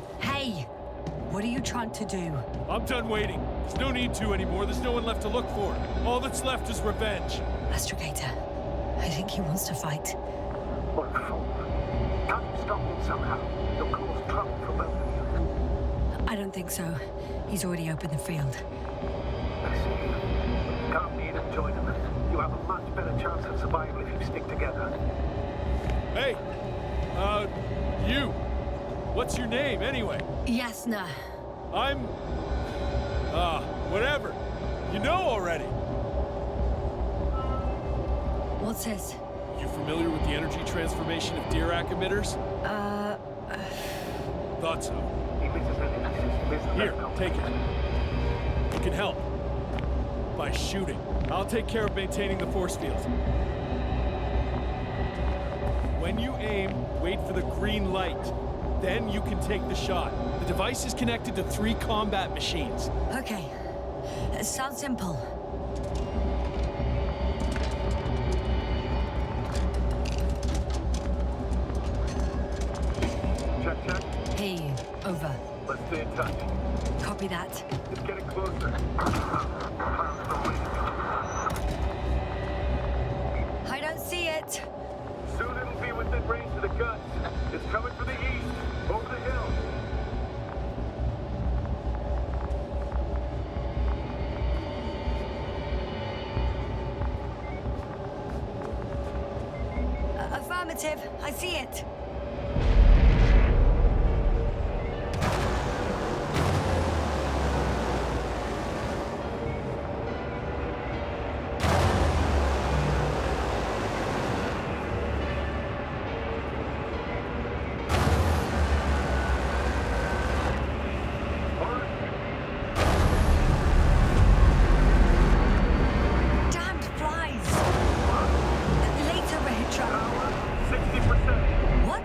What are you trying to do? I'm done waiting. There's no need to anymore. There's no one left to look for. All that's left is revenge. Astrogator, I think he wants to fight. What for? Can't you stop him somehow? You'll cause trouble for both of you. I don't think so. He's already opened the field. I see. Can't meet and join him. You have a much better chance of survival if you stick together. Hey! You! What's your name, anyway? Yasna. I'm... whatever. You know already. What's this? You familiar with the energy transformation of Dirac emitters? Thought so. Emitters energy system isn't Here, that take it. complicated. You can help. By shooting. I'll take care of maintaining the force field. When you aim, wait for the green light. Then you can take the shot. The device is connected to 3 combat machines. Okay. Sounds simple. Check. Hey, over. Let's stay in touch. Copy that. It's getting closer. Cloud's the way. I don't see it. Soon it'll be within range of the guns. It's coming from the east, over the hill. Affirmative. I see it. Damned flies. Later, Rahitra. 60%. What?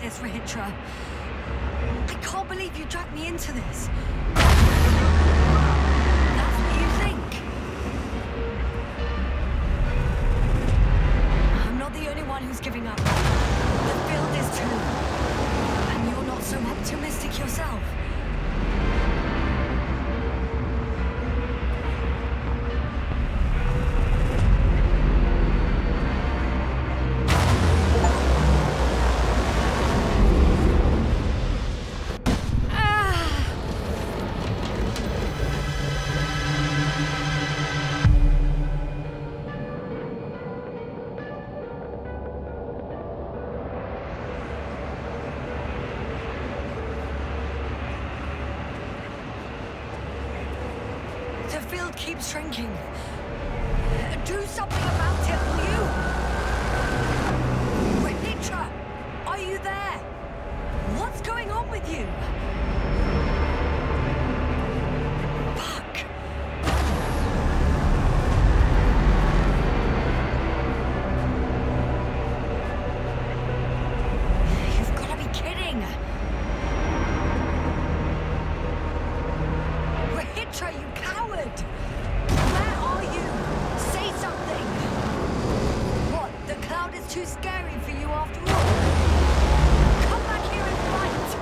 this, Rahitra. I can't believe you dragged me into this. That's what you think? I'm not the only one who's giving up. The field is too. And you're not so optimistic yourself. The field keeps shrinking. Do something about it, will you? Rahitra, are you there? What's going on with you? Fuck. You've got to be kidding. Rahitra, you coward! Where are you? Say something! What, the cloud is too scary for you after all? Come back here and fight!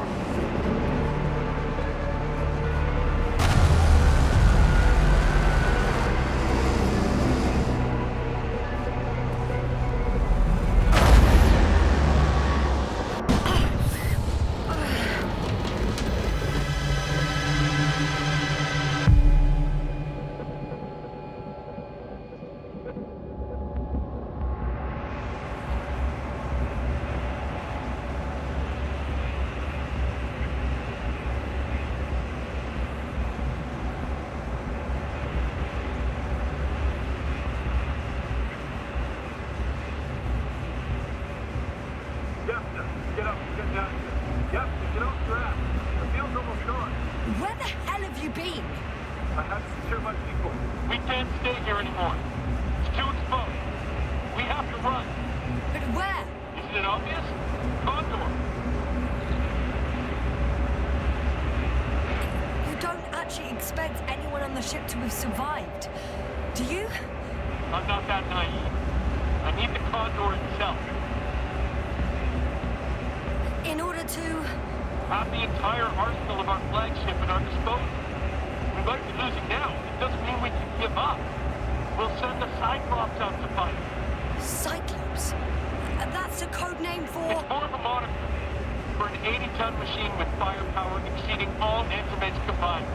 Yasna, get up, get down here. Yasna, get off your ass. The field's almost gone. Where the hell have you been? I had to secure my people. We can't stay here anymore. It's too exposed. We have to run. But where? Isn't it obvious? Condor. You don't actually expect anyone on the ship to have survived, do you? I'm not that naive. I need the Condor itself. In order to... Have the entire arsenal of our flagship at our disposal. We might be losing now. It doesn't mean we can give up. We'll send the Cyclops out to fight. Cyclops? That's a code name for... It's more of a moniker for an 80-ton machine with firepower exceeding all instruments combined.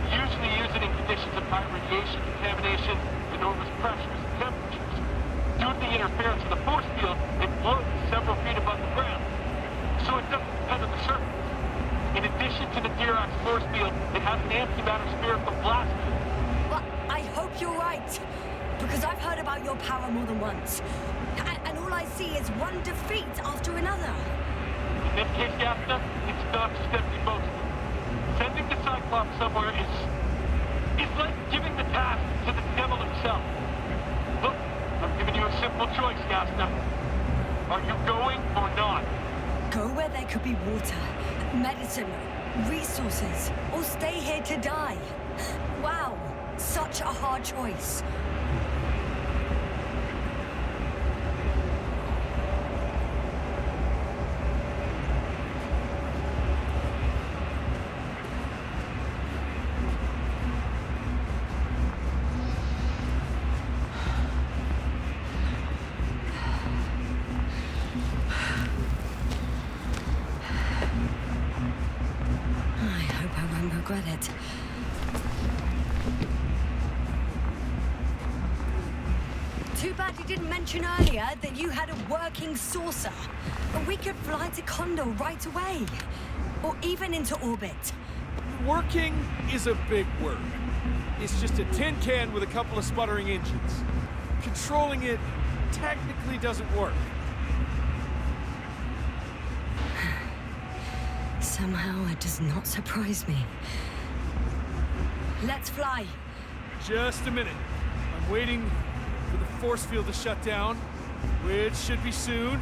Usually use it in conditions of high radiation contamination, enormous pressures and temperatures. Due to the interference of the force field, it floats several feet above the ground, so it doesn't depend on the surface. In addition to the Dirac force field, it has an antimatter spherical blast field. Well, I hope you're right, because I've heard about your power more than once. And all I see is one defeat after another. In this case, Yasna, it's not just empty boasting. Sending the Cyclops somewhere is like giving the task to the devil himself. Look, I'm giving you a simple choice, Yasna. Are you going or not? Go where there could be water, medicine, resources, or stay here to die. Wow, such a hard choice. Regret it. Too bad you didn't mention earlier that you had a working saucer. We could fly to Condor right away. Or even into orbit. Working is a big word. It's just a tin can with a couple of sputtering engines. Controlling it technically doesn't work. Somehow it does not surprise me. Let's fly. Just a minute. I'm waiting for the force field to shut down, which should be soon.